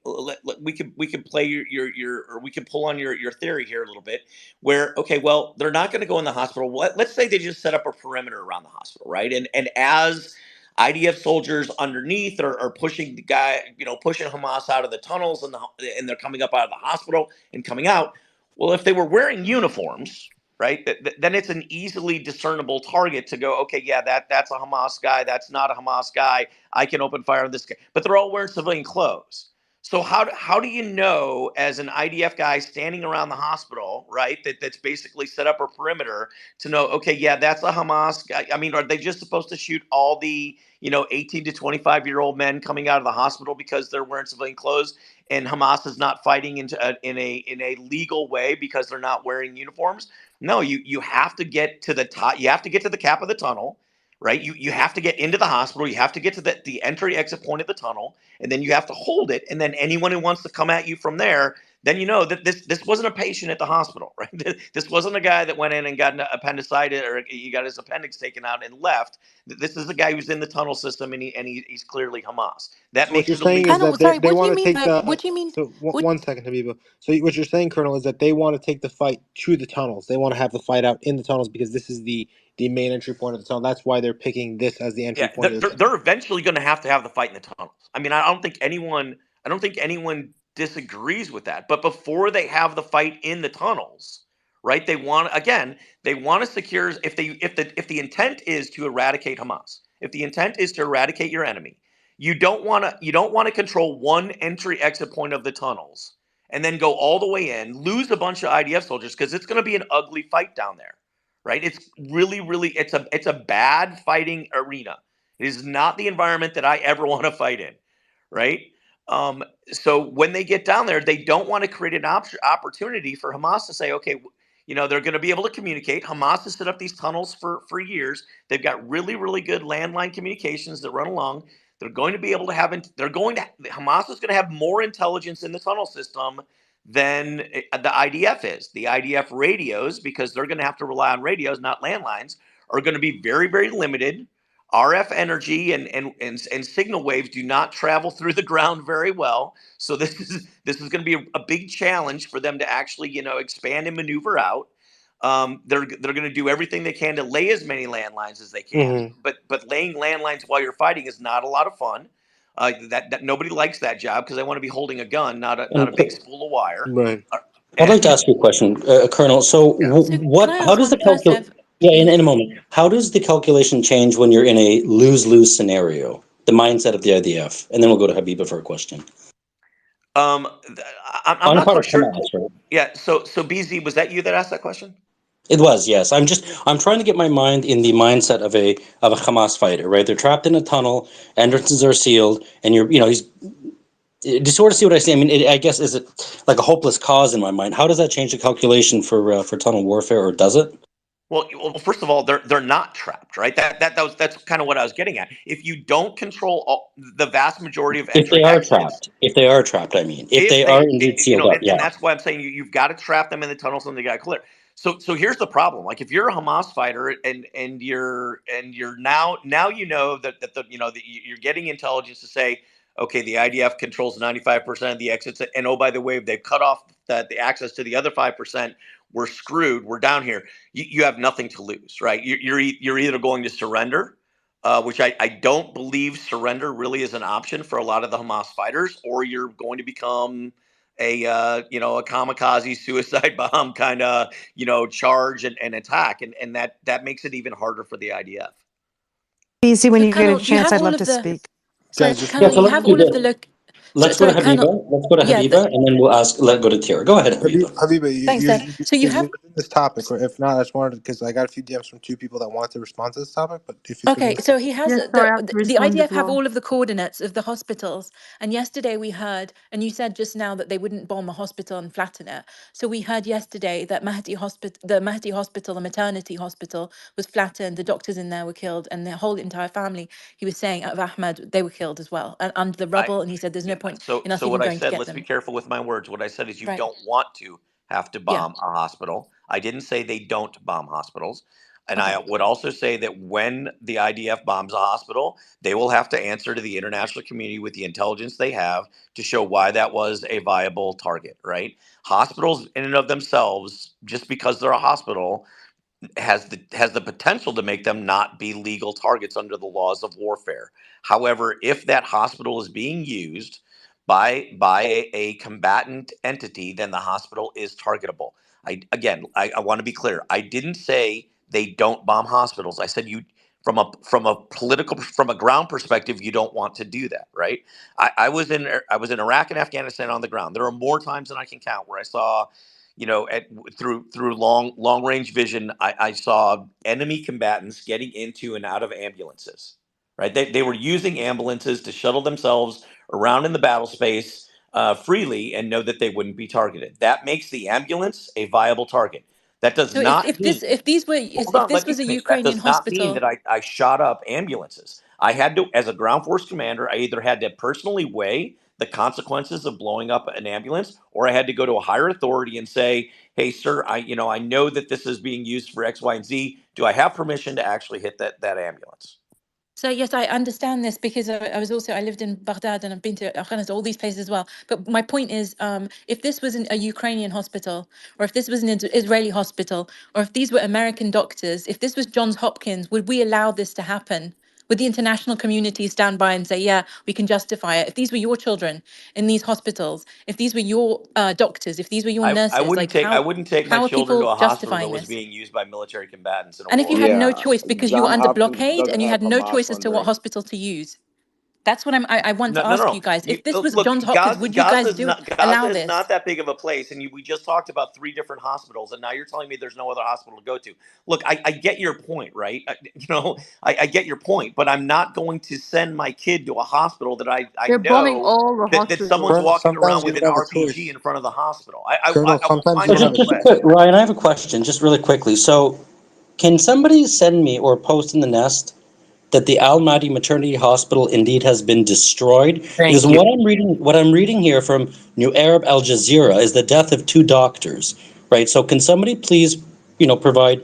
we could play your or we could pull on your theory here a little bit, where okay, well they're not going to go in the hospital. Let's say they just set up a perimeter around the hospital, right? And as IDF soldiers underneath are pushing the guy, pushing Hamas out of the tunnels and they're coming up out of the hospital and coming out. Well, if they were wearing uniforms, right, then it's an easily discernible target to go, okay, yeah, that's a Hamas guy. That's not a Hamas guy. I can open fire on this guy. But they're all wearing civilian clothes. So how do you know as an IDF guy standing around the hospital, right, that's basically set up a perimeter to know, okay, yeah, that's a Hamas guy. I mean, are they just supposed to shoot all the 18 to 25-year-old men coming out of the hospital because they're wearing civilian clothes and Hamas is not fighting in a legal way because they're not wearing uniforms? No, you have to get to the top. You have to get to the cap of the tunnel, right? You have to get into the hospital. You have to get to the entry exit point of the tunnel, and then you have to hold it. And then anyone who wants to come at you from there, then you know that this wasn't a patient at the hospital, right? This wasn't a guy that went in and got an appendicitis or he got his appendix taken out and left. This is a guy who's in the tunnel system, and he's clearly Hamas. That So what makes you're it saying is illegal. Colonel, that sorry, they what do want you to mean take by the. what do you mean? So What one second, Habiba. So what you're saying, Colonel, is that they want to take the fight to the tunnels. They want to have the fight out in the tunnels because this is the main entry point of the tunnel. That's why they're picking this as the entry Yeah, point of the tunnel. they're eventually going to have the fight in the tunnels. I mean, I don't think anyone disagrees with that. But before they have the fight in the tunnels, right? They want to secure if the intent is to eradicate Hamas, if the intent is to eradicate your enemy, you don't want to control one entry exit point of the tunnels and then go all the way in, lose a bunch of IDF soldiers because it's going to be an ugly fight down there, right? It's really it's a bad fighting arena. It is not the environment that I ever want to fight in, right? So when they get down there, they don't want to create an opportunity for Hamas to say, okay, they're going to be able to communicate. Hamas has set up these tunnels for years. They've got really good landline communications that run along. They're going to be able to have. Hamas is going to have more intelligence in the tunnel system than the IDF is. The IDF radios, because they're going to have to rely on radios, not landlines, are going to be very limited. RF energy and signal waves do not travel through the ground very well. So this is going to be a big challenge for them to actually expand and maneuver out. They're going to do everything they can to lay as many landlines as they can. But laying landlines while you're fighting is not a lot of fun. That nobody likes that job because they want to be holding a gun, not a big spool of wire. Right. I'd like to ask you a question, Colonel. So, Yeah. So can I how ask does the one first, calculation? Ev, Yeah, in please? a moment. How does the calculation change when you're in a lose-lose scenario? The mindset of the IDF, and then we'll go to Habiba for a question. I'm On the not part so of sure. Hamas, right? Yeah. So BZ, was that you that asked that question? It was, yes. I'm trying to get my mind in the mindset of a Hamas fighter, right? They're trapped in a tunnel, entrances are sealed, and he's. Do you sort of see what I see? I mean, I guess is it like a hopeless cause in my mind? How does that change the calculation for tunnel warfare, or does it? Well, first of all, they're not trapped, right? That's kind of what I was getting at. If you don't control the vast majority of If they entry are exits, trapped, I mean, if if they are they, indeed sealed up, yeah. and that's why I'm saying you've got to trap them in the tunnels and they got to clear. So here's the problem. Like if you're a Hamas fighter and you're now that you're getting intelligence to say, okay, the IDF controls 95% of the exits, and oh, by the way, they've cut off the access to the other 5%. We're screwed. We're down here. You have nothing to lose, right? You're either going to surrender, which I don't believe surrender really is an option for a lot of the Hamas fighters, or you're going to become a kamikaze suicide bomb kind of charge and attack, and that makes it even harder for the IDF. Easy when So you get a Colonel, do you chance. have I'd all love of to the speak. sorry, Guys, just Yeah, Colonel, so you one. let's have do all of the this. look Let's go to sorry, Colonel. Habiba. Let's go to Yeah, Habiba, and then let go to Tira. Go ahead, Habiba. Habiba, thanks, you're, Ev. So you you're have within this topic, or if not, I just wanted because I got a few DMs from two people that wanted to respond to this topic. But if you could okay, move. so he has Yes, sorry, I have to the respond as IDF have well. all of the coordinates of the hospitals. And yesterday we heard, and you said just now that they wouldn't bomb a hospital and flatten it. So we heard yesterday that the Mahdi Hospital, the maternity hospital, was flattened. The doctors in there were killed, and the whole entire family. He was saying of Ahmed, they were killed as well, and under the rubble. And he said, "There's no point in us So even what I going to said, get let's be them." careful with my words. What I said is you Right? don't want to have to Yeah. bomb a hospital. I didn't say they don't bomb hospitals. And Okay. I would also say that when the IDF bombs a hospital, they will have to answer to the international community with the intelligence they have to show why that was a viable target, right? Hospitals in and of themselves, just because they're a hospital, has the potential to make them not be legal targets under the laws of warfare. However, if that hospital is being used by a combatant entity, then the hospital is targetable. I want to be clear. I didn't say they don't bomb hospitals. I said you from a ground perspective, you don't want to do that, right? I was in Iraq and Afghanistan on the ground. There are more times than I can count where I saw through long range vision, I saw enemy combatants getting into and out of ambulances. Right, they were using ambulances to shuttle themselves around in the battle space freely and know that they wouldn't be targeted. That makes the ambulance a viable target. That does So if not if mean this if these were hold if on, this let me was a finish. That Ukrainian does not mean that hospital, I shot up ambulances. I had to, as a ground force commander, I either had to personally weigh the consequences of blowing up an ambulance, or I had to go to a higher authority and say, hey, sir, I know that this is being used for X, Y, and Z. Do I have permission to actually hit that ambulance? So yes, I understand this because I lived in Baghdad and I've been to Afghanistan, all these places as well. But my point is, if this was a Ukrainian hospital, or if this was an Israeli hospital, or if these were American doctors, if this was Johns Hopkins, would we allow this to happen? Would the international community stand by and say, yeah, we can justify it? If these were your children in these hospitals, if these were your doctors, if these were your I nurses, wouldn't like take I wouldn't take my how are children to people a hospital that justifying was this? being used by military combatants in a And if you war. had no Yeah, choice because you were John under Hopkins blockade and doesn't you have had no Hamas choice as to what funding. hospital to use, that's what I want No, to no, ask no. you guys. You If this was look, Johns Hopkins, would you guys Gaza allow is this? not that big of a place, and we just talked about 3 different hospitals, and now you're telling me there's no other hospital to go to. Look, I get your point, right? I get your point, but I'm not going to send my kid to a hospital that I They're bombing know all the that someone's hospitals. Colonel, walking sometimes around you with don't an have a RPG choice. in front of the hospital. Colonel, I will sometimes you find don't have another a Just way. quick, Ryan, I have a question, just really quickly. So, can somebody send me or post in the nest that the Al Mahdi Maternity Hospital indeed has been destroyed? Because Thank you. what I'm reading here from New Arab Al Jazeera is the death of 2 doctors, right? So, can somebody please, provide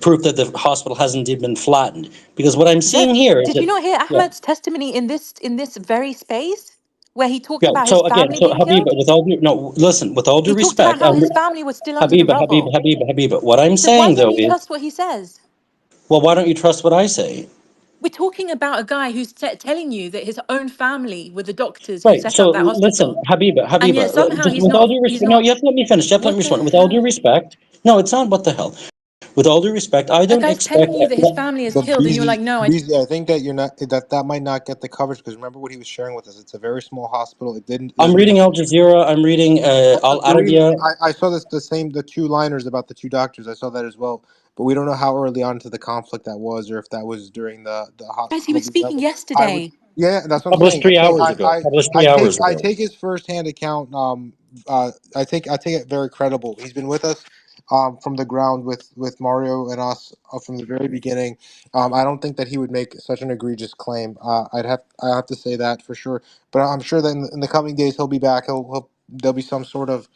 proof that the hospital has indeed been flattened? Because what I'm Yes. seeing here is Did you that, not hear yeah, Ahmed's testimony in this very space where he talked yeah. about his So again, family so being Habiba, killed? with all due, no, listen, with all due He talked about respect, how his family was still under the Habiba, rubble. Habiba. What I'm So why saying don't though you is, trust what he says? well, why don't you trust what I say? We're talking about a guy who's telling you that his own family were the doctors who Right. set So up that listen, hospital, Habiba, and yet somehow just with all due he's respect, no, not. you have to let me finish. You have to let me What the respond. With all due hell? respect, no, it's not what the hell. With all due respect, I A don't guy's expect. telling you that his family is But killed, and you're like, no, I. BZ, I think that you're not that might not get the coverage because remember what he was sharing with us. It's a very small hospital. It didn't. I'm Isn't. reading Al Jazeera. I'm reading Al Agreed. Arabiya. I saw the 2 liners about the 2 doctors. I saw that as well. But we don't know how early on into the conflict that was, or if that was during the Guys, he hospital was being speaking leveled. I would, yesterday. yeah, that's what I'm Published saying. three So hours ago. Published three hours I ago. take his firsthand account. I take it very credible. He's been with us, from the ground with Mario and us, from the very beginning. I don't think that he would make such an egregious claim. I have to say that for sure. But I'm sure that in the coming days he'll be back. There'll be some sort of,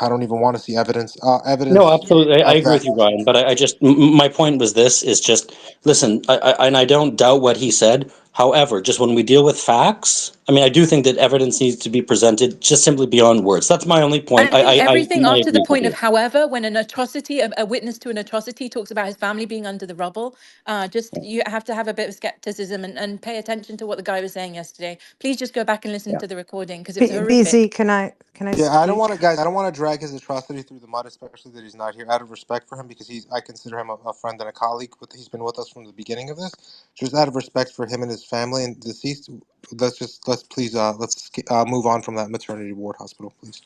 I don't even want to see evidence. No, Evidence absolutely. I of agree that. with you, Ryan. But I just, my point was this: is just listen. And I don't doubt what he said. However, just when we deal with facts, I mean, I do think that evidence needs to be presented just simply beyond words. That's my only And point. I think everything I after the agree with point of you. however, when an atrocity, a witness to an atrocity talks about his family being under the rubble, just you have to have a bit of skepticism and pay attention to what the guy was saying yesterday. Please just go back and listen to the recording because it was BZ, horrific. can I Yeah, I don't speak? want to, guys. I don't want to drag his atrocity through the mud, especially that he's not here. Out of respect for him, because I consider him a friend and a colleague. He's been with us from the beginning of this. Just out of respect for him and his family and deceased, let's please move on from that maternity ward hospital, please.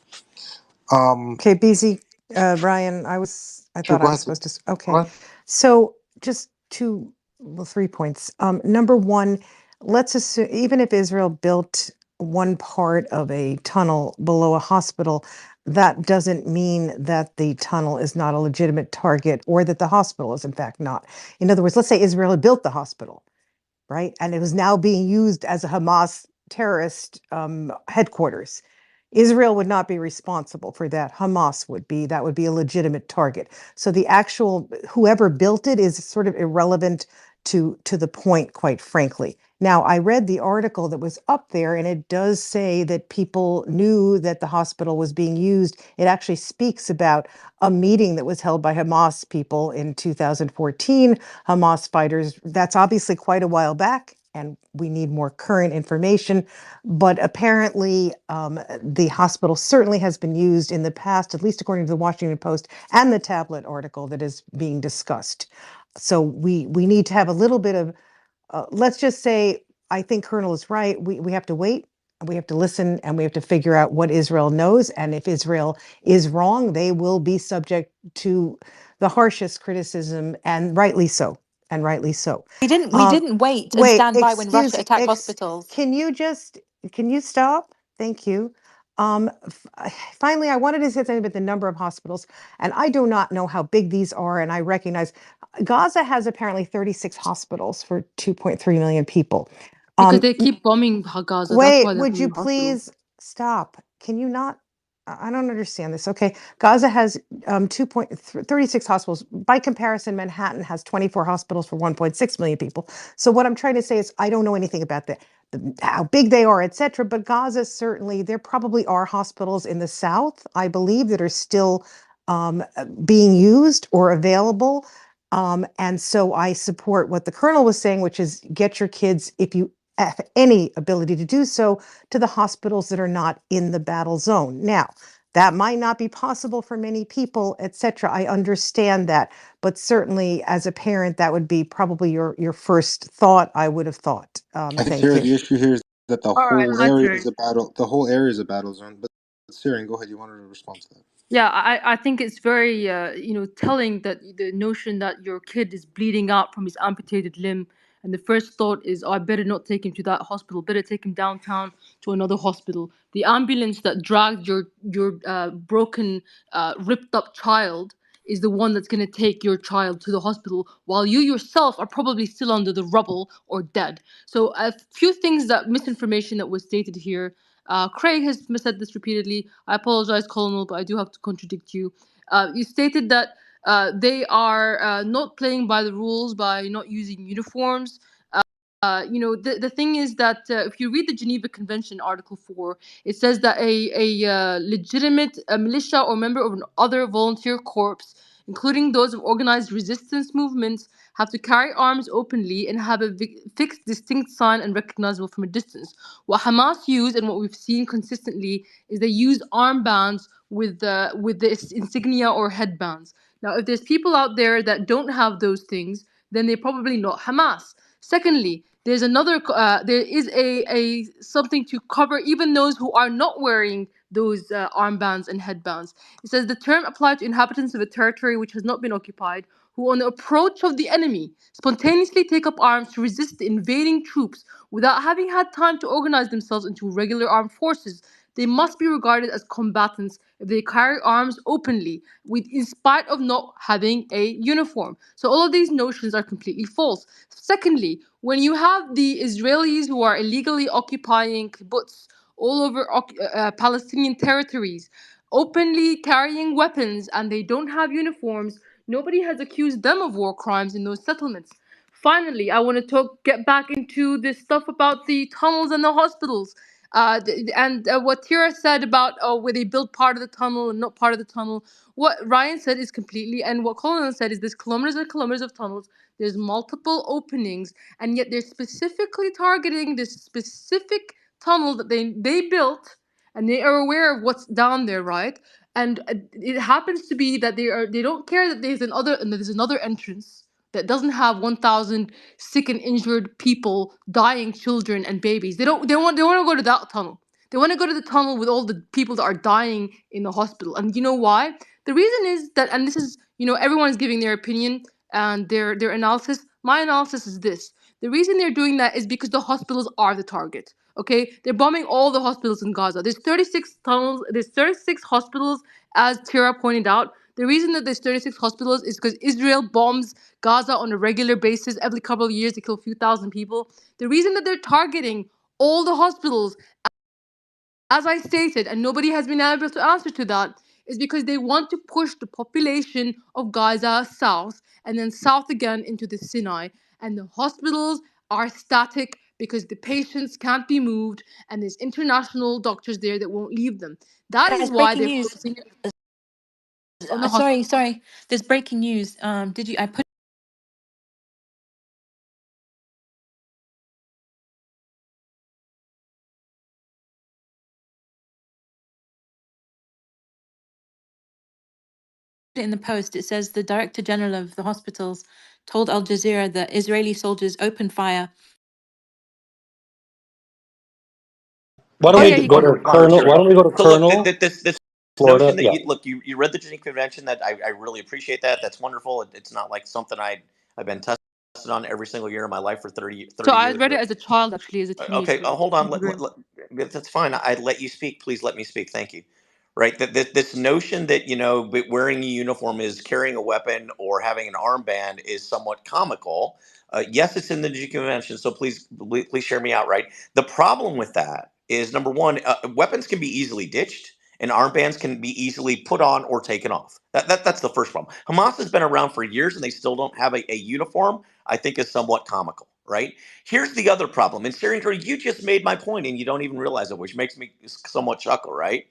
Okay, BZ, Ryan, I Sure. thought Go I was ahead. supposed to, Go okay. ahead. So just well, 3 points. Number one, let's assume, even if Israel built one part of a tunnel below a hospital, that doesn't mean that the tunnel is not a legitimate target or that the hospital is in fact not. In other words, let's say Israel had built the hospital, right? And it was now being used as a Hamas terrorist headquarters. Israel would not be responsible for that. Hamas would be. That would be a legitimate target. So the actual whoever built it is sort of irrelevant to the point, quite frankly. Now, I read the article that was up there, and it does say that people knew that the hospital was being used. It actually speaks about a meeting that was held by Hamas people in 2014. Hamas fighters, that's obviously quite a while back, and we need more current information. But apparently, the hospital certainly has been used in the past, at least according to the Washington Post and the tablet article that is being discussed. So we need to have a little bit of, let's just say, I think Colonel is right. We have to wait, and we have to listen, and we have to figure out what Israel knows. And if Israel is wrong, they will be subject to the harshest criticism, and rightly so. And rightly so. We didn't wait and Wait, stand by when Russia attacked hospitals. can you stop? Thank you. Finally, I wanted to say something about the number of hospitals, and I do not know how big these are, and I recognize Gaza has apparently 36 hospitals for 2.3 million people. Because they keep bombing Gaza. That's why Wait, they're would you bombing hospitals. please stop? Can you not? I don't understand this. Okay, Gaza has 2.36 hospitals. By comparison, Manhattan has 24 hospitals for 1.6 million people. So what I'm trying to say is I don't know anything about how big they are, etc. But Gaza certainly, there probably are hospitals in the south, I believe, that are still being used or available. And so I support what the colonel was saying, which is get your kids, if you have any ability to do so, to the hospitals that are not in the battle zone. Now, that might not be possible for many people, etc. I understand that, but certainly as a parent, that would be probably your first thought, I would have thought. I think Thank Sarah, you. the issue here is that the All right, whole hi area Terry. is a battle. The whole area is a battle zone. But Sarah, go ahead. You wanted to respond to that. Yeah, I think it's very telling that the notion that your kid is bleeding out from his amputated limb, and the first thought is, oh, I better not take him to that hospital. Better take him downtown to another hospital. The ambulance that dragged your broken, ripped up child is the one that's going to take your child to the hospital, while you yourself are probably still under the rubble or dead. So a few things that misinformation that was stated here. Craig has said this repeatedly. I apologize, Colonel, but I do have to contradict you. You stated that they are not playing by the rules by not using uniforms. The thing is that if you read the Geneva Convention, Article 4, it says that a legitimate militia or member of an other volunteer corps, including those of organized resistance movements, have to carry arms openly and have a fixed, distinct sign and recognizable from a distance. What Hamas use and what we've seen consistently is they use armbands with the insignia or headbands. Now, if there's people out there that don't have those things, then they're probably not Hamas. Secondly, there is a something to cover even those who are not wearing those armbands and headbands. It says the term applied to inhabitants of a territory which has not been occupied, who on the approach of the enemy spontaneously take up arms to resist the invading troops without having had time to organize themselves into regular armed forces. They must be regarded as combatants if they carry arms openly, in spite of not having a uniform. So all of these notions are completely false. Secondly, when you have the Israelis who are illegally occupying kibbutz all over Palestinian territories, openly carrying weapons, and they don't have uniforms, nobody has accused them of war crimes in those settlements. Finally, I want to get back into this stuff about the tunnels and the hospitals. And what Tira said about where they built part of the tunnel and not part of the tunnel. What Ryan said is completely, and what Colin said is there's kilometers and kilometers of tunnels. There's multiple openings, and yet they're specifically targeting this specific tunnel that they built, and they are aware of what's down there, right? And it happens to be that they don't care that there's another entrance that doesn't have 1,000 sick and injured people, dying children and babies. They want to go to that tunnel. They want to go to the tunnel with all the people that are dying in the hospital. And you know why? The reason is that, and this is, everyone's giving their opinion and their analysis. My analysis is this: the reason they're doing that is because the hospitals are the target. Okay, they're bombing all the hospitals in Gaza. There's 36 tunnels. There's 36 hospitals, as Tira pointed out. The reason that there's 36 hospitals is because Israel bombs Gaza on a regular basis. Every couple of years, they kill a few thousand people. The reason that they're targeting all the hospitals, as I stated, and nobody has been able to answer to that, is because they want to push the population of Gaza south and then south again into the Sinai. And the hospitals are static because the patients can't be moved, and there's international doctors there that won't leave them. That is Guys, why breaking they're news. focusing on the hospital. Sorry. There's breaking news. I put it in the post. It says the Director General of the hospitals told Al Jazeera that Israeli soldiers opened fire. Why Oh don't yeah, we he go to Colonel? Why don't we go to So look, Colonel, this Florida? notion that Yeah. you read the Geneva Convention. That I really appreciate that. That's wonderful. It's not like something I've been tested on every single year of my life for 30 So 30 I years. read it as a child, actually, as a Okay, teenager. hold on. Thank you very much. That's fine. I let you speak. Please let me speak. Thank you. Right. That this notion that wearing a uniform is carrying a weapon or having an armband is somewhat comical. Yes, it's in the Geneva Convention, so please hear me out. Right. The problem with that is number one, weapons can be easily ditched, and armbands can be easily put on or taken off. That's the first problem. Hamas has been around for years, and they still don't have a uniform. I think is somewhat comical. Right. Here's the other problem. In Syrian Korea, you just made my point, and you don't even realize it, which makes me somewhat chuckle. Right.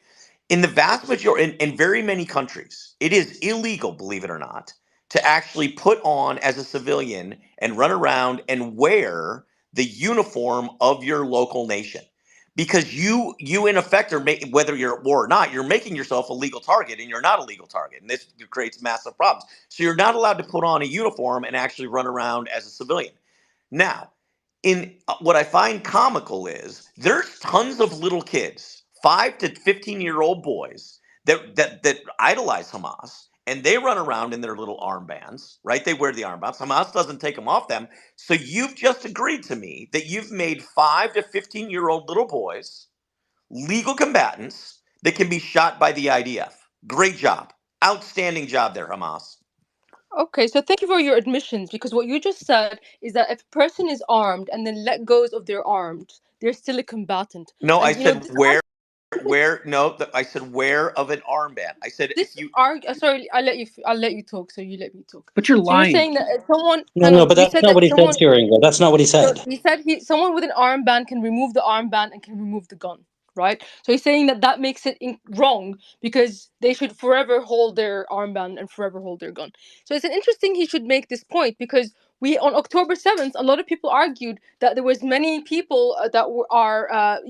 In the vast majority, in very many countries, it is illegal, believe it or not, to actually put on as a civilian and run around and wear the uniform of your local nation. Because you in effect are whether you're at war or not, you're making yourself a legal target, and you're not a legal target, and this creates massive problems. So you're not allowed to put on a uniform and actually run around as a civilian. Now, in what I find comical is there's tons of little kids, 5 to 15-year-old boys that idolize Hamas, and they run around in their little armbands, right? They wear the armbands. Hamas doesn't take them off them. So you've just agreed to me that you've made 5 to 15-year-old little boys legal combatants that can be shot by the IDF. Great job. Outstanding job there, Hamas. Okay, so thank you for your admissions, because what you just said is that if a person is armed and then let goes of their arms, they're still a combatant. No, I And said this where no, I said wear of an armband. I said if this you sorry, I'll let you talk, so you let me talk. But you're So you're lying. saying that if someone, No, hang no, on, but you that's said not that what he said, someone, Turing. That's not what he so said. he said someone with an armband can remove the armband and can remove the gun, right? So he's saying that that makes it wrong, because they should forever hold their armband and forever hold their gun. So it's an interesting he should make this point, because we on October 7th, a lot of people argued that there was many people that are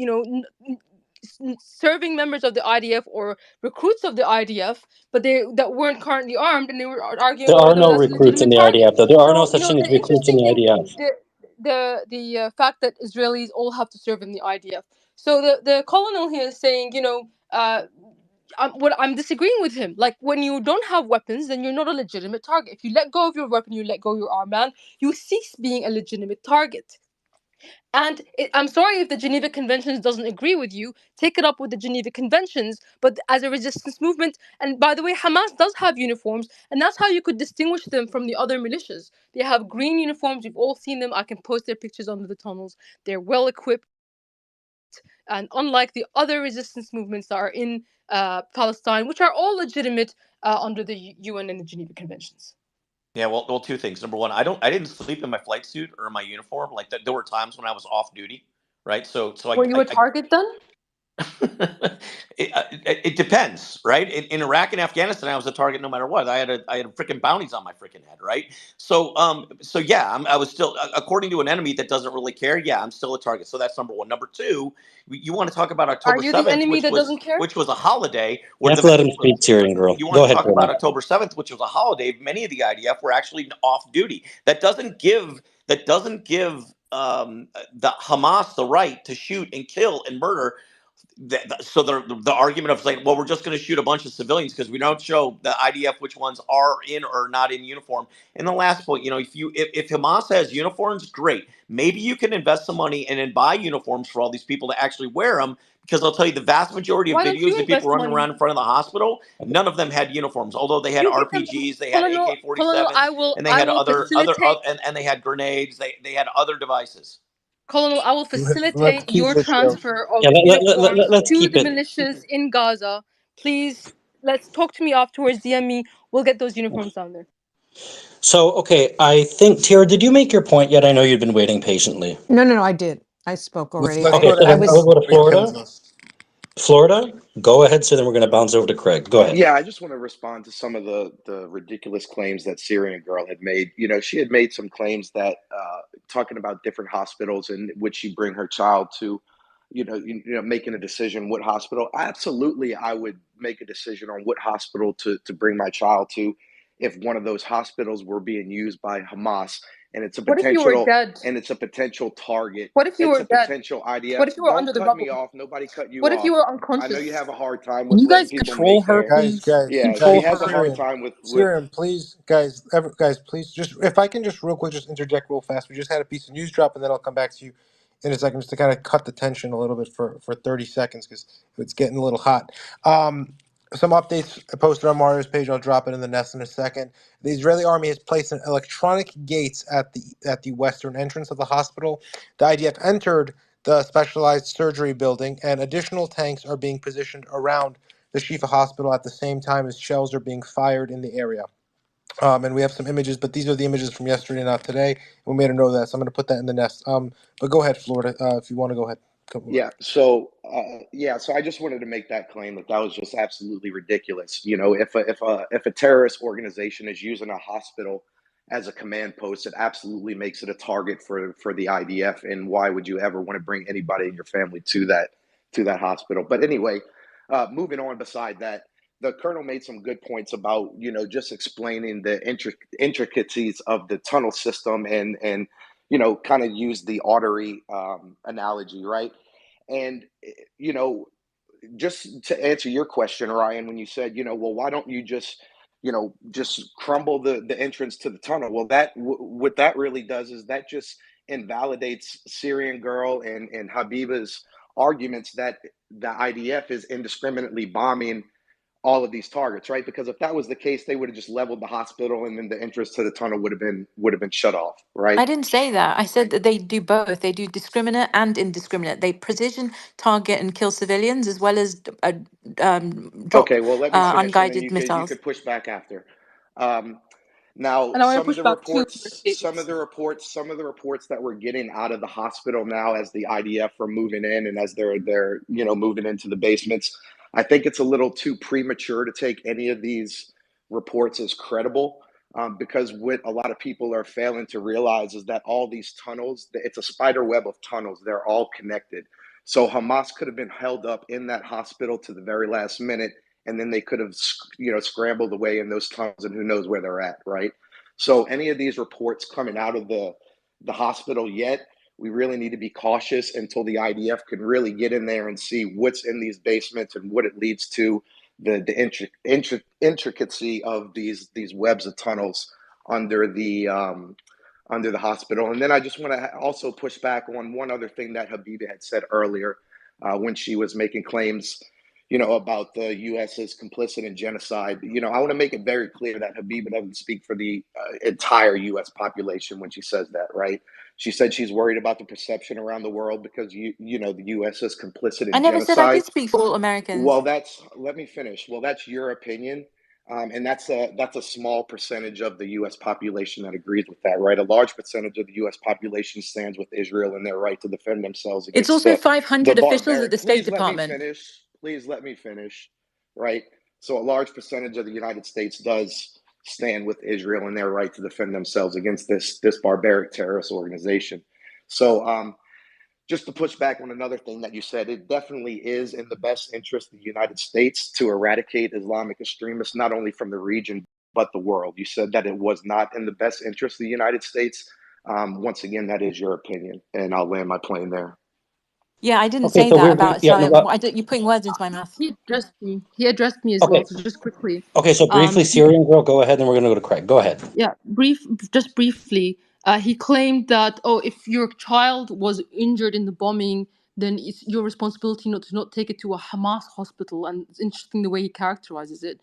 serving members of the IDF or recruits of the IDF, but they that weren't currently armed, and they were arguing There over are whether no that's a recruits in legitimate the target. IDF, though. There are no So such thing the as recruits in interesting the thing, IDF. the fact that Israelis all have to serve in the IDF. So the colonel here is saying, what I'm disagreeing with him. Like, when you don't have weapons, then you're not a legitimate target. If you let go of your weapon, you let go of your armband, you cease being a legitimate target. And I'm sorry if the Geneva Conventions doesn't agree with you. Take it up with the Geneva Conventions. But as a resistance movement, and by the way, Hamas does have uniforms, and that's how you could distinguish them from the other militias. They have green uniforms. You've all seen them. I can post their pictures under the tunnels. They're well equipped, and unlike the other resistance movements that are in Palestine, which are all legitimate under the UN and the Geneva Conventions. Yeah, well, two things. Number one, I didn't sleep in my flight suit or my uniform. Like there were times when I was off duty, right? So Were you a target then? it depends, right? In Iraq and Afghanistan, I was a target no matter what. I had freaking bounties on my freaking head, right? So yeah, I was still, according to an enemy that doesn't really care. Yeah, I'm still a target. So that's number one. Number two, you want to talk about Are October you the 7th, enemy that doesn't care? which was a holiday You where have to let him speak, Syrian girl. you want Go to ahead, talk about Paula. October 7th, which was a holiday. Many of the IDF were actually off duty. That doesn't give the Hamas the right to shoot and kill and murder. So the argument of like, well, we're just going to shoot a bunch of civilians because we don't show the IDF which ones are in or not in uniform. And the last point, if Hamas has uniforms, great. Maybe you can invest some money and then buy uniforms for all these people to actually wear them. Because I'll tell you, the vast majority of Why don't you videos of people invest running money? around in front of the hospital, none of them had uniforms. Although they had You give them RPGs, they had Colonel. Colonel, AK-47s, and they I had will facilitate. and they had grenades. They had other devices. Colonel, I will Let's facilitate keep your this real. transfer Yeah, of uniforms let's to keep the it. militias in Gaza. Please, let's talk to me afterwards. DM me. We'll get those uniforms down there. So, okay, I think, Tara, did you make your point yet? I know you've been waiting patiently. No, I did. I spoke already. Let's Okay, go so to I then we'll was Echo. go to He pins Florida. us. Florida, go ahead. So then we're going to bounce over to Craig. Go ahead. Yeah, I just want to respond to some of the ridiculous claims that Syrian girl had made. She had made some claims that talking about different hospitals in which she bring her child to, making a decision what hospital. Absolutely, I would make a decision on what hospital to bring my child to if one of those hospitals were being used by Hamas and it's a What if you were potential dead? target. What if you It's were a dead? potential IDF. What if you were Don't under the cut me rubble? off. Nobody cut you What if you off. were I know you unconscious? have a hard time Can with you letting guys people control make her, their Guys, please? yeah. Control She guys, has a her. hard Syrian, time with Syrian, please, guys, please, just if I can just real quick, just interject real fast. We just had a piece of news drop, and then I'll come back to you in a second just to kind of cut the tension a little bit for 30 seconds because it's getting a little hot. some updates posted on Mario's page. I'll drop it in the nest in a second. The Israeli army has placed an electronic gates at the western entrance of the hospital. The IDF entered the specialized surgery building, and additional tanks are being positioned around the Shifa hospital at the same time as shells are being fired in the area. And we have some images, but these are the images from yesterday, not today. We made a note of that, so I'm going to put that in the nest. But go ahead, Florida, if you want to go ahead. So I just wanted to make that claim that was just absolutely ridiculous. You know, if a terrorist organization is using a hospital as a command post, it absolutely makes it a target for the IDF. And why would you ever want to bring anybody in your family to that hospital? But anyway, moving on. Beside that, the colonel made some good points about just explaining the intricacies of the tunnel system and kind of use the artery analogy, right? And just to answer your question, Ryan, when you said, well, why don't you just crumble the entrance to the tunnel? Well, what that really does is that just invalidates Syrian Girl and Habiba's arguments that the IDF is indiscriminately bombing all of these targets, right? Because if that was the case, they would have just leveled the hospital, and then the entrance to the tunnel would have been shut off, right? I didn't say that. I said that they do both. They do discriminate and indiscriminate. They precision target and kill civilians as well as drop Okay, well, let me finish, and then unguided you missiles. could push back after. Now, And I want to push back too for your some of statements. the reports that we're getting out of the hospital now, as the IDF are moving in and as they're moving into the basements, I think it's a little too premature to take any of these reports as credible. Because what a lot of people are failing to realize is that all these tunnels, it's a spider web of tunnels. They're all connected. So Hamas could have been held up in that hospital to the very last minute, and then they could have scrambled away in those tunnels, and who knows where they're at, right? So any of these reports coming out of the hospital yet, we really need to be cautious until the IDF can really get in there and see what's in these basements and what it leads to, the intricacy of these webs of tunnels under the hospital. And then I just want to also push back on one other thing that Habiba had said earlier, when she was making claims, about the U.S. is complicit in genocide. I want to make it very clear that Habiba doesn't speak for the entire U.S. population when she says that, right? She said she's worried about the perception around the world because the U.S. is complicit I in never said I genocide. did speak for all Americans. Well, let me finish. Well, that's your opinion. And that's a small percentage of the U.S. population that agrees with that, right? A large percentage of the U.S. population stands with Israel and their right to defend themselves It's against also the 500 officials at barbaric. the State Please let me Department. finish. Please let me finish. Right. So a large percentage of the United States does stand with Israel and their right to defend themselves against this barbaric terrorist organization. So just to push back on another thing that you said, it definitely is in the best interest of the United States to eradicate Islamic extremists, not only from the region, but the world. You said that it was not in the best interest of the United States. Once again, that is your opinion, and I'll land my plane there. Yeah, I didn't Okay, say so that we about yeah, no, Islam. You're putting words into my mouth. He addressed me. He addressed me as okay, well. So just quickly, okay. So briefly, he Syrian girl, go ahead, and we're gonna go to Craig. Go ahead. yeah, just briefly, he claimed that, oh, if your child was injured in the bombing, then it's your responsibility not to not take it to a Hamas hospital. And it's interesting the way he characterizes it.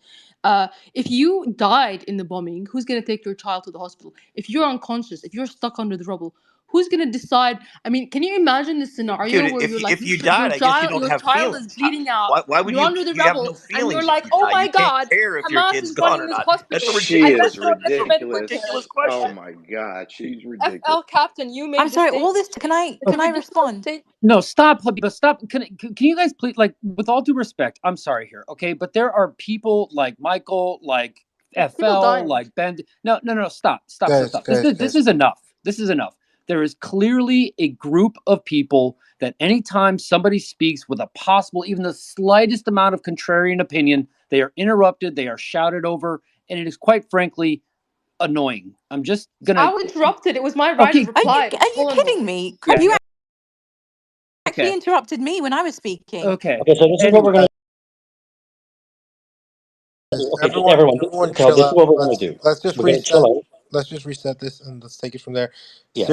If you died in the bombing, who's going to take your child to the hospital? If you're unconscious, if you're stuck under the rubble, who's going to decide? I mean, can you imagine the scenario Dude, where you're like, if you died, I guess you don't your have child is feelings. bleeding out, Why would you're under the you have rubble, no and you're feelings if like, you oh die? my You can't God, care if your Hamas kid's is gone running or this not. That's a hospital. She I ridiculous, better is go get the medical ridiculous. care. ridiculous Oh question. my God, she's ridiculous. FL Captain, you I'm made the sorry. All statement. this. Can I Can we just respond? take? No, stop, Habiba, stop. Can you guys please, like, with all due respect, I'm sorry here, okay? But there are people like Michael, like There's people FL, dying. like Ben. No, stop. Guys, This is enough. This is enough. There is clearly a group of people that anytime somebody speaks with a possible, even the slightest amount of contrarian opinion, they are interrupted, they are shouted over, and it is quite frankly annoying. I'm just gonna. I was interrupted. It was my right of Okay. reply. Are you Hold on, hold kidding on. me? Craig, Yeah. you actually Okay. interrupted me when I was speaking. Okay. Okay, so this is what we're Anyway. gonna. Okay, just everyone, everyone. everyone, So chill this is out. what we're gonna do. Let's just We're gonna reset. chill out. Let's just reset this and let's take it from there. Yeah.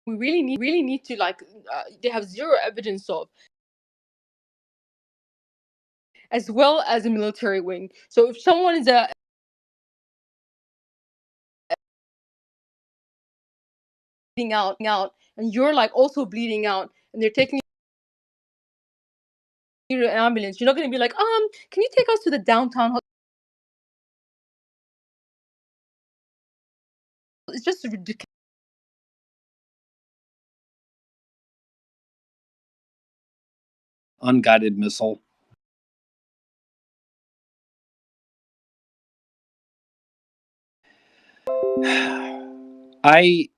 we really need to like they have zero evidence of, as well as a military wing. So if someone is bleeding out and you're like also bleeding out and they're taking you to an ambulance, you're not going to be like, can you take us to the downtown? It's just ridiculous. Unguided missile. I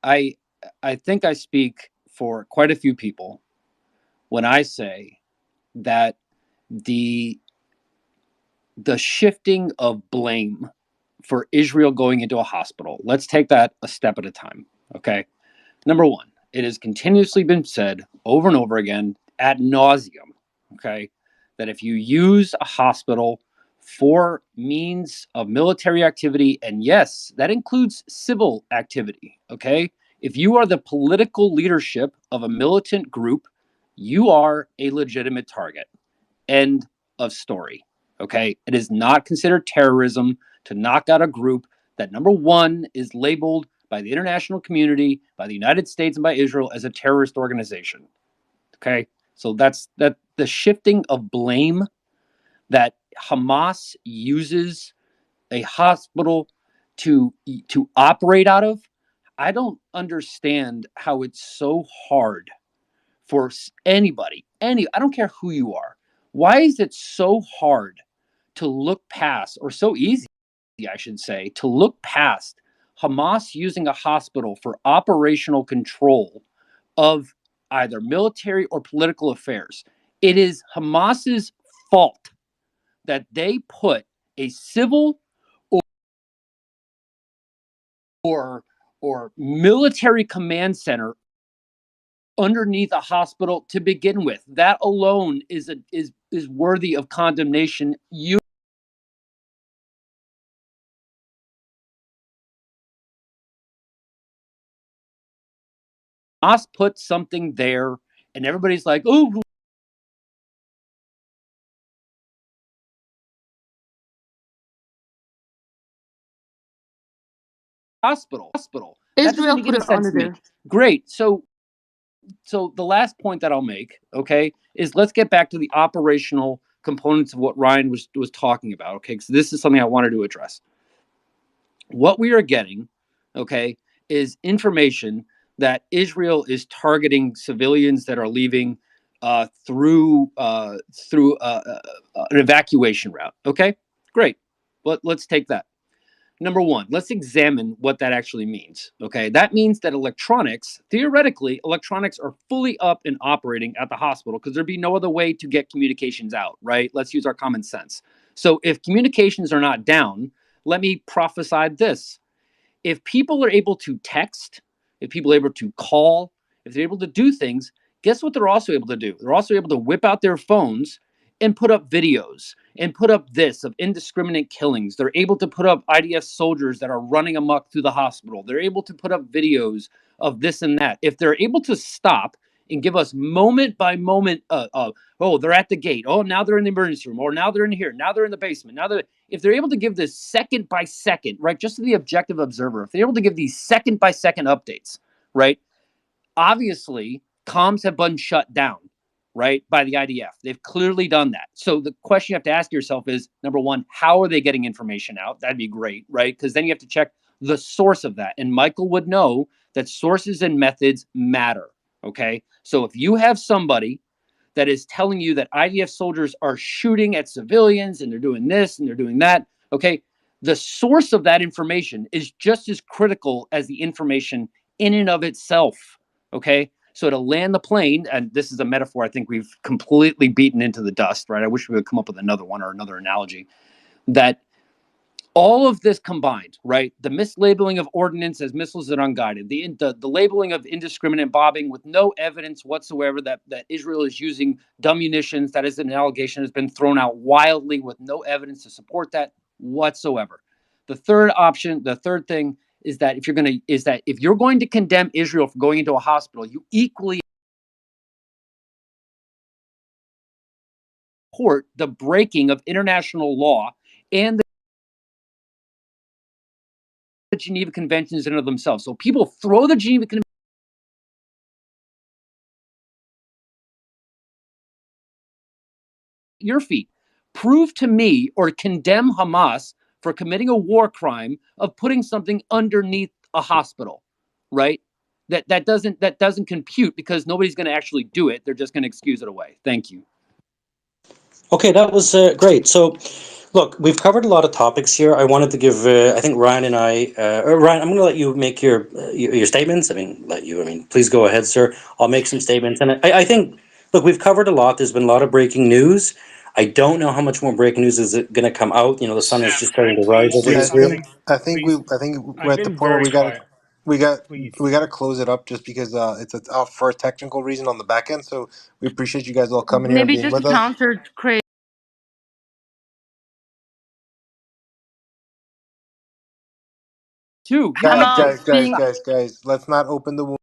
think I speak for quite a few people when I say that the shifting of blame for Israel going into a hospital. Let's take that a step at a time. Okay. Number one, it has continuously been said over and over again ad nauseum, okay, that if you use a hospital for means of military activity, and yes, that includes civil activity, okay, if you are the political leadership of a militant group, you are a legitimate target. End of story. Okay. It is not considered terrorism to knock out a group that, number one, is labeled by the international community, by the United States, and by Israel as a terrorist organization. Okay. So that's the shifting of blame that Hamas uses a hospital to operate out of. I don't understand how it's so hard for anybody, I don't care who you are. Why is it so hard to look past, or so easy, I should say, to look past Hamas using a hospital for operational control of either military or political affairs? It is Hamas's fault that they put a civil or military command center underneath a hospital to begin with. That alone is worthy of condemnation. You must put something there, and everybody's like, "Oh, hospital." That doesn't Israel make put any it under sense to me. there. Great. So the last point that I'll make, okay, is let's get back to the operational components of what Ryan was talking about, okay? Because this is something I wanted to address. What we are getting, okay, is information that Israel is targeting civilians that are leaving through an evacuation route. Okay, great. Let's take that. Number one, let's examine what that actually means. Okay, that means that theoretically, electronics are fully up and operating at the hospital because there'd be no other way to get communications out, right? Let's use our common sense. So if communications are not down, let me prophesy this: if people are able to text, if people are able to call, if they're able to do things, guess what they're also able to do? They're also able to whip out their phones and put up videos and put up this of indiscriminate killings. They're able to put up IDF soldiers that are running amok through the hospital. They're able to put up videos of this and that. If they're able to stop and give us moment by moment, oh, they're at the gate. Oh, now they're in the emergency room. Or now they're in here. Now they're in the basement. If they're able to give this second by second, right, just to the objective observer, if they're able to give these second by second updates, right, obviously comms have been shut down, right, by the IDF. They've clearly done that. So the question you have to ask yourself is, number one, how are they getting information out? That'd be great, right? Because then you have to check the source of that. And Michael would know that sources and methods matter, okay? So if you have somebody that is telling you that IDF soldiers are shooting at civilians and they're doing this and they're doing that, okay, the source of that information is just as critical as the information in and of itself, okay? So to land the plane, and this is a metaphor I think we've completely beaten into the dust, right? I wish we would come up with another one or another analogy. That all of this combined, right? The mislabeling of ordnance as missiles that are unguided, the labeling of indiscriminate bombing with no evidence whatsoever that Israel is using dumb munitions. That is an allegation that has been thrown out wildly with no evidence to support that whatsoever. The third thing is that if you're going to condemn Israel for going into a hospital, you equally support the breaking of international law and the Geneva Conventions in and of themselves. So people throw the Geneva Convention at your feet. Prove to me or condemn Hamas for committing a war crime of putting something underneath a hospital, right? That doesn't compute because nobody's going to actually do it. They're just going to excuse it away. Thank you. Okay, that was great. So, look, we've covered a lot of topics here. I wanted to give, I think Ryan and Ryan, I'm going to let you make your statements. Please go ahead, sir. I'll make some statements. And I think, look, we've covered a lot. There's been a lot of breaking news. I don't know how much more breaking news is going to come out. You know, the sun is just starting to rise over Yeah, Israel. I think we're I've at the been point where very quiet. we got Please. we got to close it up just because it's out for a technical reason on the back end. So we appreciate you guys all coming here and Maybe being just to with us. counter Craig. Two, you Guys, have to. guys, Hamas guys, being guys, guys. Let's not open the wound.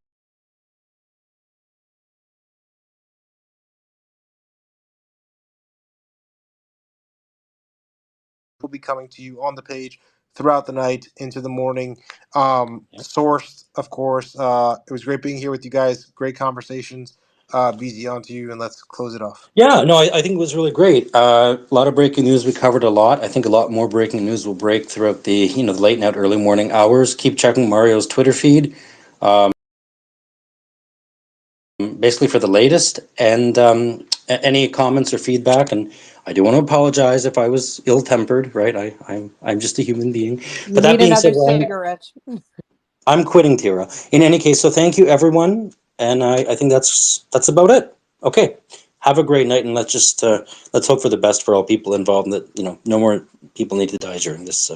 Will be coming to you on the page throughout the night into the morning. Sourced, of course. It was great being here with you guys. Great conversations. BZ, on to you, and let's close it off. Yeah, no, I think it was really great. A lot of breaking news. We covered a lot. I think a lot more breaking news will break throughout the the late night, early morning hours. Keep checking Mario's Twitter feed, basically for the latest. And any comments or feedback. And I do want to apologize if I was ill tempered. Right, I'm just a human being. You But that need being said, another Ryan, cigarette. I'm quitting Tira. In any case, so thank you everyone, and I think that's about it. Okay, have a great night, and let's hope for the best for all people involved. And that no more people need to die during this